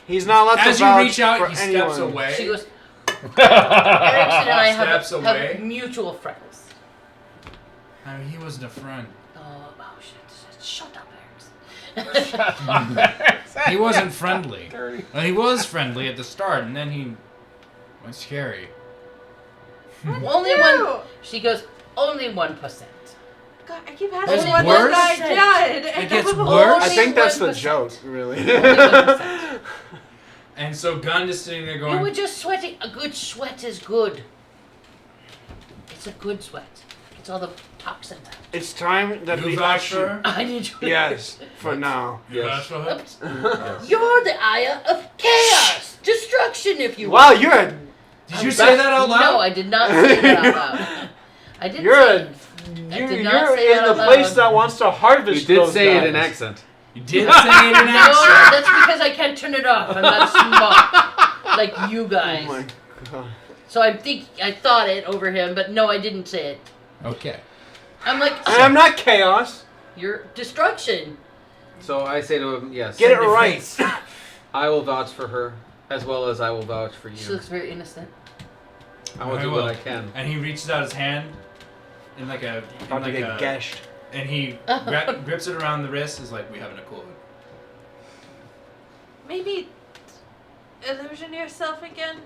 He's not allowed As to you vouch reach out, for he anyone. steps away. She goes. Erickson and I Steps have away. mutual friends. He wasn't a friend. Oh shit! Shut up, Erickson. He wasn't friendly. Well, he was friendly at the start, and then he was scary. Only Ew. one. She goes. Only 1%. God, I keep It's asking what worse. this guy did. It gets Only worse. I think that's the 1%. joke, really. Only 1%. And so Gund is sitting there You going, were just sweating. A good sweat is good. It's a good sweat. It's all the toxins out. It's time that "You we vouch for actually. her? I need you. Yes, for now. You vouch for her?" You're the Aya of chaos, destruction, if you will. Wow, you're a Did you say that out loud? No, I did not say that out loud. I didn't You're say a- it. I you're, did not you're say it in the out place loud. that wants to harvest. You did those say it guys. in accent. You did say it in No, accent. that's because I can't turn it off. I'm not smart like you Oh guys. my god. So I thought it over him, but no, I didn't say it. Okay. I'm like, And I'm not chaos. you're destruction. So I say to him, yes. Get it right. I will vouch for her, as well as I will vouch for She you. looks very innocent. I will do what I can. And he reaches out his hand in like a, About to get gashed. and he grips it around the wrist. Is like, we have an accord. Maybe illusion yourself again,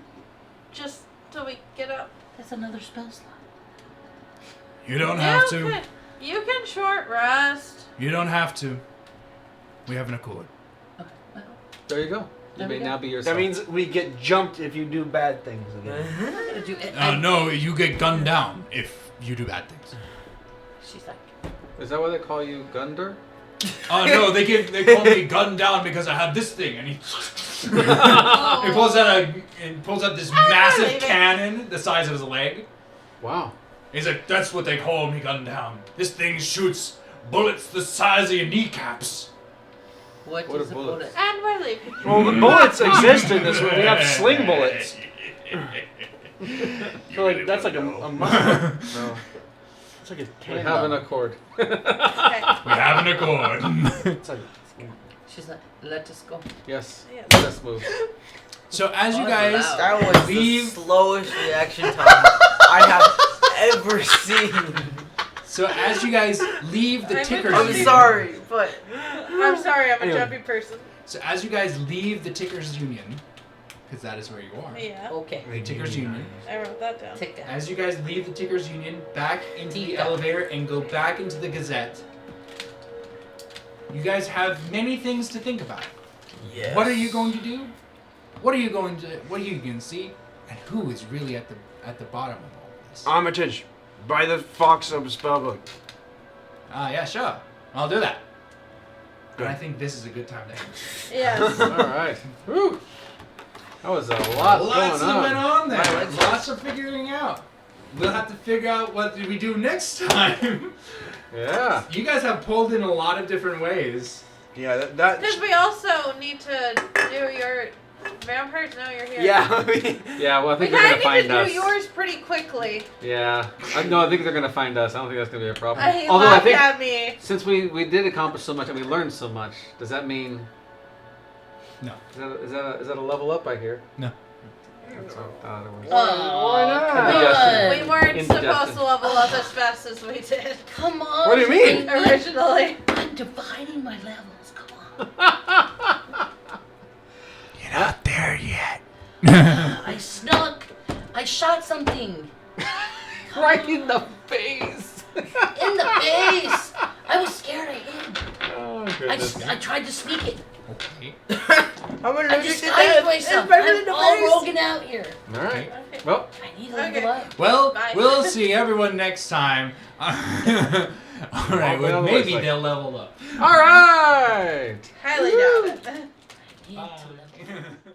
just till we get up. That's another spell slot. You don't have to. You can short rest. You don't have to. We have an accord. Okay. Well, There you go. You There may we go. now be yourself. That means we get jumped if you do bad things again. I'm not gonna do it. No, you get gunned down if you do bad things. She's like, Is that why they call you Gunder? Oh no, they call me gunned down because I have this thing, and he pulls out this massive believe it. cannon the size of his leg. Wow. He's like, that's what they call me gunned down. This thing shoots bullets the size of your kneecaps. what What is are a bullets? bullet? And we're leaving. Well, the bullets exist in this one. We have sling bullets. So like that's like a muscle. No. It's like a We cannon. have an accord. Okay. We have an accord. It's like She's like, let us go. Yes. Yes. Let's move. So as you Oh, guys wow. That was leave, the slowest reaction time I have ever seen. so as you guys leave the I'm tickers I'm union, sorry, but I'm sorry, I'm a Anyway. jumpy person. So as you guys leave the tickers union, because that is where you are. Yeah, Okay. The tickers union. I wrote that down. Take that. As you guys leave the tickers union, back into the Tika. elevator and go back into the Gazette, you guys have many things to think about. yes. What are you going to do? What are you going to see? And who is really at the bottom of all this? Armitage, by the Fox of Spellbook. Yeah, sure. I'll do that. Good. And I think this is a good time to end. Yes. All right. Whew. That was a lot Lots going went on. on there. Lots of figuring out. We'll have to figure out what do we do next time. Yeah. You guys have pulled in a lot of different ways. Yeah, that Because we also need to do your vampires know you're here. yeah. Yeah. Well, I We think they're gonna kind of find need to us. do yours pretty quickly. Yeah. No, I think they're gonna find us. I don't think that's gonna be a problem. He Although I laughed think at me. since we did accomplish so much and we learned so much, does that mean? No. Is that a level up? I hear. No. That's what I thought it was. Oh, Why not? come Indigestion. on. We weren't Indigestion. supposed to level up as fast as we did Come on. What do you mean? originally. I'm dividing my levels. Come on. You're not there yet. I snuck. I shot something. Right in the face. In the face. I was scared of him. Oh I tried to speak it. Okay. I'm I allergic to disguised death. myself. It's better I'm than the all face. broken out here. All right. Okay. Well, I need to Okay. level up. Well, Bye. we'll see everyone next time. All right, I'll be well, on the maybe website. they'll level up. all right. Highly doubt it. I need to level up. Bye.